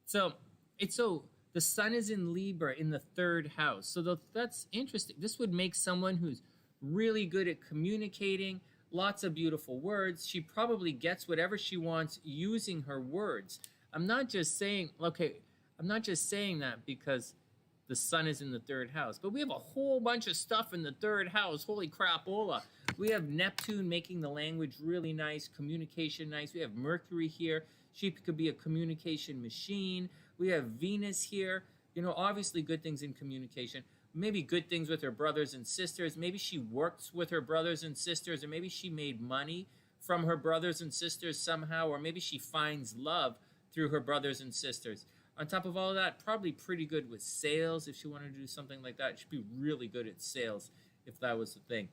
So the sun is in Libra in the 3rd house. So that's interesting. This would make someone who's really good at communicating, lots of beautiful words. She probably gets whatever she wants using her words. I'm not just saying that because the sun is in the 3rd house, but we have a whole bunch of stuff in the 3rd house. Holy crapola. We have Neptune making the language really nice, communication nice. We have Mercury here. She could be a communication machine. We have Venus here. You know, obviously good things in communication. Maybe good things with her brothers and sisters. Maybe she works with her brothers and sisters, or maybe she made money from her brothers and sisters somehow, or maybe she finds love through her brothers and sisters. On top of all of that, probably pretty good with sales. If she wanted to do something like that, she'd be really good at sales if that was the thing.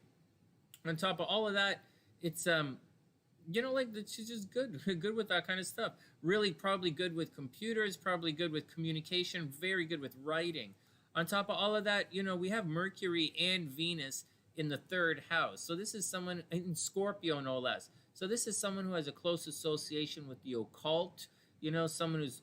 On top of all of that, it's you know, like she's just good with that kind of stuff. Really, probably good with computers, probably good with communication, very good with writing. On top of all of that, you know, we have Mercury and Venus in the 3rd house. So this is someone in Scorpio, no less. So this is someone who has a close association with the occult. You know, someone who's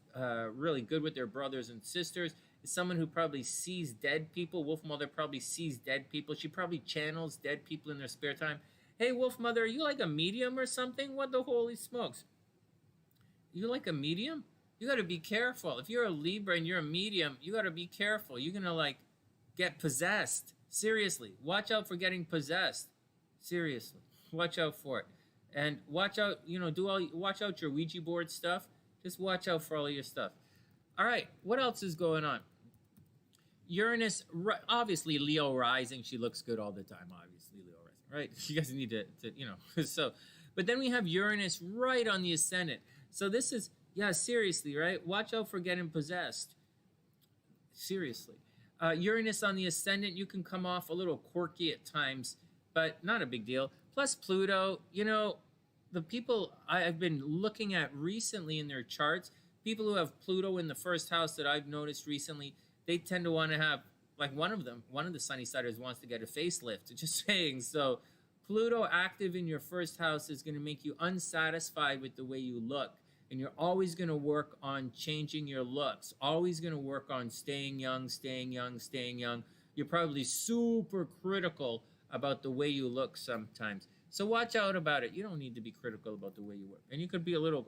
really good with their brothers and sisters. Is someone who probably sees dead people. Wolf Mother probably sees dead people. She probably channels dead people in their spare time. Hey, Wolf Mother, are you like a medium or something? What the holy smokes? You like a medium? You got to be careful. If you're a Libra and you're a medium, you got to be careful. You're going to like get possessed. Seriously. Watch out for getting possessed. Seriously. Watch out for it. And watch out, watch out your Ouija board stuff. Just watch out for all of your stuff. All right. What else is going on? Uranus, obviously Leo rising. She looks good all the time, obviously Leo rising, right? You guys need to so, but then we have Uranus right on the ascendant. So this is, yeah, seriously, right? Watch out for getting possessed. Seriously. Uranus on the ascendant, you can come off a little quirky at times, but not a big deal. Plus Pluto, the people I've been looking at recently in their charts, people who have Pluto in the first house that I've noticed recently, they tend to want to have, like one of the Sunny Siders wants to get a facelift. Just saying. So Pluto active in your first house is going to make you unsatisfied with the way you look. And you're always going to work on changing your looks. Always going to work on staying young, staying young, staying young. You're probably super critical about the way you look sometimes. So watch out about it. You don't need to be critical about the way you work. And you could be a little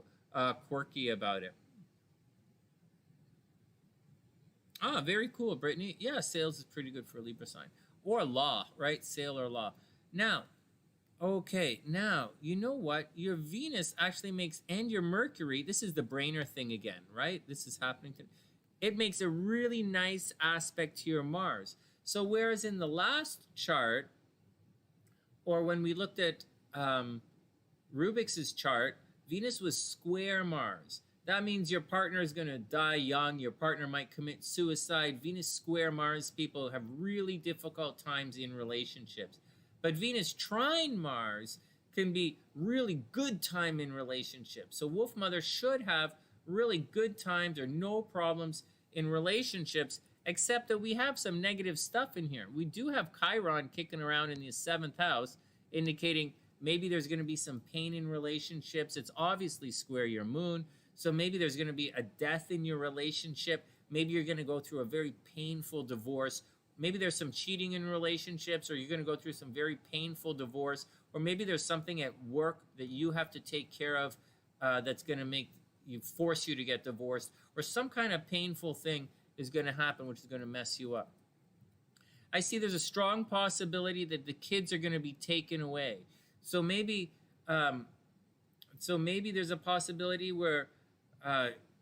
quirky about it. Ah, very cool, Brittany. Yeah, sales is pretty good for a Libra sign. Or law, right? Sale or law. Now, okay, now, you know what? Your Venus actually makes, and your Mercury, this is the brainer thing again, right? This is happening. It makes a really nice aspect to your Mars. So whereas in the last chart, or when we looked at Rubik's chart, Venus was square Mars. That means your partner is going to die young. Your partner might commit suicide. Venus square Mars people have really difficult times in relationships. But Venus trine Mars can be really good time in relationships. So Wolf Mother should have really good times or no problems in relationships, except that we have some negative stuff in here. We do have Chiron kicking around in the 7th house, indicating maybe there's going to be some pain in relationships. It's obviously square your moon. So maybe there's going to be a death in your relationship. Maybe you're going to go through a very painful divorce. Maybe there's some cheating in relationships, or you're going to go through some very painful divorce. Or maybe there's something at work that you have to take care of that's going to force you to get divorced. Or some kind of painful thing is going to happen, which is going to mess you up. I see there's a strong possibility that the kids are going to be taken away. So maybe there's a possibility where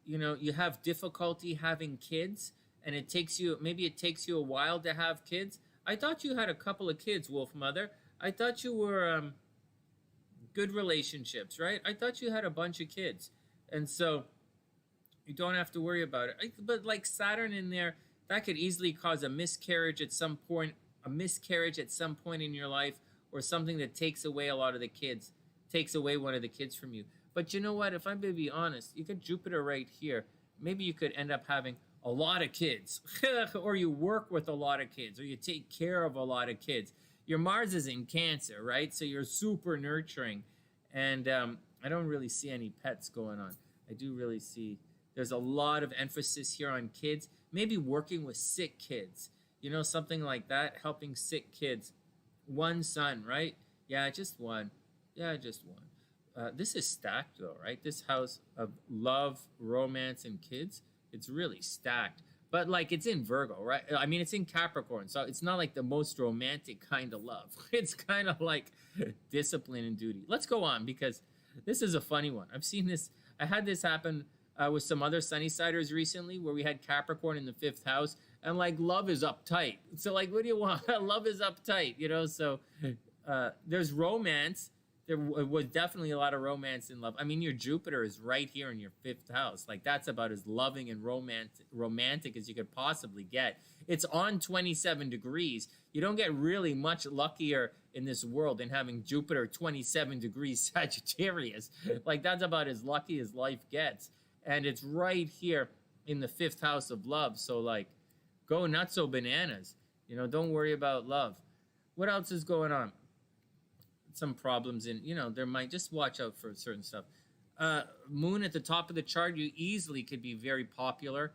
you have difficulty having kids, and it takes you a while to have kids. I thought you had a couple of kids, Wolf Mother. I thought you were good relationships, right? I thought you had a bunch of kids, and so you don't have to worry about it. But like Saturn in there, that could easily cause a miscarriage at some point in your life, or something that takes away one of the kids from you. But you know what? If I'm going to be honest, you got Jupiter right here. Maybe you could end up having a lot of kids, or you work with a lot of kids, or you take care of a lot of kids. Your Mars is in Cancer, right? So you're super nurturing. And I don't really see any pets going on. I do really see there's a lot of emphasis here on kids. Maybe working with sick kids, something like that, helping sick kids. One son, right? Yeah, just one. This is stacked though, right? This house of love, romance, and kids, it's really stacked. But like it's in Virgo, right? I mean, it's in Capricorn, so it's not like the most romantic kind of love. It's kind of like discipline and duty. Let's go on, because this is a funny one. I've seen this. I had this happen with some other Sunny-siders recently, where we had Capricorn in the 5th house, and like love is uptight. So like, what do you want? Love is uptight, So there's romance. There was definitely a lot of romance in love. I mean, your Jupiter is right here in your 5th house. Like, that's about as loving and romantic as you could possibly get. It's on 27 degrees. You don't get really much luckier in this world than having Jupiter 27 degrees Sagittarius. Like, that's about as lucky as life gets. And it's right here in the 5th house of love. So, like, go nutso bananas. Don't worry about love. What else is going on? Some problems in, there might, just watch out for certain stuff. Moon at the top of the chart, you easily could be very popular.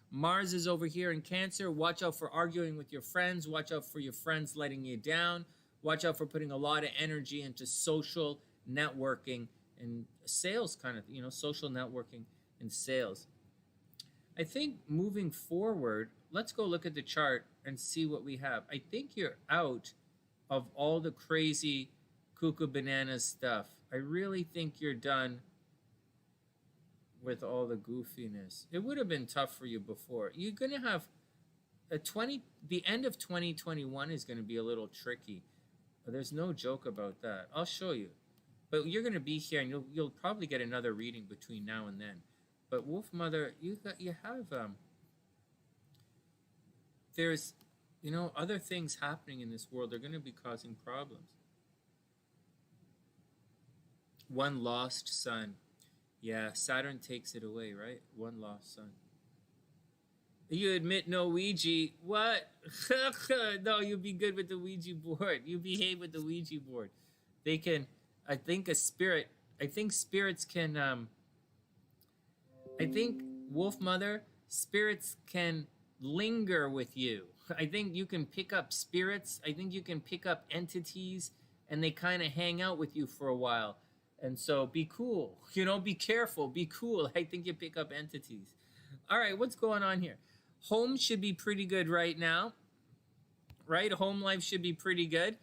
Mars is over here in Cancer. Watch out for arguing with your friends. Watch out for your friends letting you down. Watch out for putting a lot of energy into social networking and sales kind of, social networking and sales. I think moving forward, let's go look at the chart and see what we have. I think you're out of all the crazy cuckoo bananas stuff. I really think you're done with all the goofiness. It would have been tough for you before. You're going to have the end of 2021 is going to be a little tricky. There's no joke about that. I'll show you. But you're going to be here, and you'll probably get another reading between now and then. But Wolf Mother, you have there's other things happening in this world. They're going to be causing problems. One lost son. Yeah, Saturn takes it away, right? One lost son. You admit no Ouija. What? No, you'll be good with the Ouija board. You behave with the Ouija board. They can, I think spirits can, I think, Wolf Mother, spirits can linger with you. I think you can pick up spirits. I think you can pick up entities, and they kind of hang out with you for a while. And so be cool, be careful, be cool. I think you pick up entities. All right, what's going on here? Home should be pretty good right now, right? Home life should be pretty good.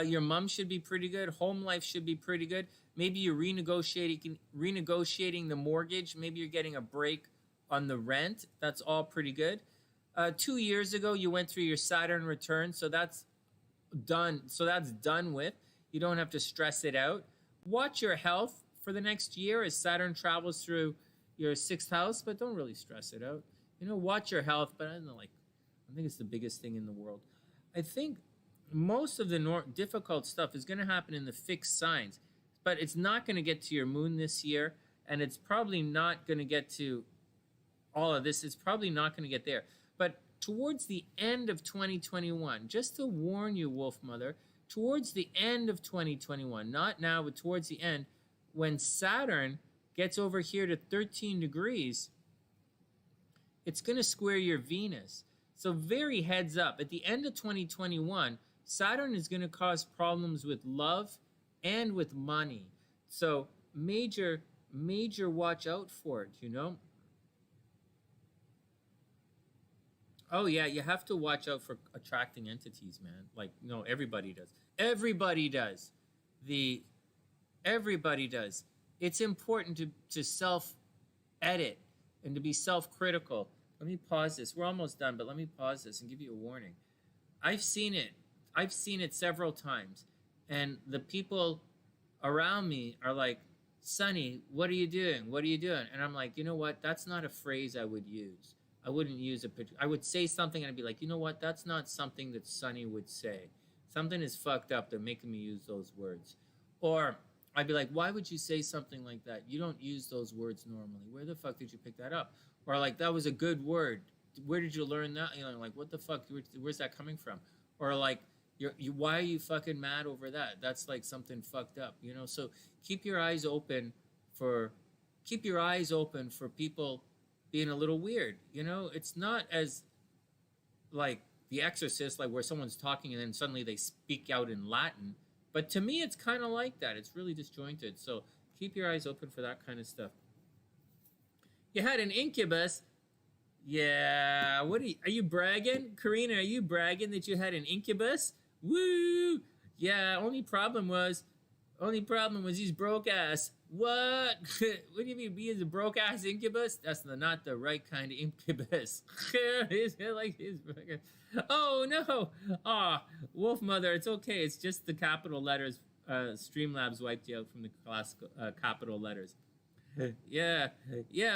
Your mom should be pretty good. Home life should be pretty good. Maybe you're renegotiating the mortgage. Maybe you're getting a break on the rent. That's all pretty good. 2 years ago, you went through your Saturn return, so that's done. So that's done with. You don't have to stress it out. Watch your health for the next year as Saturn travels through your 6th house, but don't really stress it out. Watch your health, but I think it's the biggest thing in the world. I think most of the difficult stuff is going to happen in the fixed signs, but it's not going to get to your moon this year, and it's probably not going to get to all of this. It's probably not going to get there. But towards the end of 2021, just to warn you, Wolf Mother, towards the end of 2021, not now, but towards the end, when Saturn gets over here to 13 degrees, it's going to square your Venus. So very heads up. At the end of 2021, Saturn is going to cause problems with love and with money. So major watch out for it, Oh, yeah, you have to watch out for attracting entities, man. Everybody does. Everybody does. Everybody does. It's important to self-edit and to be self-critical. Let me pause this. We're almost done, but let me pause this and give you a warning. I've seen it. I've seen it several times. And the people around me are like, Sonny, what are you doing? What are you doing? And I'm like, you know what? That's not a phrase I would use. I wouldn't use a picture. I would say something and I'd be like, you know what? That's not something that Sonny would say. Something is fucked up. They're making me use those words. Or I'd be like, why would you say something like that? You don't use those words normally. Where the fuck did you pick that up? Or like, that was a good word. Where did you learn that? Like, what the fuck? Where's that coming from? Or like, why are you fucking mad over that? That's like something fucked up, So keep your eyes open for people being a little weird. It's not as like The Exorcist, like where someone's talking and then suddenly they speak out in Latin. But to me, it's kind of like that. It's really disjointed. So keep your eyes open for that kind of stuff. You had an incubus. Yeah. Are you bragging? Karina, are you bragging that you had an incubus? Woo! Yeah, only problem was he's broke ass. What? What do you mean he is a broke ass incubus? That's not the right kind of incubus. Oh no! Wolf Mother, it's okay. It's just the capital letters. Streamlabs wiped you out from the classical capital letters. Yeah.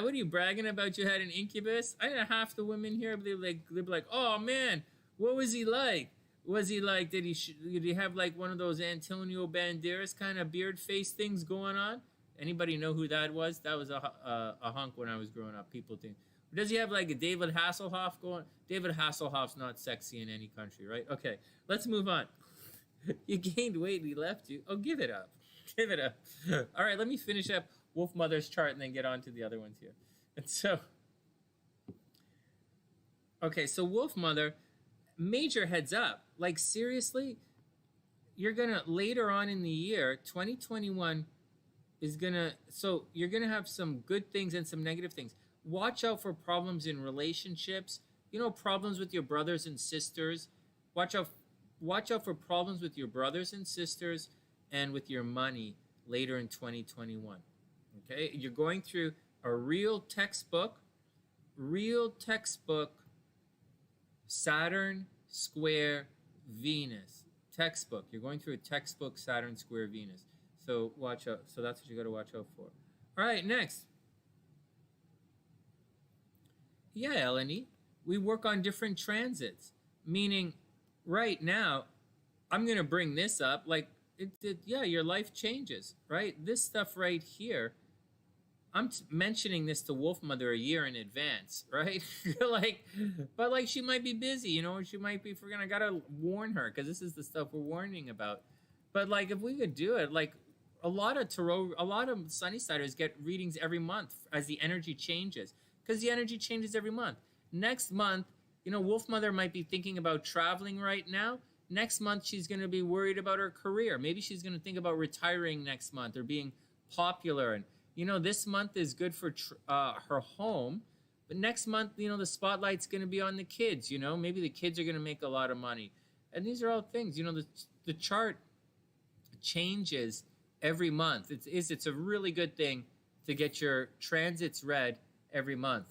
What are you bragging about? You had an incubus? I know half the women here, but they'd be like, oh man, what was he like? Was he like, did he have like one of those Antonio Banderas kind of beard face things going on? Anybody know who that was? That was a hunk when I was growing up. People think. Does he have like a David Hasselhoff going? David Hasselhoff's not sexy in any country, right? Okay, let's move on. You gained weight and he left you. Oh, give it up. Give it up. All right, let me finish up Wolf Mother's chart and then get on to the other ones here. And so, okay, so Wolf Mother, major heads up. Like, seriously, you're going to, later on in the year, 2021, is gonna, so you're gonna have some good things and some negative things. Watch out for problems in relationships, you know, problems with your brothers and sisters. Watch out, watch out for problems with your brothers and sisters and with your money later in 2021. Okay, you're going through a real textbook Saturn square Venus textbook. You're going through a textbook Saturn square Venus. So watch out. So that's what you got to watch out for. All right, next. Yeah, Eleni, we work on different transits, meaning right now, I'm going to bring this up. Like, yeah, your life changes, right? This stuff right here, I'm mentioning this to Wolf Mother a year in advance, right? Like, but like she might be busy, you know, she might be forgetting. I gotta warn her because this is the stuff we're warning about. But like, if we could do it, like a lot of Sunnysiders get readings every month as the energy changes, because the energy changes every month. Next month, you know, Wolf Mother might be thinking about traveling right now. Next month, she's going to be worried about her career. Maybe she's going to think about retiring next month or being popular. And you know, this month is good for her home, but next month, you know, the spotlight's going to be on the kids. You know, maybe the kids are going to make a lot of money, and these are all things. You know, the chart changes every month. It's a really good thing to get your transits read every month.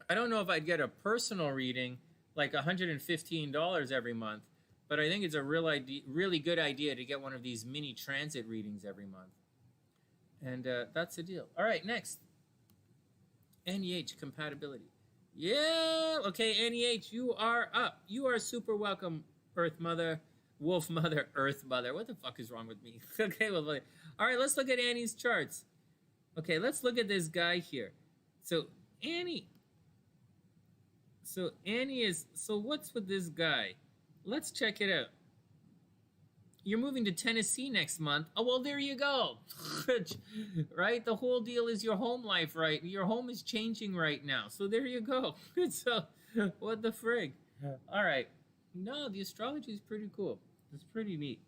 I don't know if I'd get a personal reading like $115 every month, but I think it's a really good idea to get one of these mini transit readings every month. And that's the deal. All right, next. NEH compatibility. Yeah, okay, NEH, you are up. You are super welcome, Earth Mother, Wolf Mother, Earth Mother. What the fuck is wrong with me? Okay, well, all right, let's look at Annie's charts. Okay, let's look at this guy here. So Annie is, so what's with this guy? Let's check it out. You're moving to Tennessee next month. Oh, well, there you go. Right? The whole deal is your home life, right? Your home is changing right now. So there you go. So what the frig? All right. No, the astrology is pretty cool. It's pretty neat.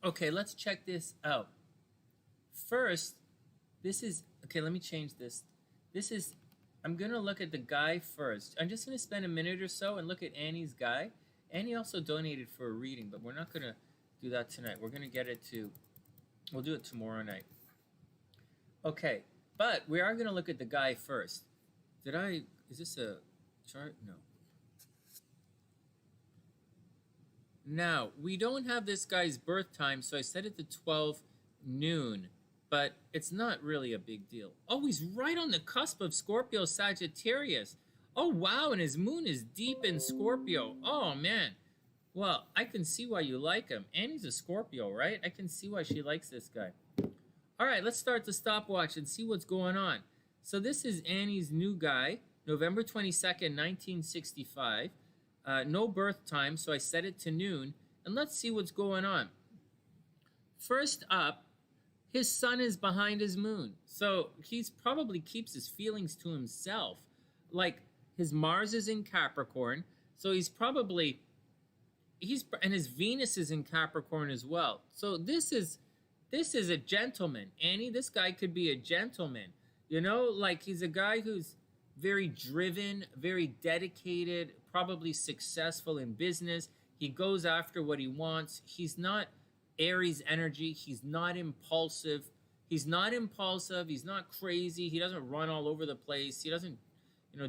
Okay, let's check this out. First, this is, okay, let me change this. This is, I'm going to look at the guy first. I'm just going to spend a minute or so and look at Annie's guy. Annie also donated for a reading, but we're not going to do that tonight. We're going to get it to, we'll do it tomorrow night. Okay, but we are going to look at the guy first. Is this a chart? No. Now, we don't have this guy's birth time, so I set it to 12 noon. But it's not really a big deal. Oh, he's right on the cusp of Scorpio Sagittarius. Oh, wow, and his moon is deep in Scorpio. Oh, man. Well, I can see why you like him. Annie's a Scorpio, right? I can see why she likes this guy. All right, let's start the stopwatch and see what's going on. So this is Annie's new guy, November 22nd, 1965. No birth time, so I set it to noon. And let's see what's going on. First up, his sun is behind his moon. So he's probably keeps his feelings to himself. Like his Mars is in Capricorn. So and his Venus is in Capricorn as well. So this is a gentleman. Annie, this guy could be a gentleman. You know, like he's a guy who's very driven, very dedicated, probably successful in business. He goes after what he wants. He's not Aries energy. He's not impulsive. He's not crazy. He doesn't run all over the place. He doesn't,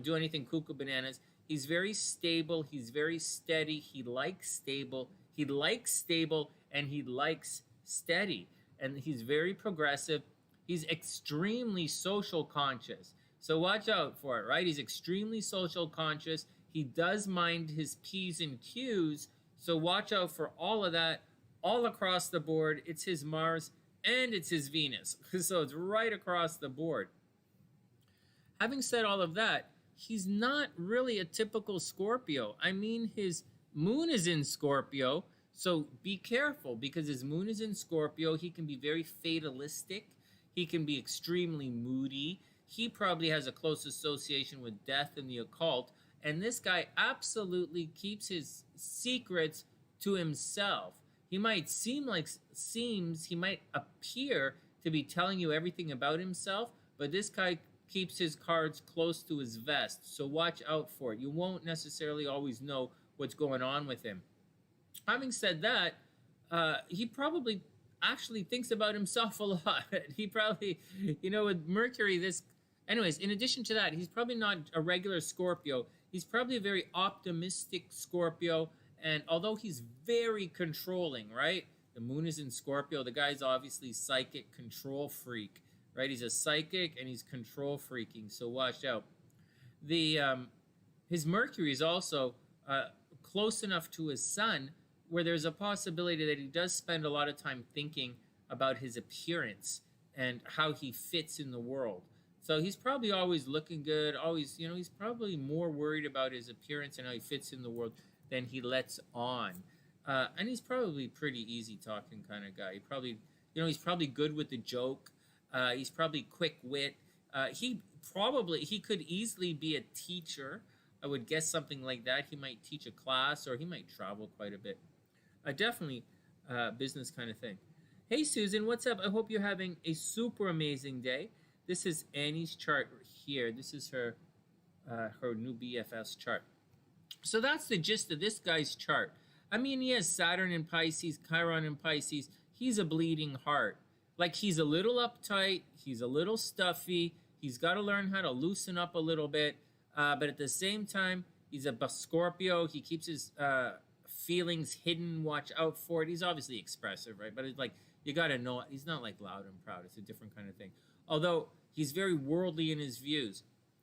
do anything cuckoo bananas. He's very stable. He's very steady. He likes stable. And he likes steady. And he's very progressive. He's extremely social conscious. So watch out for it, right? He's extremely social conscious. He does mind his P's and Q's. So watch out for all of that. All across the board, it's his Mars and it's his Venus. So it's right across the board. Having said all of that, he's not really a typical Scorpio. I mean, his moon is in Scorpio, so be careful because his moon is in Scorpio. He can be very fatalistic. He can be extremely moody. He probably has a close association with death and the occult. And this guy absolutely keeps his secrets to himself. He might he might appear to be telling you everything about himself, but this guy keeps his cards close to his vest, so watch out for it. You won't necessarily always know what's going on with him. Having said that, he probably actually thinks about himself a lot. He probably, with Mercury, anyways, in addition to that, he's probably not a regular Scorpio. He's probably a very optimistic Scorpio. And although he's very controlling, right? The moon is in Scorpio. The guy's obviously psychic control freak, right? He's a psychic and he's control freaking. So watch out. His Mercury is also close enough to his sun where there's a possibility that he does spend a lot of time thinking about his appearance and how he fits in the world. So he's probably always looking good, always, he's probably more worried about his appearance and how he fits in the world than he lets on. And he's probably pretty easy talking kind of guy. He probably, he's probably good with the joke. He's probably quick wit. He could easily be a teacher. I would guess something like that. He might teach a class or he might travel quite a bit. Definitely business kind of thing. Hey, Susan, what's up? I hope you're having a super amazing day. This is Annie's chart here. This is her new BFS chart. So that's the gist of this guy's chart. I mean, he has Saturn in Pisces, Chiron in Pisces. He's a bleeding heart. Like, he's a little uptight. He's a little stuffy. He's got to learn how to loosen up a little bit. But at the same time, he's a Scorpio. He keeps his feelings hidden. Watch out for it. He's obviously expressive, right? But it's like, you got to know it. He's not like loud and proud. It's a different kind of thing. Although he's very worldly in his views.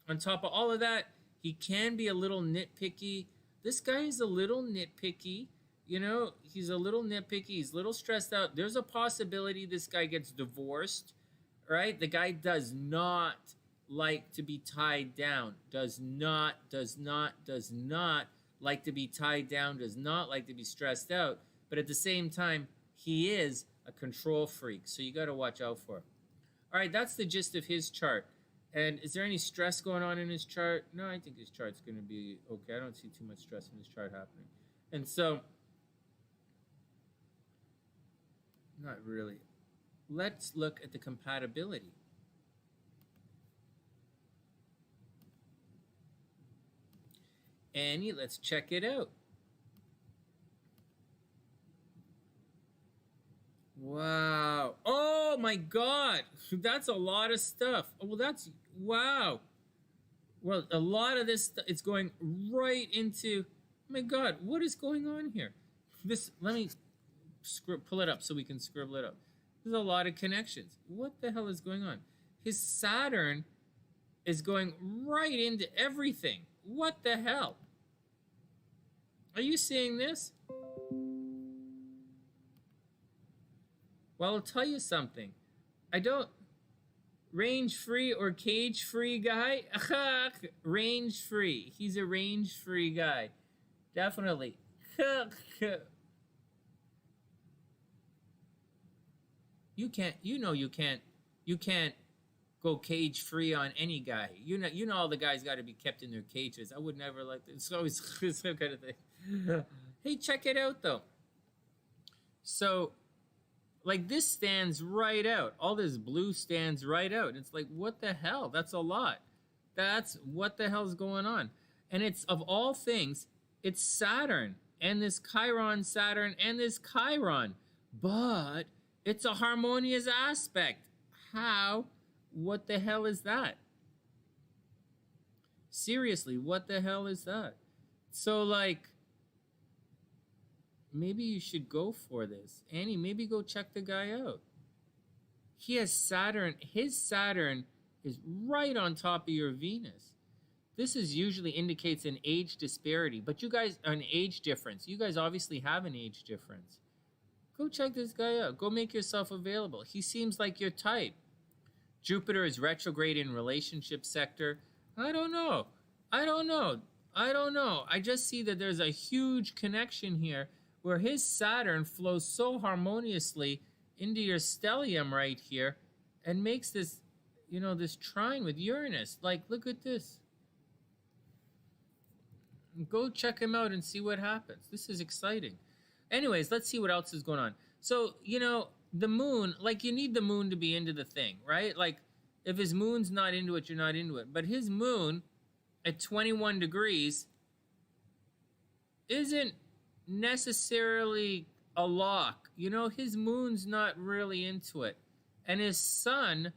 On top of all of that, he can be a little nitpicky. This guy is a little nitpicky. He's a little nitpicky. He's a little stressed out. There's a possibility this guy gets divorced, right? The guy does not like to be tied down. Does not like to be tied down. Does not like to be stressed out. But at the same time, he is a control freak. So you got to watch out for it. All right, that's the gist of his chart. And is there any stress going on in his chart? No, I think his chart's going to be okay. I don't see too much stress in his chart happening. And so, not really. Let's look at the compatibility. Annie, let's check it out. Wow. Oh my God. That's a lot of stuff. Oh, well, wow. Well, a lot of this, it's going right into, oh my God, what is going on here? Let me pull it up so we can scribble it up. There's a lot of connections. What the hell is going on? His Saturn is going right into everything. What the hell? Are you seeing this? Well, I'll tell you something. Range free or cage free guy? Range free. He's a range free guy. Definitely. You can't go cage free on any guy. You know all the guys got to be kept in their cages. I would never like that. It's always some kind of thing. Hey, check it out though. So, like, this stands right out. All this blue stands right out. It's like, what the hell? That's a lot. That's what the hell's going on. And it's, of all things, it's Saturn and this Chiron Saturn and this Chiron. But it's a harmonious aspect. How? What the hell is that? Seriously, what the hell is that? So, like, maybe you should go for this. Annie, maybe go check the guy out. He has Saturn. His Saturn is right on top of your Venus. This usually indicates an age disparity, but you guys, an age difference. You guys obviously have an age difference. Go check this guy out. Go make yourself available. He seems like your type. Jupiter is retrograde in relationship sector. I don't know. I just see that there's a huge connection here where his Saturn flows so harmoniously into your stellium right here and makes this, this trine with Uranus. Like, look at this. Go check him out and see what happens. This is exciting. Anyways, let's see what else is going on. So, the moon, like, you need the moon to be into the thing, right? Like, if his moon's not into it, you're not into it. But his moon at 21 degrees isn't necessarily a lock. His moon's not really into it. And his sun,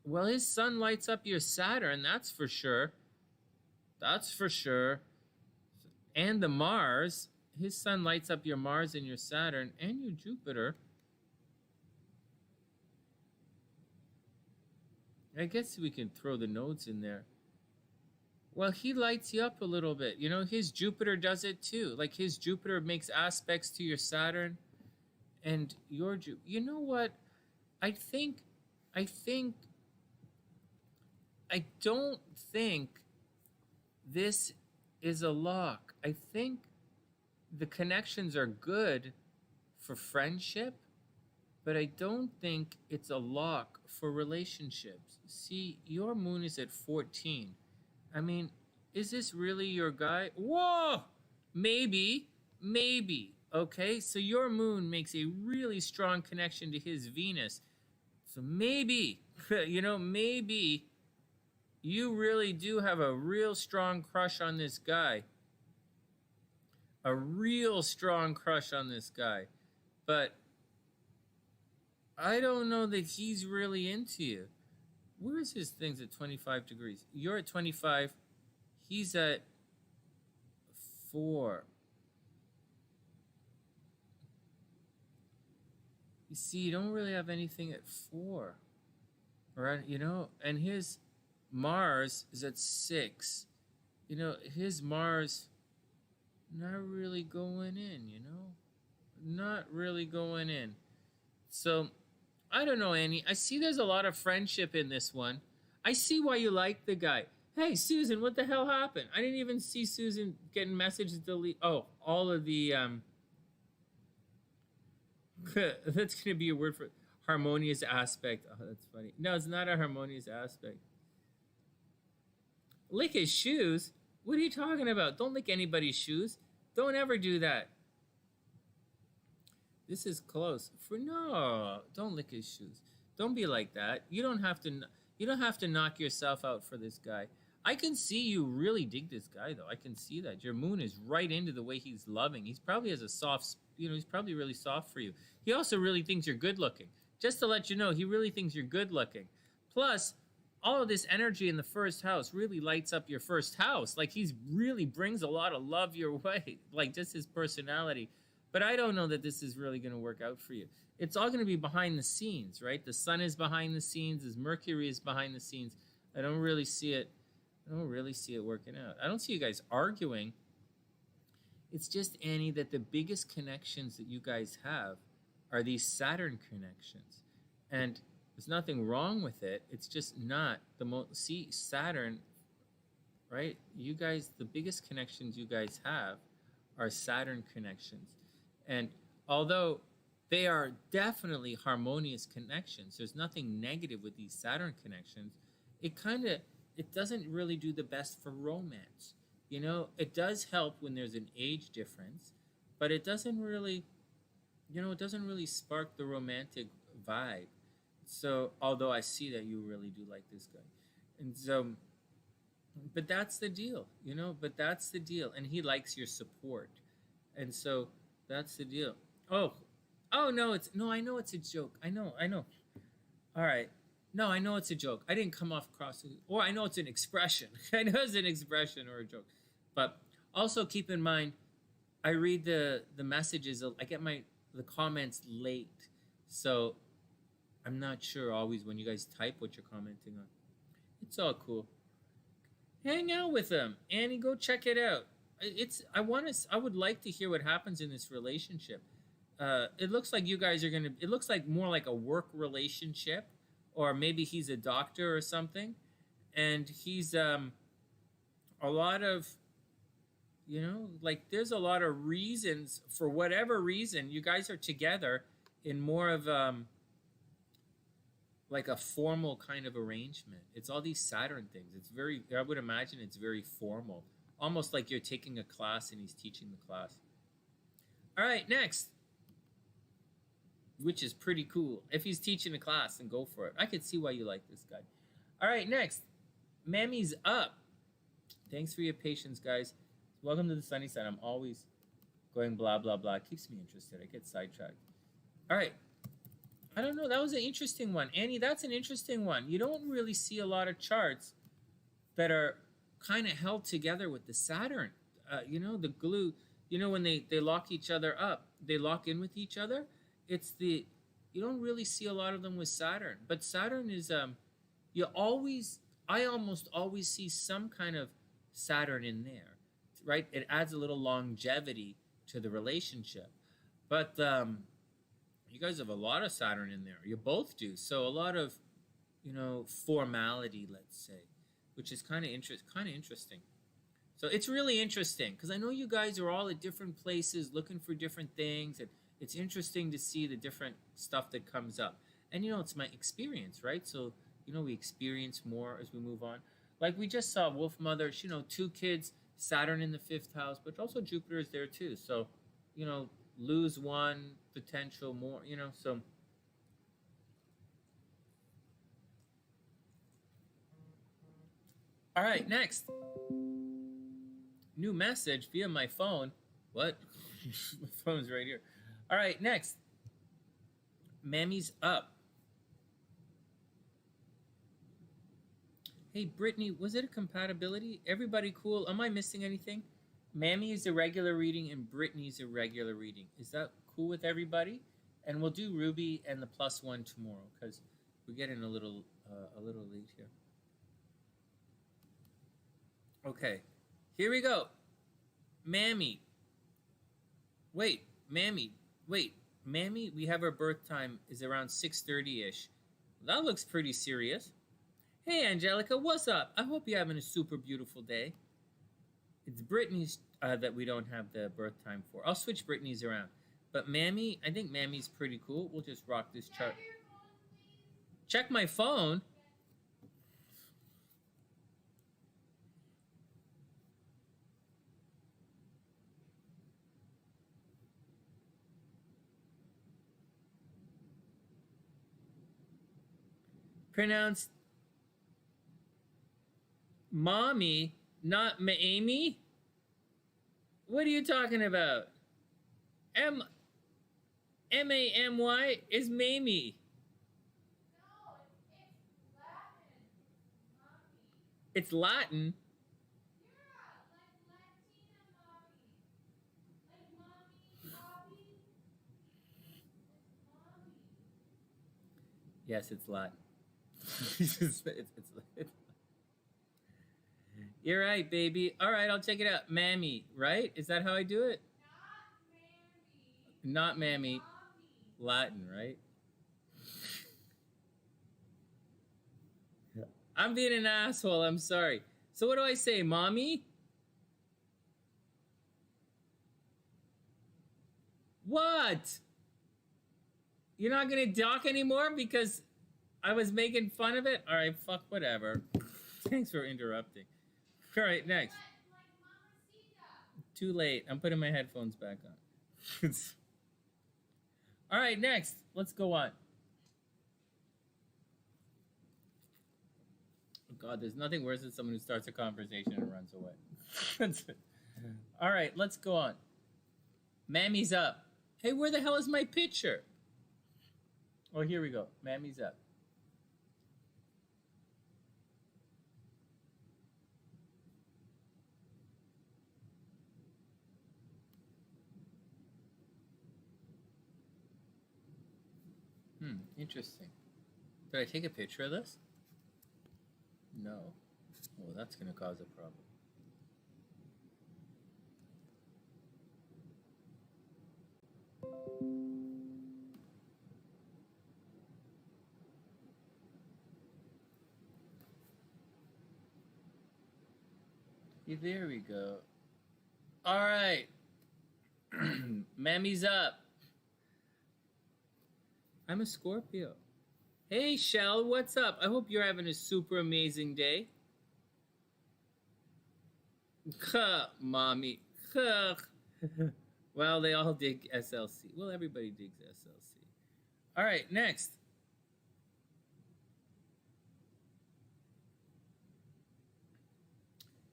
well, his sun lights up your Saturn, that's for sure. That's for sure. And the Mars, his sun lights up your Mars and your Saturn and your Jupiter. I guess we can throw the nodes in there. Well, he lights you up a little bit. His Jupiter does it too. Like, his Jupiter makes aspects to your Saturn and your Jupiter. You know what? I don't think this is a lock. I think the connections are good for friendship, but I don't think it's a lock for relationships. See, your moon is at 14. I mean, is this really your guy? Whoa! Maybe. Okay, so your moon makes a really strong connection to his Venus. So maybe, maybe you really do have a real strong crush on this guy. A real strong crush on this guy. But I don't know that he's really into you. Where's his things at 25 degrees? You're at 25. He's at 4. You see, you don't really have anything at 4. Right? And his Mars is at 6. His Mars not really going in, Not really going in. So, I don't know, Annie. I see there's a lot of friendship in this one. I see why you like the guy. Hey, Susan, what the hell happened? I didn't even see Susan getting messages delete. Oh, all of the, that's going to be a word for harmonious aspect. Oh, that's funny. No, it's not a harmonious aspect. Lick his shoes? What are you talking about? Don't lick anybody's shoes. Don't ever do that. This is close. No, don't lick his shoes. Don't be like that. You don't have to knock yourself out for this guy. I can see you really dig this guy, though. I can see that. Your moon is right into the way he's loving. He's probably has a soft, he's probably really soft for you. He also really thinks you're good looking. Just to let you know, he really thinks you're good looking. Plus, all of this energy in the first house really lights up your first house. Like, he's really brings a lot of love your way. Like, just his personality. But I don't know that this is really going to work out for you. It's all going to be behind the scenes, right? The sun is behind the scenes. His Mercury is behind the scenes. I don't really see it working out. I don't see you guys arguing. It's just, Annie, that the biggest connections that you guys have are these Saturn connections. And there's nothing wrong with it. It's just not the most... See, Saturn, right? You guys, the biggest connections you guys have are Saturn connections. And although they are definitely harmonious connections, there's nothing negative with these Saturn connections, it doesn't really do the best for romance. It does help when there's an age difference, but it doesn't really, spark the romantic vibe. So, although I see that you really do like this guy. And so, but that's the deal, and he likes your support. And so, that's the deal. Oh, no, I know it's a joke. I know. All right. No, I know it's a joke. I didn't come off cross. Or I know it's an expression. I know it's an expression or a joke. But also keep in mind, I read the messages. I get the comments late. So I'm not sure always when you guys type what you're commenting on. It's all cool. Hang out with them. Annie, go check it out. I would like to hear what happens in this relationship. It looks like you guys are it looks like more like a work relationship, or maybe he's a doctor or something, and he's a lot of, there's a lot of reasons, for whatever reason, you guys are together in more of like a formal kind of arrangement. It's all these Saturn things. I would imagine it's very formal. Almost like you're taking a class and he's teaching the class. All right, next. Which is pretty cool. If he's teaching a class, then go for it. I could see why you like this guy. All right, next. Mammy's up. Thanks for your patience, guys. Welcome to the sunny side. I'm always going blah, blah, blah. It keeps me interested. I get sidetracked. All right. I don't know. That was an interesting one. Annie, that's an interesting one. You don't really see a lot of charts that are kind of held together with the Saturn. You know, the glue, you know, when they lock each other up, they lock in with each other. It's the, you don't really see a lot of them with Saturn. But Saturn is, I almost always see some kind of Saturn in there, right? It adds a little longevity to the relationship. But you guys have a lot of Saturn in there. You both do. So a lot of, you know, formality, let's say, which is kind of interesting. So it's really interesting because I know you guys are all at different places looking for different things, and it's interesting to see the different stuff that comes up. And, you know, it's my experience, right? So, you know, we experience more as we move on. Like we just saw Wolf Mother, you know, 2 kids, Saturn in the 5th house, but also Jupiter is there too. So, you know, lose one, potential more, you know, so. All right, next. New message via my phone. What? My phone's right here. All right, next. Mammy's up. Hey, Brittany, was it a compatibility? Everybody cool? Am I missing anything? Mammy is a regular reading and Brittany's a regular reading. Is that cool with everybody? And we'll do Ruby and the +1 tomorrow because we're getting a little late here. Okay, here we go. Mammy. Wait, Mammy. Wait, Mammy, we have our birth time is around 6:30-ish. That looks pretty serious. Hey, Angelica, what's up? I hope you're having a super beautiful day. It's Brittany's that we don't have the birth time for. I'll switch Brittany's around. But Mammy, I think Mammy's pretty cool. We'll just rock this chart. Check my phone. Pronounced Mommy, not Amy? What are you talking about? M-A-M-Y is Mamie. No, it's Latin. Mommy. It's Latin? Yeah, like Latina mommy. Like mommy, Bobby. It's mommy. Yes, it's Latin. it's You're right, baby. All right, I'll check it out. Mammy, right? Is that how I do it? Not Mammy. Mommy. Latin, right? I'm being an asshole. I'm sorry. So what do I say, Mommy? What? You're not going to talk anymore because I was making fun of it? All right, fuck, whatever. Thanks for interrupting. All right, next. Too late. I'm putting my headphones back on. All right, next. Let's go on. Oh God, there's nothing worse than someone who starts a conversation and runs away. All right, let's go on. Mammy's up. Hey, where the hell is my picture? Oh, here we go. Mammy's up. Interesting. Did I take a picture of this? No. Well, that's going to cause a problem. There we go. All right. Mammy's up. I'm a Scorpio. Hey, Shell, what's up? I hope you're having a super amazing day. Mommy. Well, they all dig SLC. Well, everybody digs SLC. All right, next.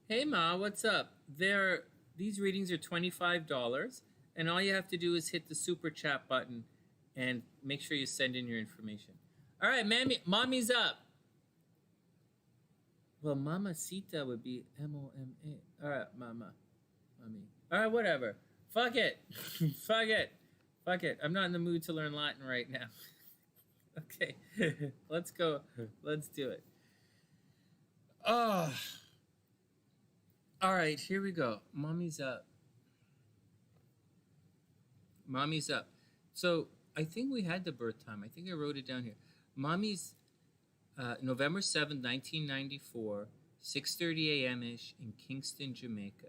Hey Ma, what's up? These readings are $25, and all you have to do is hit the super chat button and make sure you send in your information. All right, mommy's up. Well, Mamacita would be MOMA. All right, mommy. All right, whatever. Fuck it. Fuck it. Fuck it. I'm not in the mood to learn Latin right now. Okay, let's go. Let's do it. Oh. All right, here we go. Mommy's up. Mommy's up. So I think we had the birth time. I think I wrote it down here. Mommy's November 7th, 1994, 6:30 a.m. ish in Kingston, Jamaica.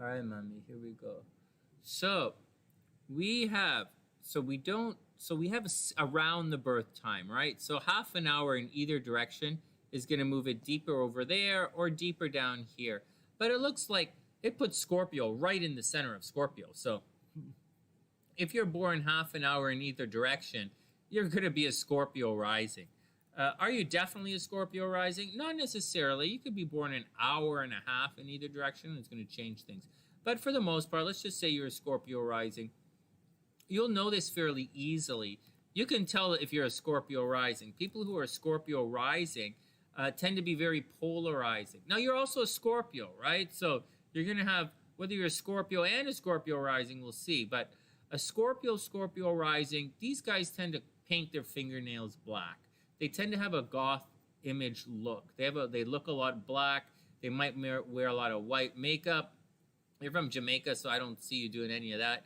All right, mommy, here we go. So we have around the birth time, right? So half an hour in either direction is going to move it deeper over there or deeper down here. But it looks like it puts Scorpio right in the center of Scorpio. So if you're born half an hour in either direction, you're going to be a Scorpio rising. Are you definitely a Scorpio rising? Not necessarily. You could be born an hour and a half in either direction. It's going to change things. But for the most part, let's just say you're a Scorpio rising. You'll know this fairly easily. You can tell if you're a Scorpio rising. People who are Scorpio rising tend to be very polarizing. Now, you're also a Scorpio, right? So you're going to have, whether you're a Scorpio and a Scorpio rising, we'll see. But a Scorpio rising, these guys tend to paint their fingernails black. They tend to have a goth image look. They look a lot black. They might wear a lot of white makeup. You're from Jamaica, so I don't see you doing any of that.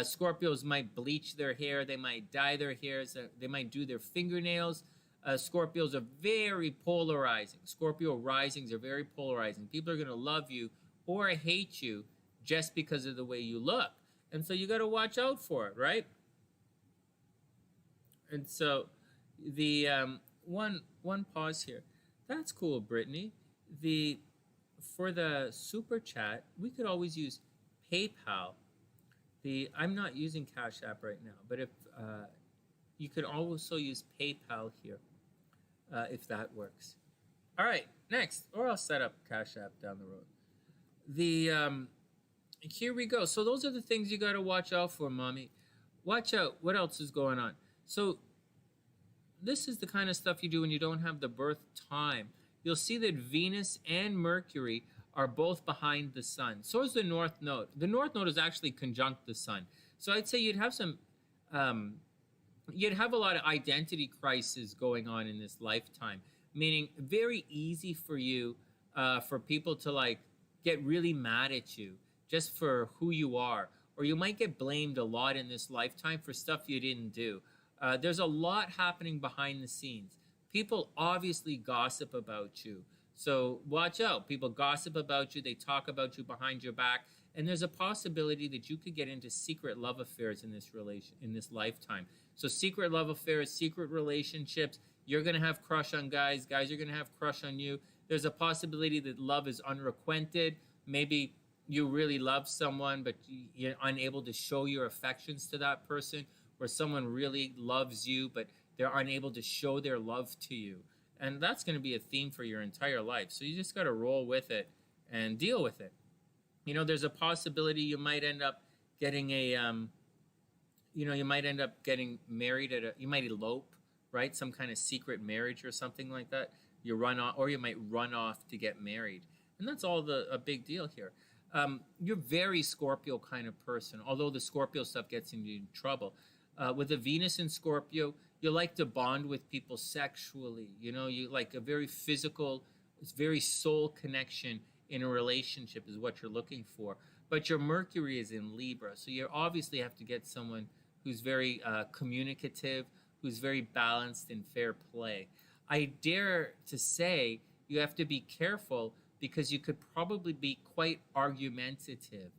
Scorpios might bleach their hair. They might dye their hairs. They might do their fingernails. Scorpios are very polarizing. Scorpio risings are very polarizing. People are going to love you or hate you just because of the way you look. And so you got to watch out for it, right? And so the one pause here. That's cool, Brittany. For the super chat, we could always use PayPal. I'm not using Cash App right now, but if you could also use PayPal here, if that works. All right, next, or I'll set up Cash App down the road. Here we go. So those are the things you got to watch out for, mommy. Watch out. What else is going on? So this is the kind of stuff you do when you don't have the birth time. You'll see that Venus and Mercury are both behind the sun. So is the North Node. The North Node is actually conjunct the sun. So I'd say you'd have a lot of identity crisis going on in this lifetime, meaning very easy for you, for people to like get really mad at you just for who you are. Or you might get blamed a lot in this lifetime for stuff you didn't do. There's a lot happening behind the scenes. People obviously gossip about you. So watch out. People gossip about you. They talk about you behind your back. And there's a possibility that you could get into secret love affairs in this lifetime. So secret love affairs, secret relationships. You're going to have crush on guys. Guys are going to have crush on you. There's a possibility that love is unrequited. Maybe you really love someone, but you're unable to show your affections to that person, or someone really loves you, but they're unable to show their love to you. And that's going to be a theme for your entire life. So you just got to roll with it and deal with it. You know, there's a possibility you might end up getting you might end up getting married you might elope, right? Some kind of secret marriage or something like that. You run off, or you might run off to get married. And that's all a big deal here. You're very Scorpio kind of person, although the Scorpio stuff gets you into trouble. With the Venus in Scorpio, you like to bond with people sexually. You know, you like a very physical, very soul connection in a relationship is what you're looking for. But your Mercury is in Libra, so you obviously have to get someone who's very communicative, who's very balanced and fair play. I dare to say you have to be careful because you could probably be quite argumentative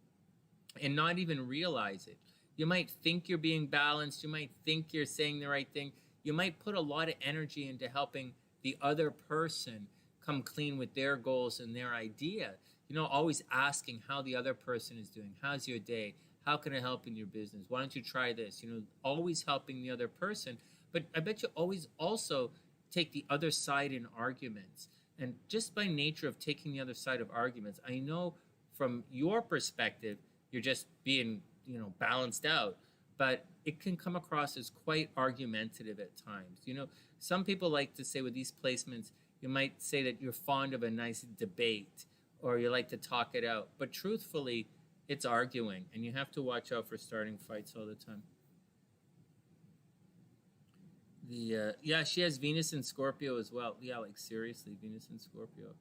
and not even realize it. You might think you're being balanced. You might think you're saying the right thing. You might put a lot of energy into helping the other person come clean with their goals and their idea. You know, always asking how the other person is doing. How's your day? How can I help in your business? Why don't you try this? You know, always helping the other person. But I bet you always also take the other side in arguments. And just by nature of taking the other side of arguments, I know from your perspective, you're just being, you know, balanced out. But it can come across as quite argumentative at times. You know, some people like to say with these placements, you might say that you're fond of a nice debate or you like to talk it out. But truthfully, it's arguing, and you have to watch out for starting fights all the time. Yeah, she has Venus in Scorpio as well. Yeah, like seriously, Venus in Scorpio.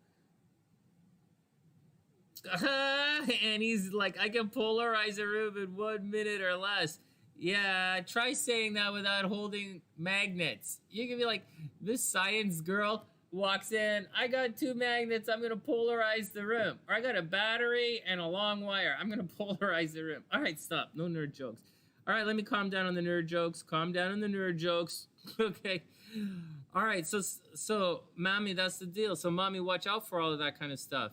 And he's like, I can polarize a room in 1 minute or less. Yeah, try saying that without holding magnets. You can be like, this science girl walks in, I got 2 magnets, I'm gonna polarize the room. Or I got a battery and a long wire, I'm gonna polarize the room. All right, stop, no nerd jokes. All right, let me calm down on the nerd jokes. Calm down on the nerd jokes. Okay. All right, so mommy, that's the deal. So mommy, watch out for all of that kind of stuff.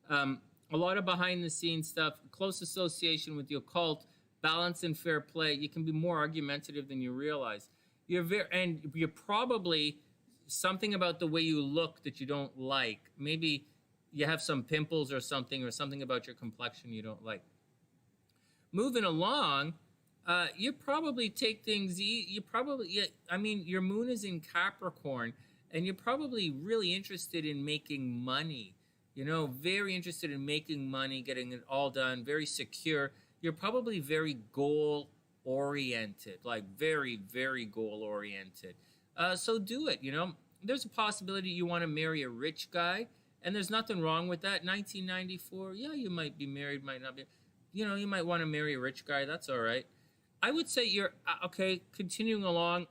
A lot of behind the scenes stuff, close association with the occult, balance and fair play. You can be more argumentative than you realize. You're probably something about the way you look that you don't like. Maybe you have some pimples or something about your complexion you don't like. Moving along, you probably take things, your moon is in Capricorn, and you're probably really interested in making money. You know, very interested in making money, getting it all done, very secure. You're probably very goal-oriented, like very, very goal-oriented. So do it, you know. There's a possibility you want to marry a rich guy, and there's nothing wrong with that. 1994, yeah, you might be married, might not be. You know, you might want to marry a rich guy. That's all right. I would say you're, okay, continuing along,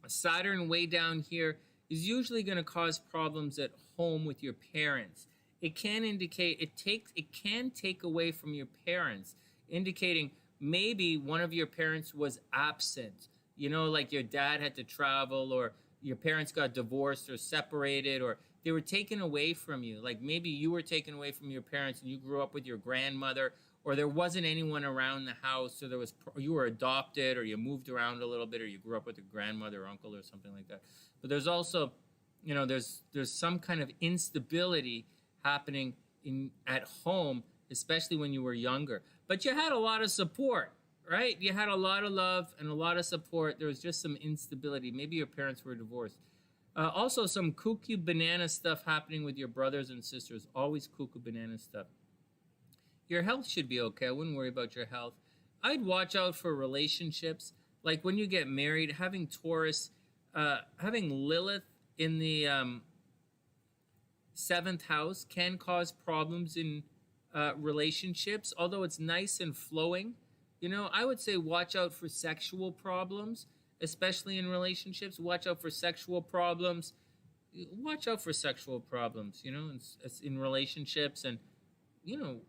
Saturn way down here is usually going to cause problems at home with your parents. It can indicate, it can take away from your parents, indicating maybe one of your parents was absent. You know, like your dad had to travel, or your parents got divorced or separated, or they were taken away from you. Like maybe you were taken away from your parents and you grew up with your grandmother, or there wasn't anyone around the house, so you were adopted, or you moved around a little bit, or you grew up with a grandmother or uncle or something like that. But there's also, you know, there's some kind of instability happening at home, especially when you were younger. But you had a lot of support, right? You had a lot of love and a lot of support. There was just some instability. Maybe your parents were divorced. Also, some cuckoo banana stuff happening with your brothers and sisters. Always cuckoo banana stuff. Your health should be okay. I wouldn't worry about your health. I'd watch out for relationships. Like when you get married, having Taurus, having Lilith in the 7th house can cause problems in relationships, although it's nice and flowing. You know, I would say watch out for sexual problems, especially in relationships. Watch out for sexual problems. Watch out for sexual problems, you know, in relationships. And, you know,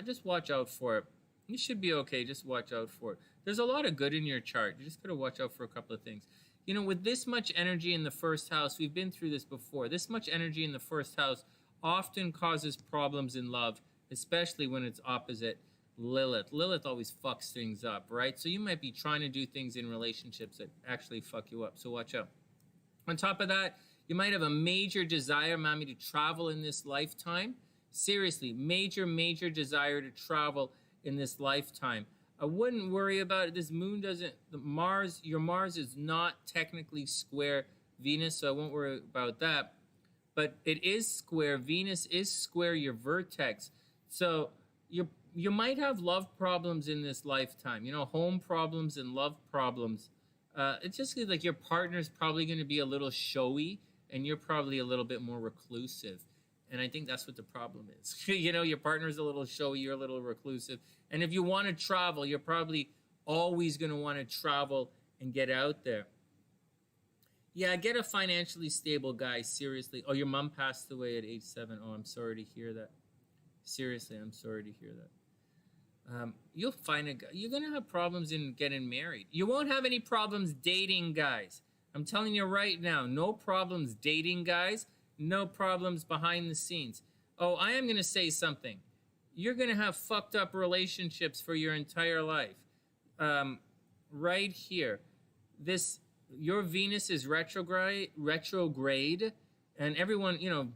just watch out for it. You should be okay. Just watch out for it. There's a lot of good in your chart. You just got to watch out for a couple of things. You know, with this much energy in the 1st house, we've been through this before. This much energy in the 1st house often causes problems in love, especially when it's opposite Lilith. Lilith always fucks things up, right? So you might be trying to do things in relationships that actually fuck you up. So watch out. On top of that, you might have a major desire, mommy, to travel in this lifetime. Seriously, major, major desire to travel in this lifetime. I wouldn't worry about it. This moon doesn't, your Mars is not technically square Venus, so I won't worry about that. But it is square. Venus is square your vertex. So you might have love problems in this lifetime. You know, home problems and love problems. It's just like your partner's probably going to be a little showy, and you're probably a little bit more reclusive. And I think that's what the problem is. You know, your partner's a little showy, you're a little reclusive. And if you want to travel, you're probably always going to want to travel and get out there. Yeah, get a financially stable guy, seriously. Oh, your mom passed away at age 7. Oh, I'm sorry to hear that. Seriously, I'm sorry to hear that. You'll find a guy. You're going to have problems in getting married. You won't have any problems dating guys. I'm telling you right now, no problems dating guys. No problems behind the scenes. Oh, I am going to say something. you're going to have fucked up relationships for your entire life. Right here, your Venus is retrograde, and everyone,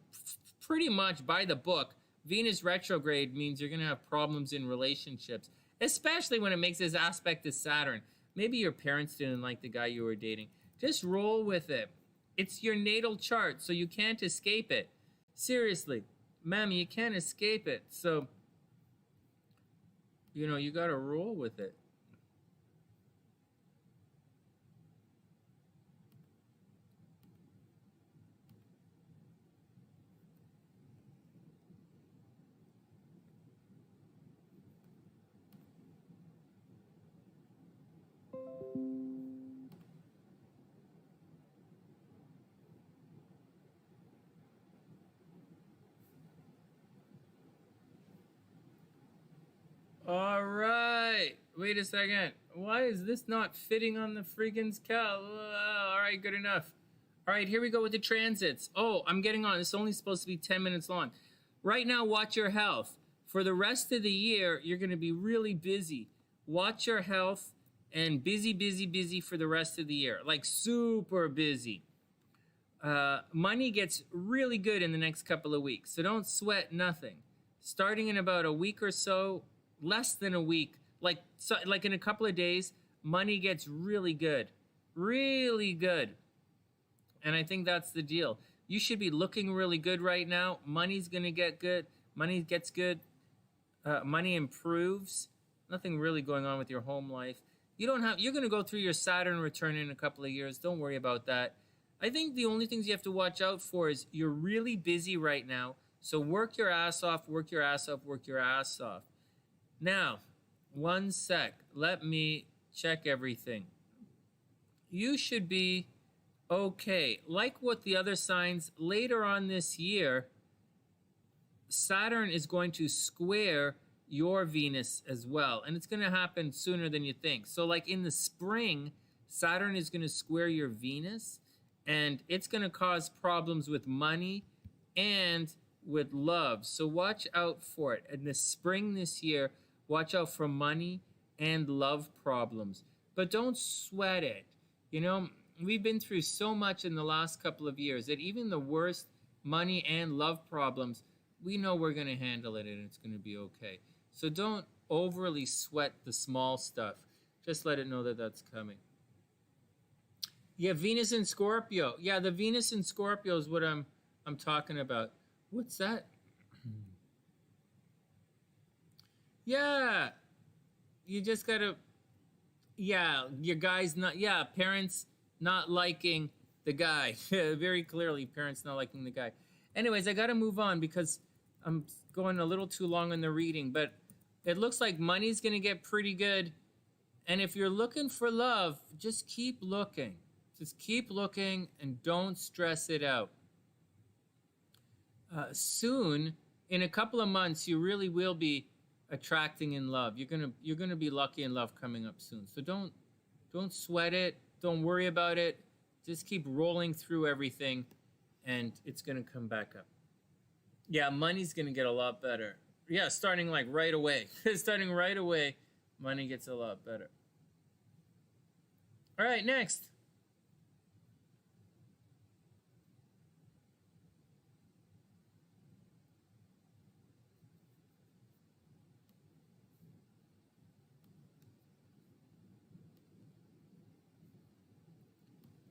pretty much by the book, Venus retrograde means you're going to have problems in relationships, especially when it makes this aspect to Saturn. Maybe your parents didn't like the guy you were dating. Just roll with it. It's your natal chart, so you can't escape it. Seriously, mammy, you can't escape it. So, you got to roll with it. All right. Wait a second. Why is this not fitting on the freaking cal? All right, good enough. All right, here we go with the transits. Oh, I'm getting on. It's only supposed to be 10 minutes long. Right now, watch your health. For the rest of the year, you're going to be really busy. Watch your health and busy for the rest of the year. Like super busy. Money gets really good in the next couple of weeks, so don't sweat nothing. Starting in about a week or so, less than a week, like in a couple of days, money gets really good. Really good. And I think that's the deal. You should be looking really good right now. Money's going to get good. Money gets good. Money improves. Nothing really going on with your home life. You're going to go through your Saturn return in a couple of years. Don't worry about that. I think the only things you have to watch out for is you're really busy right now. So work your ass off, work your ass off, work your ass off. Now, one sec. Let me check everything. You should be okay. Like with the other signs, later on this year, Saturn is going to square your Venus as well. And it's going to happen sooner than you think. So like in the spring, Saturn is going to square your Venus. And it's going to cause problems with money and with love. So watch out for it. In the spring this year, watch out for money and love problems. But don't sweat it. We've been through so much in the last couple of years that even the worst money and love problems, we know we're going to handle it and it's going to be okay. So don't overly sweat the small stuff. Just let it know that that's coming. Yeah, Venus in Scorpio. Yeah, the Venus in Scorpio is what I'm talking about. What's that? Yeah. You just gotta, your guy's not, parents not liking the guy. Very clearly, parents not liking the guy. Anyways, I gotta move on because I'm going a little too long in the reading, but it looks like money's gonna get pretty good. And if you're looking for love, just keep looking. Just keep looking and don't stress it out. Soon, in a couple of months, you really will be attracting in love. You're gonna be lucky in love coming up soon. So don't sweat it. Don't worry about it. Just keep rolling through everything, and it's gonna come back up. Yeah, money's gonna get a lot better. Yeah, starting like right away. Starting right away, money gets a lot better. All right, next.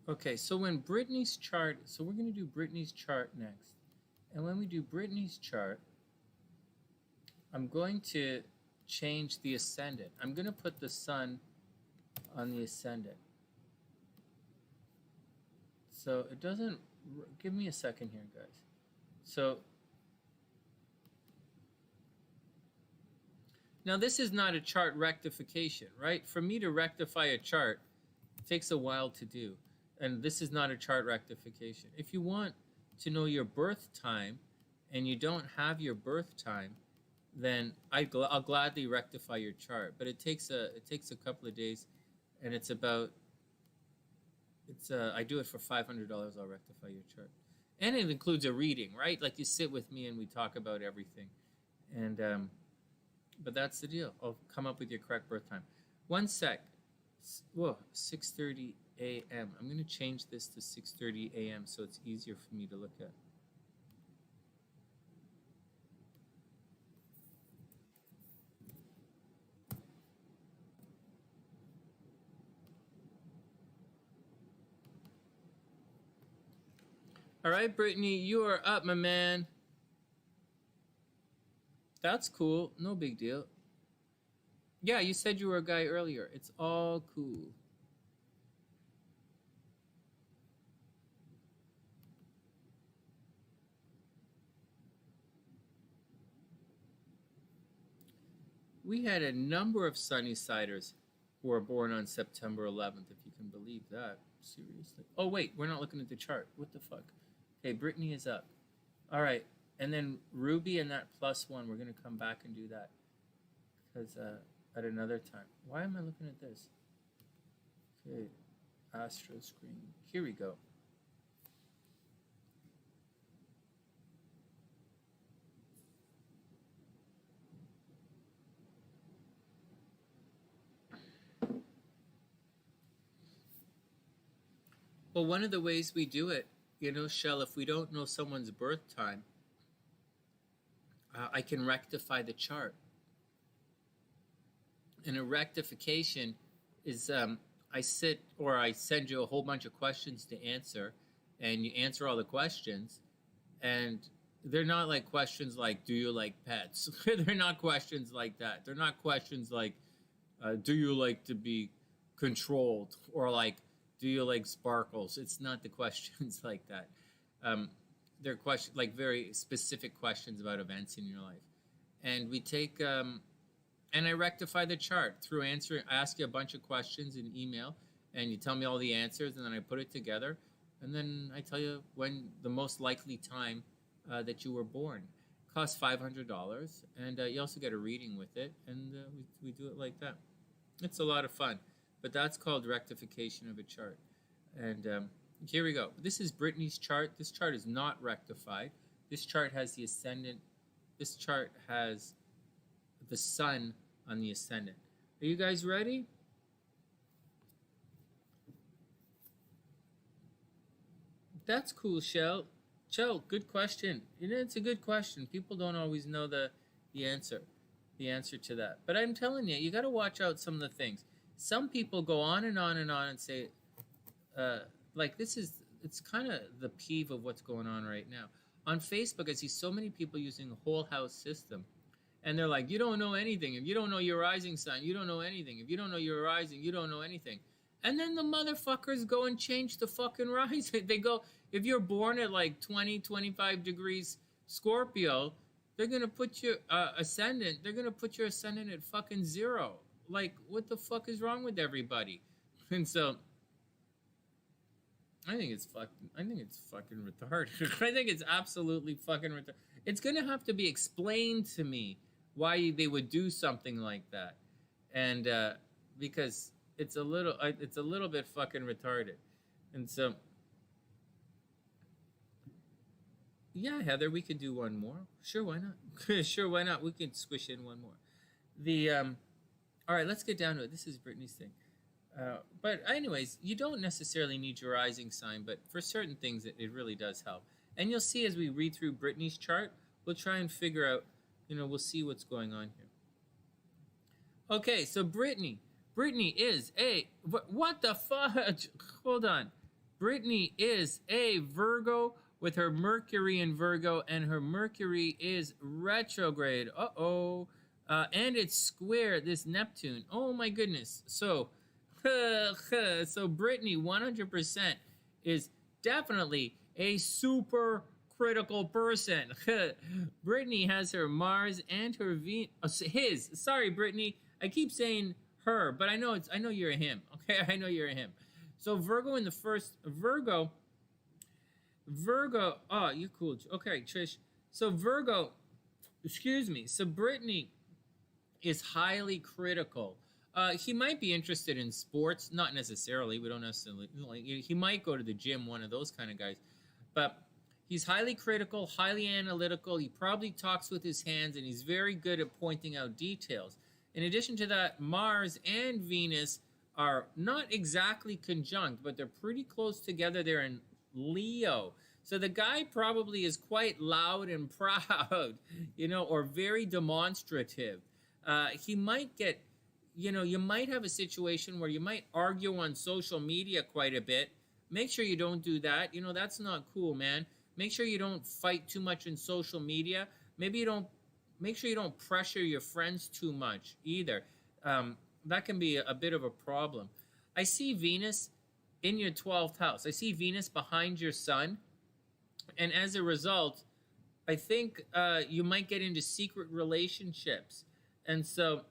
Okay, so when Brittany's chart, so we're going to do Brittany's chart next. And when we do Brittany's chart, I'm going to change the ascendant. I'm going to put the sun on the ascendant. So it doesn't, give me a second here, guys. So, now this is not a chart rectification, right? For me to rectify a chart, it takes a while to do. And this is not a chart rectification. If you want to know your birth time and you don't have your birth time, then I'll gladly rectify your chart. But it takes a couple of days, and I do it for $500. I'll rectify your chart, and it includes a reading, right? Like you sit with me and we talk about everything, and But that's the deal. I'll come up with your correct birth time. One sec. Whoa, 6:30 a.m. I'm going to change this to 6:30 a.m. so it's easier for me to look at. All right, Brittany, you are up, my man. That's cool. No big deal. Yeah, you said you were a guy earlier. It's all cool. We had a number of Sunnysiders who were born on September 11th, if you can believe that. Seriously. Oh, wait, we're not looking at the chart. What the fuck? Okay, Brittany is up. All right, and then Ruby and that +1, we're going to come back and do that because at another time. Why am I looking at this? Okay, Astro screen. Here we go. Well, one of the ways we do it, you know, Shell, if we don't know someone's birth time, I can rectify the chart. And a rectification is I send you a whole bunch of questions to answer, and you answer all the questions, and they're not like questions like, do you like pets? They're not questions like that. They're not questions like, do you like to be controlled? Or like, do you like sparkles? It's not the questions like that. They're questions like very specific questions about events in your life. And we take, and I rectify the chart through answering. I ask you a bunch of questions in email, and you tell me all the answers, and then I put it together. And then I tell you when the most likely time that you were born. It costs $500, and you also get a reading with it, and we do it like that. It's a lot of fun, but that's called rectification of a chart. And here we go. This is Brittany's chart. This chart is not rectified. This chart has the ascendant. This chart has the sun on the ascendant. Are you guys ready? That's cool, Shell. Shell, good question. You know, it's a good question. People don't always know the answer to that. But I'm telling you, you got to watch out some of the things. Some people go on and on and on and say, like it's kind of the peeve of what's going on right now. On Facebook, I see so many people using the whole house system. And they're like, you don't know anything. If you don't know your rising sign, you don't know anything. If you don't know your rising, you don't know anything. And then the motherfuckers go and change the fucking rising. They go, if you're born at like 20, 25 degrees Scorpio, they're going to put your ascendant, they're going to put your ascendant at fucking 0. Like, what the fuck is wrong with everybody? And so, I think it's fucking retarded. I think it's absolutely fucking retarded. It's going to have to be explained to me why they would do something like that. And because it's a little bit fucking retarded. And so, yeah, Heather, we could do one more. Sure, why not? Sure, why not? We can squish in one more. All right, let's get down to it. This is Brittany's thing. But anyways, you don't necessarily need your rising sign, but for certain things, it really does help. And you'll see as we read through Brittany's chart, we'll try and figure out, we'll see what's going on here. Okay, so Brittany is a, what the fudge? Hold on. Brittany is a Virgo with her Mercury in Virgo, and her Mercury is retrograde. And it's square this Neptune. Oh my goodness. So Brittany 100% is definitely a super critical person. Brittany has her Mars and her Venus. Sorry, Brittany. I keep saying her, but I know you're a him. Okay, I know you're a him. So Virgo in the first Virgo. Oh, you cool. Okay, Trish. So Virgo, excuse me. So Brittany is highly critical. He might be interested in sports, not necessarily. We don't necessarily. He might go to the gym, one of those kind of guys, but He's highly critical, highly analytical. He probably talks with his hands, and he's very good at pointing out details. In addition to that, Mars and Venus are not exactly conjunct, but they're pretty close together. They're in Leo. So the guy probably is quite loud and proud, or very demonstrative. He might get, you might have a situation where you might argue on social media quite a bit. Make sure you don't do that. That's not cool, man. Make sure you don't fight too much in social media. Make sure you don't pressure your friends too much either. That can be a bit of a problem. I see Venus in your 12th house. I see Venus behind your sun. And as a result, I think you might get into secret relationships. And so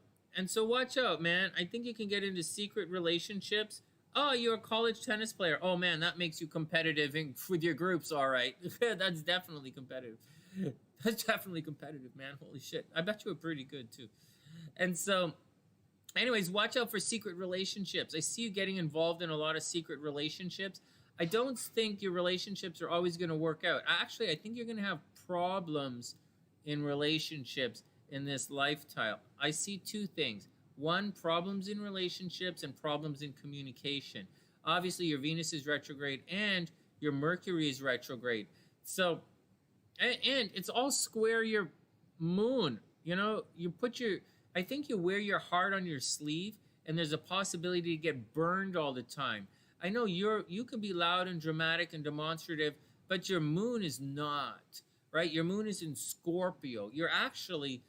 watch out, man. I think you can get into secret relationships. Oh, you're a college tennis player. Oh, man, that makes you competitive with your groups, all right. That's definitely competitive. That's definitely competitive, man. Holy shit. I bet you were pretty good, too. And so, anyways, watch out for secret relationships. I see you getting involved in a lot of secret relationships. I don't think your relationships are always going to work out. Actually, I think you're going to have problems in relationships in this lifetime. I see two things. One, problems in relationships and problems in communication. Obviously, your Venus is retrograde and your Mercury is retrograde. So, and it's all square your moon. I think you wear your heart on your sleeve, and there's a possibility to get burned all the time. I know you can be loud and dramatic and demonstrative, but your moon is not, right? Your moon is in Scorpio. You're actually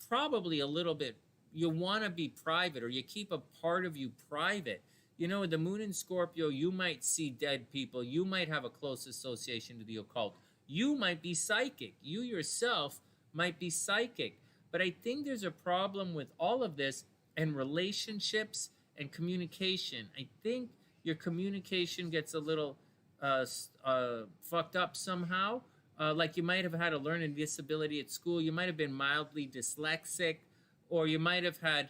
probably a little bit, you want to be private, or you keep a part of you private. With the moon in Scorpio, you might see dead people. You might have a close association to the occult. You might be psychic. You yourself might be psychic. But I think there's a problem with all of this and relationships and communication. I think your communication gets a little fucked up somehow. Like you might have had a learning disability at school. You might have been mildly dyslexic, or you might have had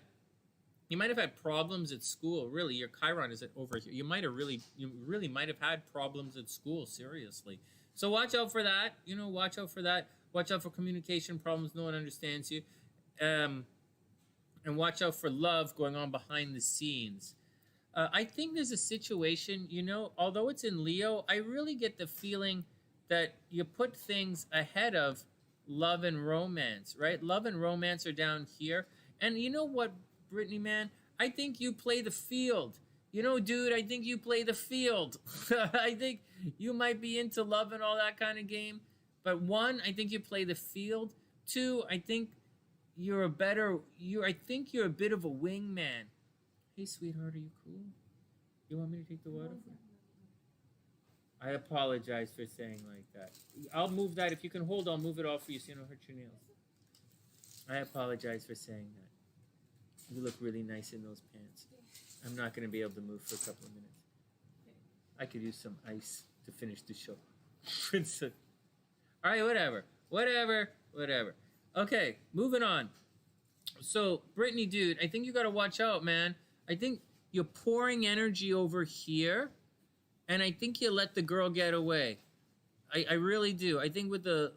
problems at school. Really, your Chiron is over here. You really might have had problems at school. Seriously. So watch out for that. Watch out for that. Watch out for communication problems. No one understands you. And watch out for love going on behind the scenes. I think there's a situation, although it's in Leo, I really get the feeling that you put things ahead of love and romance, right? Love and romance are down here. And you know what, Brittany, man? I think you play the field. Dude, I think you play the field. I think you might be into love and all that kind of game. But one, I think you play the field. Two, I think you're a bit of a wingman. Hey, sweetheart, are you cool? You want me to take the water? I apologize for saying like that. I'll move that. If you can hold, I'll move it off for you so you don't hurt your nails. I apologize for saying that. You look really nice in those pants. I'm not going to be able to move for a couple of minutes. I could use some ice to finish the show. All right, whatever. Okay, moving on. So, Brittany, dude, I think you got to watch out, man. I think you're pouring energy over here, and I think you let the girl get away. I really do. I think with the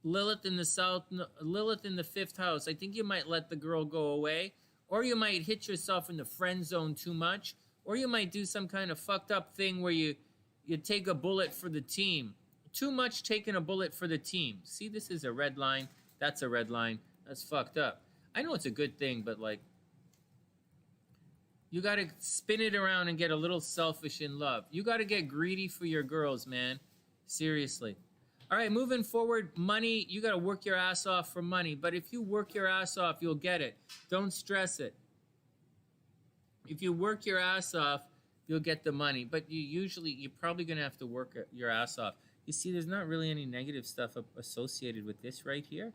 Lilith in the fifth house, I think you might let the girl go away, or you might hit yourself in the friend zone too much, or you might do some kind of fucked up thing where you take a bullet for the team. Too much taking a bullet for the team. See, this is a red line. That's a red line. That's fucked up. I know it's a good thing, but like, you got to spin it around and get a little selfish in love. You got to get greedy for your girls, man. Seriously. All right, moving forward, money, you got to work your ass off for money. But if you work your ass off, you'll get it. Don't stress it. If you work your ass off, you'll get the money. But you're probably going to have to work your ass off. You see, there's not really any negative stuff associated with this right here.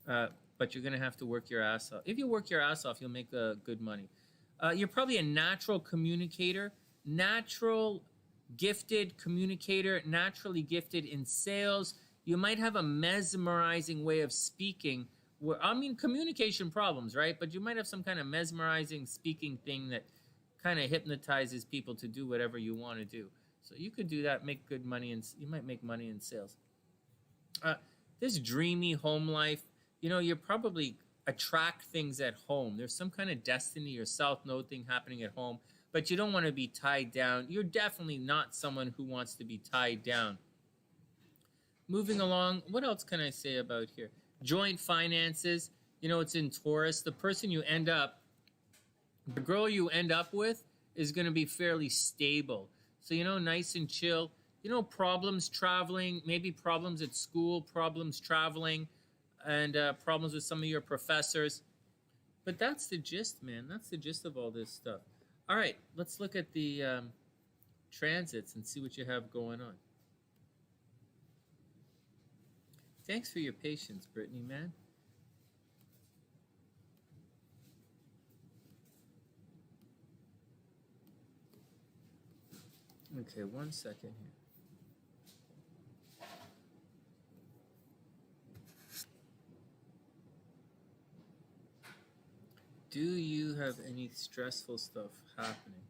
But you're going to have to work your ass off. If you work your ass off, you'll make good money. You're probably a natural communicator, natural gifted communicator, naturally gifted in sales. You might have a mesmerizing way of speaking. Communication problems, right? But you might have some kind of mesmerizing speaking thing that kind of hypnotizes people to do whatever you want to do. So you could do that, make good money, and you might make money in sales. uh, this dreamy home life, you know, you probably attract things at home. There's some kind of destiny or south node thing happening at home, but you don't want to be tied down. You're definitely not someone who wants to be tied down. Moving along, what else can I say about here? Joint finances, you know, it's in Taurus. The person you end up, the girl you end up with is going to be fairly stable. So, you know, nice and chill. You know, problems traveling, maybe problems at school, problems traveling, and problems with some of your professors. But that's the gist, man. That's the gist of all this stuff. All right, let's look at the transits and see what you have going on. Thanks for your patience, Brittany, man. Okay, 1 second here. Do you have any stressful stuff happening?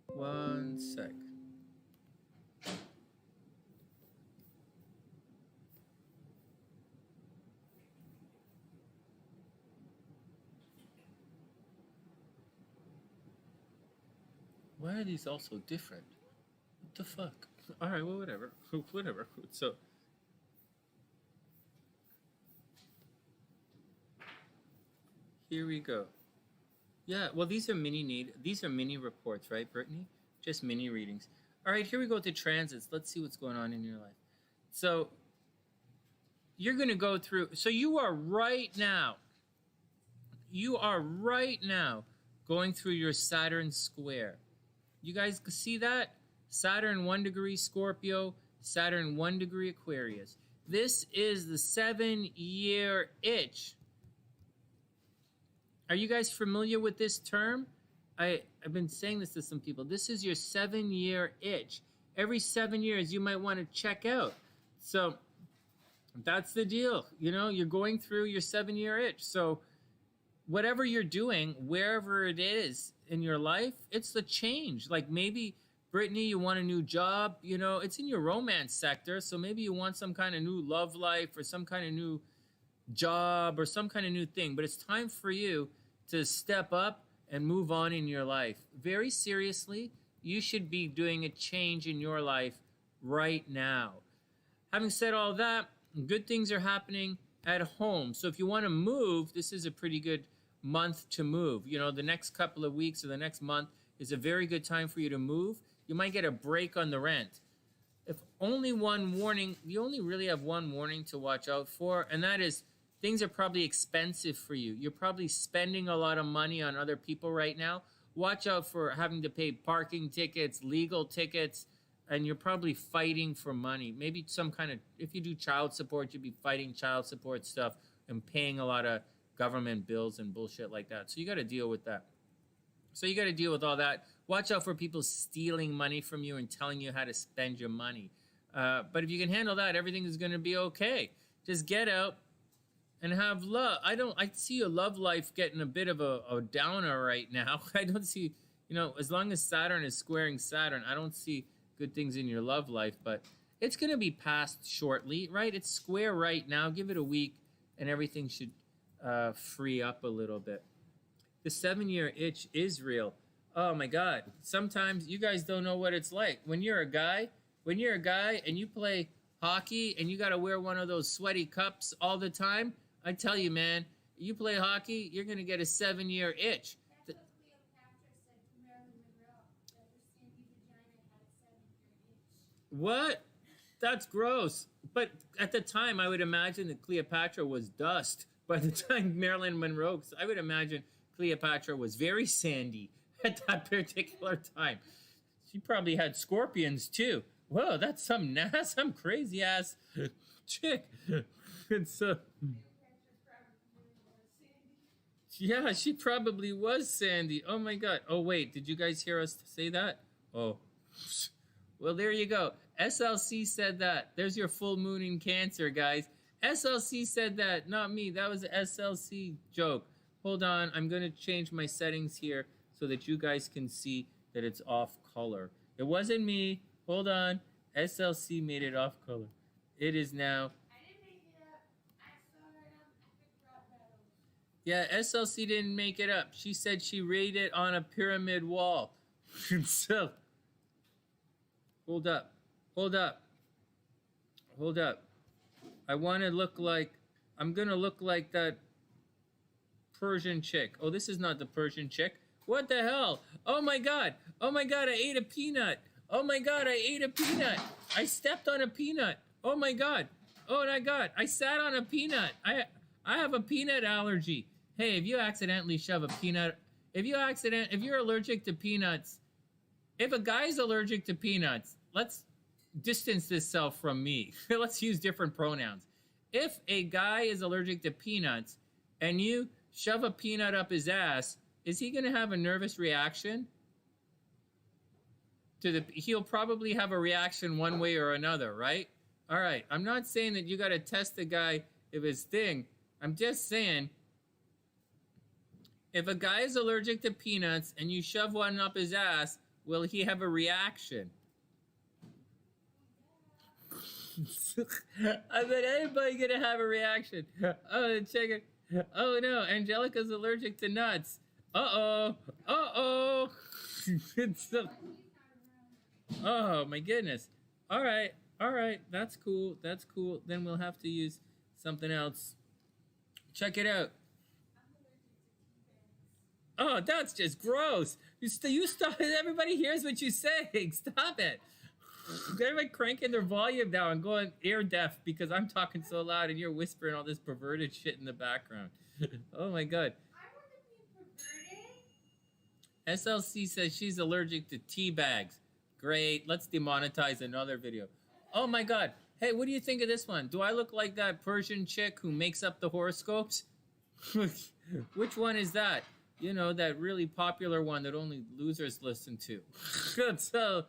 1 sec. Why are these all so different? What the fuck? All right, well, whatever. Whatever. So, here we go. Yeah, well, these are mini reports, right, Brittany? Just mini readings. All right, here we go with the transits. Let's see what's going on in your life. So, you're going to go through. So, you are right now going through your Saturn square. You guys see that? Saturn 1 degree Scorpio, Saturn 1 degree Aquarius. This is the 7-year itch. Are you guys familiar with this term? I've been saying this to some people. This is your 7-year itch. Every 7 years, you might want to check out. So that's the deal. You know, you're going through your 7-year itch. So whatever you're doing, wherever it is in your life, it's the change. Like maybe, Brittany, you want a new job. You know, it's in your romance sector. So maybe you want some kind of new love life or some kind of new job or some kind of new thing. But it's time for you to step up and move on in your life. Very seriously, you should be doing a change in your life right now. Having said all that, good things are happening at home. So if you want to move, this is a pretty good month to move. You know, the next couple of weeks or the next month is a very good time for you to move. You might get a break on the rent. If only one warning, you only really have one warning to watch out for, and that is things are probably expensive for you. You're probably spending a lot of money on other people right now. Watch out for having to pay parking tickets, legal tickets, and you're probably fighting for money. Maybe some kind of, if you do child support, you'd be fighting child support stuff and paying a lot of government bills and bullshit like that. So you got to deal with that. So you got to deal with all that. Watch out for people stealing money from you and telling you how to spend your money. But if you can handle that, everything is going to be okay. Just get out and have love. I see your love life getting a bit of a downer right now. I don't see, you know, as long as Saturn is squaring Saturn, I don't see good things in your love life, but it's going to be passed shortly, right? It's square right now. Give it a week and everything should free up a little bit. The 7-year itch is real. Oh my God. Sometimes you guys don't know what it's like. When you're a guy and you play hockey and you got to wear one of those sweaty cups all the time, I tell you, man, you play hockey, you're going to get a 7-year itch. That's what Cleopatra said to Marilyn Monroe, that her sandy vagina had a 7-year itch. What? That's gross. But at the time, I would imagine that Cleopatra was dust. By the time Marilyn Monroe, I would imagine Cleopatra was very sandy at that particular time. She probably had scorpions too. Whoa, that's some crazy ass chick. It's yeah, she probably was sandy. Oh my God. Oh wait, did you guys hear us say that? Oh, well there you go. SLC said that. There's your full moon in Cancer, guys. SLC said that, not me. That was an SLC joke. Hold on, I'm going to change my settings here so that you guys can see that it's off color. It wasn't me. Hold on. SLC made it off color. It is now. I didn't make Yeah, SLC didn't make it up. She said she rated it on a pyramid wall. So, hold up. Hold up. Hold up. I want to look like, I'm going to look like that Persian chick. Oh, this is not the Persian chick. What the hell? Oh my God. Oh my God, I ate a peanut. Oh my God, I ate a peanut. I stepped on a peanut. Oh my God. Oh my God, I sat on a peanut. I have a peanut allergy. Hey, if you accidentally shove a peanut, if you're allergic to peanuts, if a guy's allergic to peanuts, let's distance this self from me. Let's use different pronouns. If a guy is allergic to peanuts and you shove a peanut up his ass, is he going to have a nervous reaction? He'll probably have a reaction one way or another, right? All right, I'm not saying that you got to test the guy if his thing. I'm just saying, if a guy is allergic to peanuts and you shove one up his ass, will he have a reaction? I bet anybody gonna have a reaction. Oh, check it. Oh no, Angelica's allergic to nuts. Uh-oh. Uh-oh. Oh my goodness. All right. That's cool. Then we'll have to use something else. Check it out. Oh, that's just gross. You stop. Everybody hears what you're saying. Stop it. Everybody cranking their volume down and going ear deaf because I'm talking so loud and you're whispering all this perverted shit in the background. Oh my God. I want to be perverted. SLC says she's allergic to tea bags. Great. Let's demonetize another video. Oh my God. Hey, what do you think of this one? Do I look like that Persian chick who makes up the horoscopes? Which one is that? You know, that really popular one that only losers listen to. So,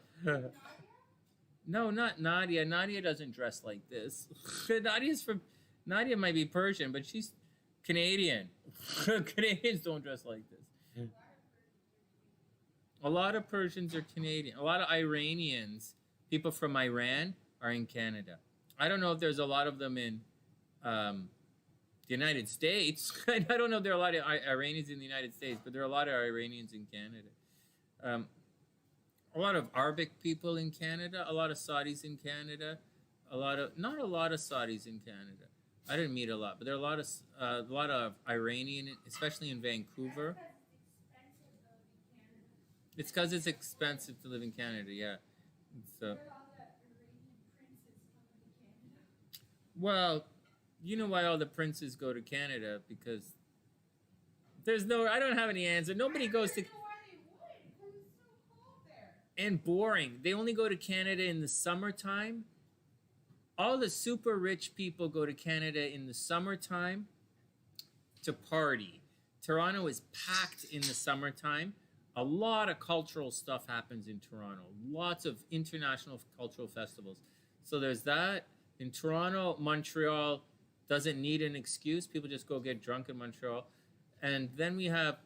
no, not Nadia. Nadia doesn't dress like this. Nadia might be Persian, but she's Canadian. Canadians don't dress like this. A lot of Persians are Canadian. A lot of Iranians, people from Iran, are in Canada. I don't know if there's a lot of them in the United States. I don't know if there are a lot of Iranians in the United States, but there are a lot of Iranians in Canada. A lot of Arabic people in Canada, a lot of Saudis in Canada, not a lot of Saudis in Canada. I didn't meet a lot, but there are a lot of Iranian, especially in Vancouver. It's because it's expensive to live in Canada, yeah. So, well, you know why all the princes go to Canada? Because I don't have any answer. Nobody goes to. And boring. They only go to Canada in the summertime. All the super rich people go to Canada in the summertime to party. Toronto is packed in the summertime. A lot of cultural stuff happens in Toronto. Lots of international cultural festivals. So there's that. In Toronto, Montreal doesn't need an excuse. People just go get drunk in Montreal. And then we have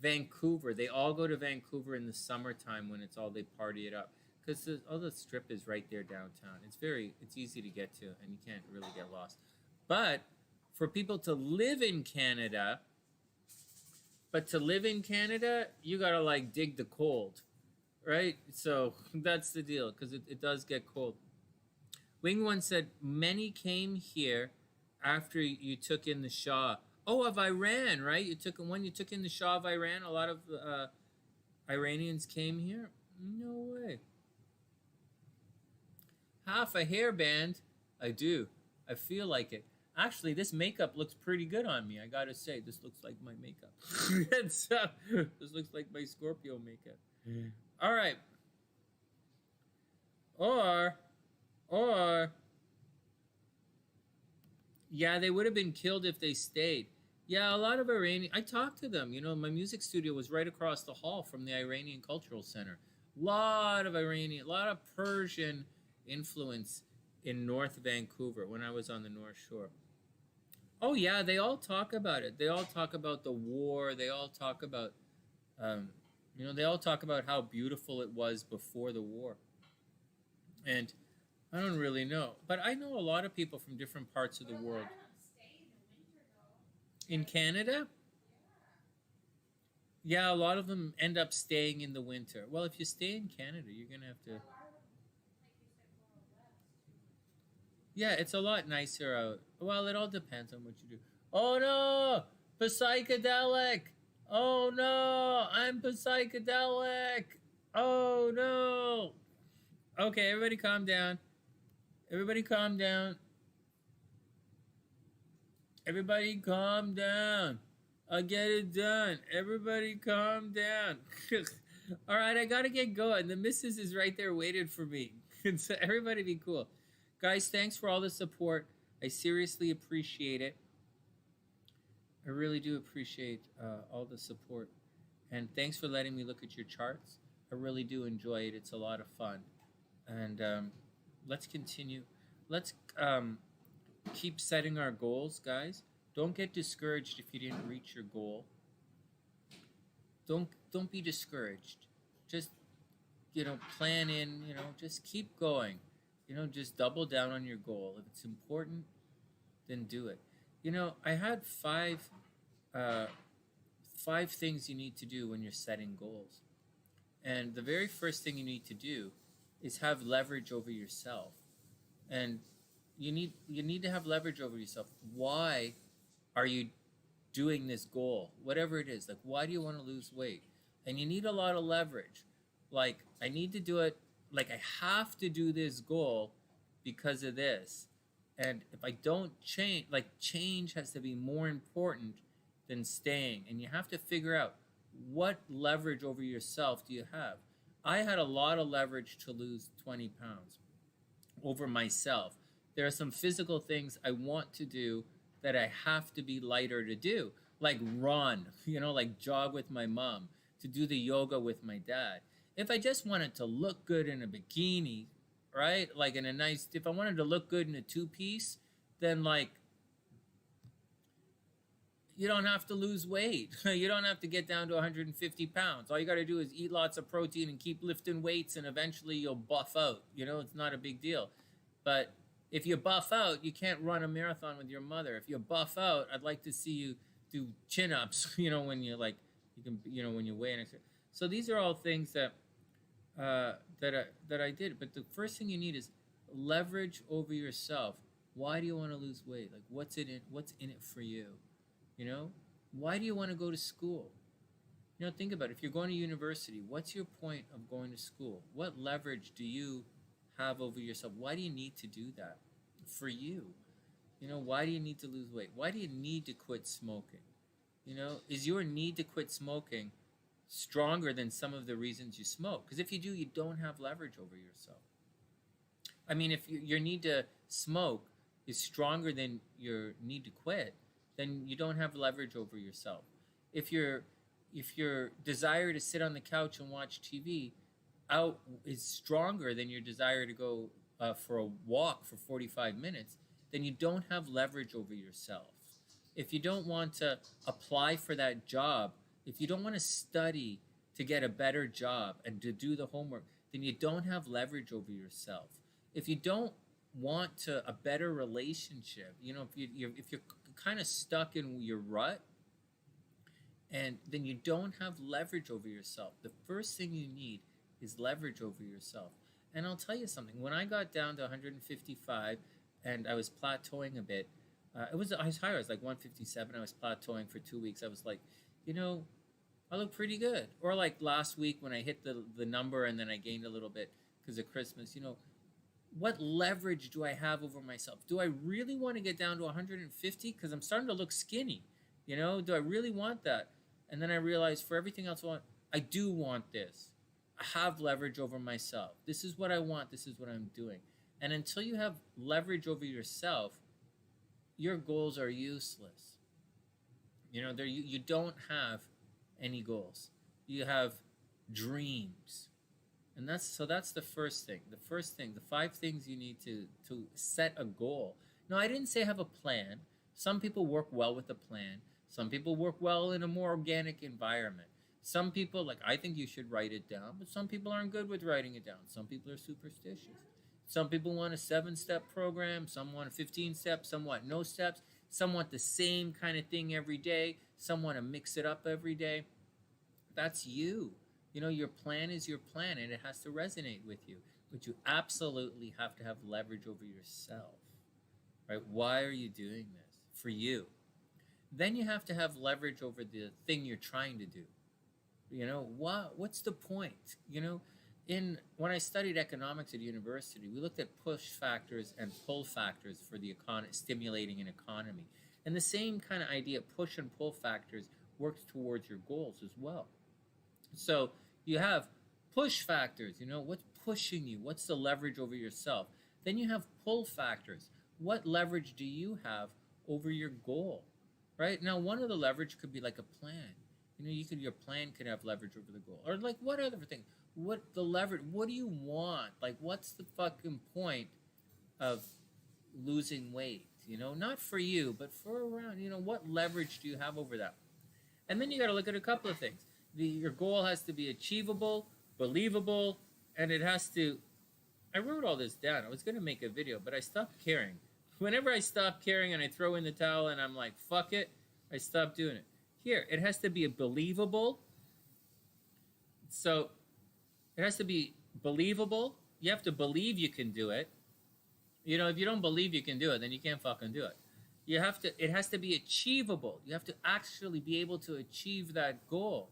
Vancouver. They all go to Vancouver in the summertime when they party it up. Because all the strip is right there downtown. It's easy to get to, and you can't really get lost. But for people to live in Canada, you gotta like dig the cold, right? So that's the deal, because it does get cold. Wing One said, many came here after you took in the Shah. Oh, of Iran, right? You took in the Shah of Iran. A lot of Iranians came here. No way. Half a hairband. I do. I feel like it. Actually, this makeup looks pretty good on me. I gotta say, this looks like my makeup. This looks like my Scorpio makeup. All right. Or, yeah, they would have been killed if they stayed. Yeah, a lot of Iranian. I talked to them. You know, my music studio was right across the hall from the Iranian Cultural Center. A lot of Persian influence in North Vancouver when I was on the North Shore. Oh yeah, they all talk about it. They all talk about the war. They all talk about, they all talk about how beautiful it was before the war. And I don't really know, but I know a lot of people from different parts of the world. In Canada? Yeah, a lot of them end up staying in the winter. Well, if you stay in Canada, you're gonna have to. Yeah, it's a lot nicer out. Well, it all depends on what you do. Oh no! Psychedelic! Oh no! I'm psychedelic! Oh no! Okay, everybody calm down. Everybody calm down. Everybody calm down. I'll get it done. Everybody calm down. All right, I gotta get going. The missus is right there waiting for me. So everybody be cool. Guys, thanks for all the support. I seriously appreciate it. I really do appreciate all the support. And thanks for letting me look at your charts. I really do enjoy it. It's a lot of fun. And let's continue. Let's keep setting our goals, guys. Don't get discouraged if you didn't reach your goal. Don't be discouraged. Just plan in, just keep going. Just double down on your goal. If it's important, then do it. I had five things you need to do when you're setting goals. And the very first thing you need to do is have leverage over yourself. And you need to have leverage over yourself. Why are you doing this goal? Whatever it is, like, why do you want to lose weight? And you need a lot of leverage. Like, I need to do it. Like, I have to do this goal because of this. And if I don't change, change has to be more important than staying. And you have to figure out, what leverage over yourself do you have? I had a lot of leverage to lose 20 pounds over myself. There are some physical things I want to do that I have to be lighter to do, like run, like jog with my mom, to do the yoga with my dad. If I just wanted to look good in a bikini, right? Like if I wanted to look good in a two-piece, then you don't have to lose weight. You don't have to get down to 150 pounds. All you got to do is eat lots of protein and keep lifting weights, and eventually you'll buff out. It's not a big deal. But if you buff out, you can't run a marathon with your mother. If you buff out, I'd like to see you do chin-ups, when you when you weigh in. So these are all things that I did. But the first thing you need is leverage over yourself. Why do you want to lose weight? Like, what's in it for you? Why do you want to go to school? Think about it. If you're going to university, what's your point of going to school? What leverage do you have over yourself? Why do you need to do that for you? Why do you need to lose weight? Why do you need to quit smoking? Is your need to quit smoking stronger than some of the reasons you smoke? Because if you do, you don't have leverage over yourself. I mean, if your need to smoke is stronger than your need to quit, then you don't have leverage over yourself. If your desire to sit on the couch and watch TV is stronger than your desire to go for a walk for 45 minutes, then you don't have leverage over yourself. If you don't want to apply for that job, if you don't want to study to get a better job and to do the homework, then you don't have leverage over yourself. If you don't want a better relationship, if you're kind of stuck in your rut, and then you don't have leverage over yourself. The first thing you need is leverage over yourself. And I'll tell you something. When I got down to 155 and I was plateauing a bit, I was higher. I was like 157. I was plateauing for 2 weeks. I was like, I look pretty good. Or like last week when I hit the number and then I gained a little bit because of Christmas, what leverage do I have over myself? Do I really want to get down to 150? Because I'm starting to look skinny. Do I really want that? And then I realized for everything else I do want this. I have leverage over myself. This is what I want. This is what I'm doing. And until you have leverage over yourself, your goals are useless. You don't have any goals. You have dreams. And that's the first thing. The 5 things you need to set a goal. No, I didn't say have a plan. Some people work well with a plan. Some people work well in a more organic environment. Some people, I think you should write it down, but some people aren't good with writing it down. Some people are superstitious. Some people want a 7-step program. Some want a 15 steps. Some want no steps. Some want the same kind of thing every day. Some want to mix it up every day. That's you. You know, your plan is your plan and it has to resonate with you. But you absolutely have to have leverage over yourself, right? Why are you doing this? For you. Then you have to have leverage over the thing you're trying to do. You know, what's the point? You know, when I studied economics at university, we looked at push factors and pull factors for the stimulating an economy. And the same kind of idea, push and pull factors, works towards your goals as well. So you have push factors, you know, what's pushing you? What's the leverage over yourself? Then you have pull factors. What leverage do you have over your goal? Right? Now, one of the leverage could be like a plan. You know, your plan could have leverage over the goal. Or like what other thing? What the leverage, what do you want? Like, what's the fucking point of losing weight? You know, not for you, but for around, you know, what leverage do you have over that? And then you got to look at a couple of things. Your goal has to be achievable, believable, and it has to, I wrote all this down. I was going to make a video, but I stopped caring. Whenever I stop caring and I throw in the towel and I'm like, fuck it, I stop doing it. Here, it has to be believable. So it has to be believable. You have to believe you can do it. You know, if you don't believe you can do it, then you can't fucking do it. It has to be achievable. You have to actually be able to achieve that goal.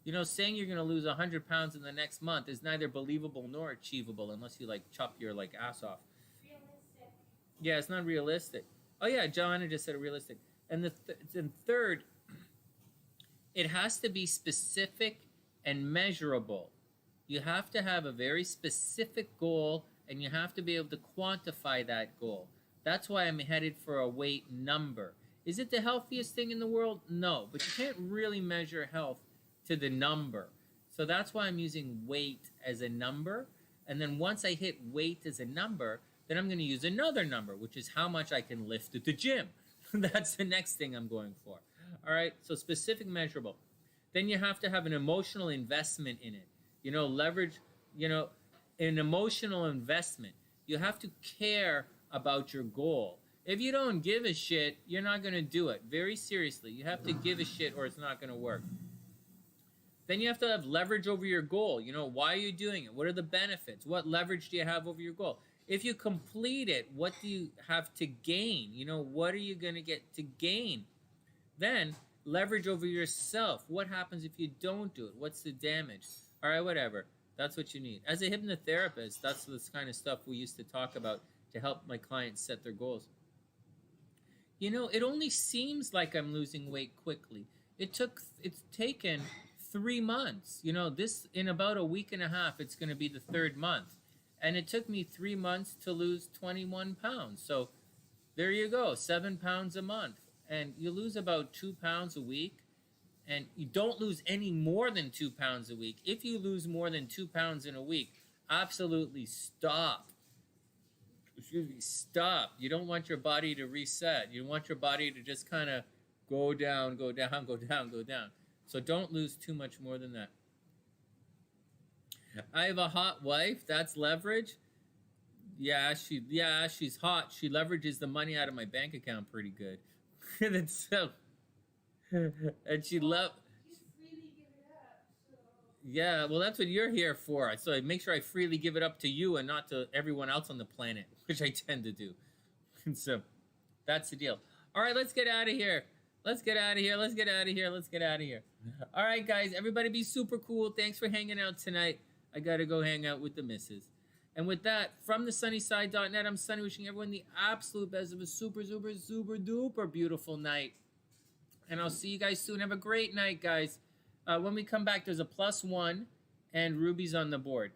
You know, saying you're going to lose 100 pounds in the next month is neither believable nor achievable unless you, like, chop your, like, ass off. Realistic. Yeah, it's not realistic. Oh, yeah, Joanna just said realistic. And third, it has to be specific and measurable. You have to have a very specific goal, and you have to be able to quantify that goal. That's why I'm headed for a weight number. Is it the healthiest thing in the world? No, but you can't really measure health to the number. So that's why I'm using weight as a number. And then once I hit weight as a number, then I'm going to use another number, which is how much I can lift at the gym. That's the next thing I'm going for. All right, so specific, measurable. Then you have to have an emotional investment in it. You know, leverage, you know, an emotional investment. You have to care about your goal. If you don't give a shit, you're not going to do it. Very seriously, you have to give a shit or it's not going to work. Then you have to have leverage over your goal. You know, why are you doing it? What are the benefits? What leverage do you have over your goal? If you complete it, what do you have to gain? You know, what are you going to get to gain? Then leverage over yourself. What happens if you don't do it? What's the damage? All right, whatever. That's what you need. As a hypnotherapist, that's the kind of stuff we used to talk about to help my clients set their goals. You know, it only seems like I'm losing weight quickly. It's taken 3 months. You know, this, in about a week and a half, it's going to be the 3rd month. And it took me 3 months to lose 21 pounds. So there you go, 7 pounds a month. And you lose about 2 pounds a week. And you don't lose any more than 2 pounds a week. If you lose more than 2 pounds in a week, absolutely stop. Excuse me, stop. You don't want your body to reset. You want your body to just kind of go down, go down, go down, go down. So don't lose too much more than that. I have a hot wife. That's leverage. Yeah, she's hot. She leverages the money out of my bank account pretty good. And so, and she love. You freely give it up, so. Yeah, well, that's what you're here for. So I make sure I freely give it up to you and not to everyone else on the planet, which I tend to do. And so, that's the deal. All right, let's get out of here. Let's get out of here. Let's get out of here. Let's get out of here. All right, guys, everybody be super cool. Thanks for hanging out tonight. I got to go hang out with the missus. And with that, from TheSunnySide.net, I'm Sonny, wishing everyone the absolute best of a super, super, super duper beautiful night. And I'll see you guys soon. Have a great night, guys. When we come back, there's a +1 and Ruby's on the board.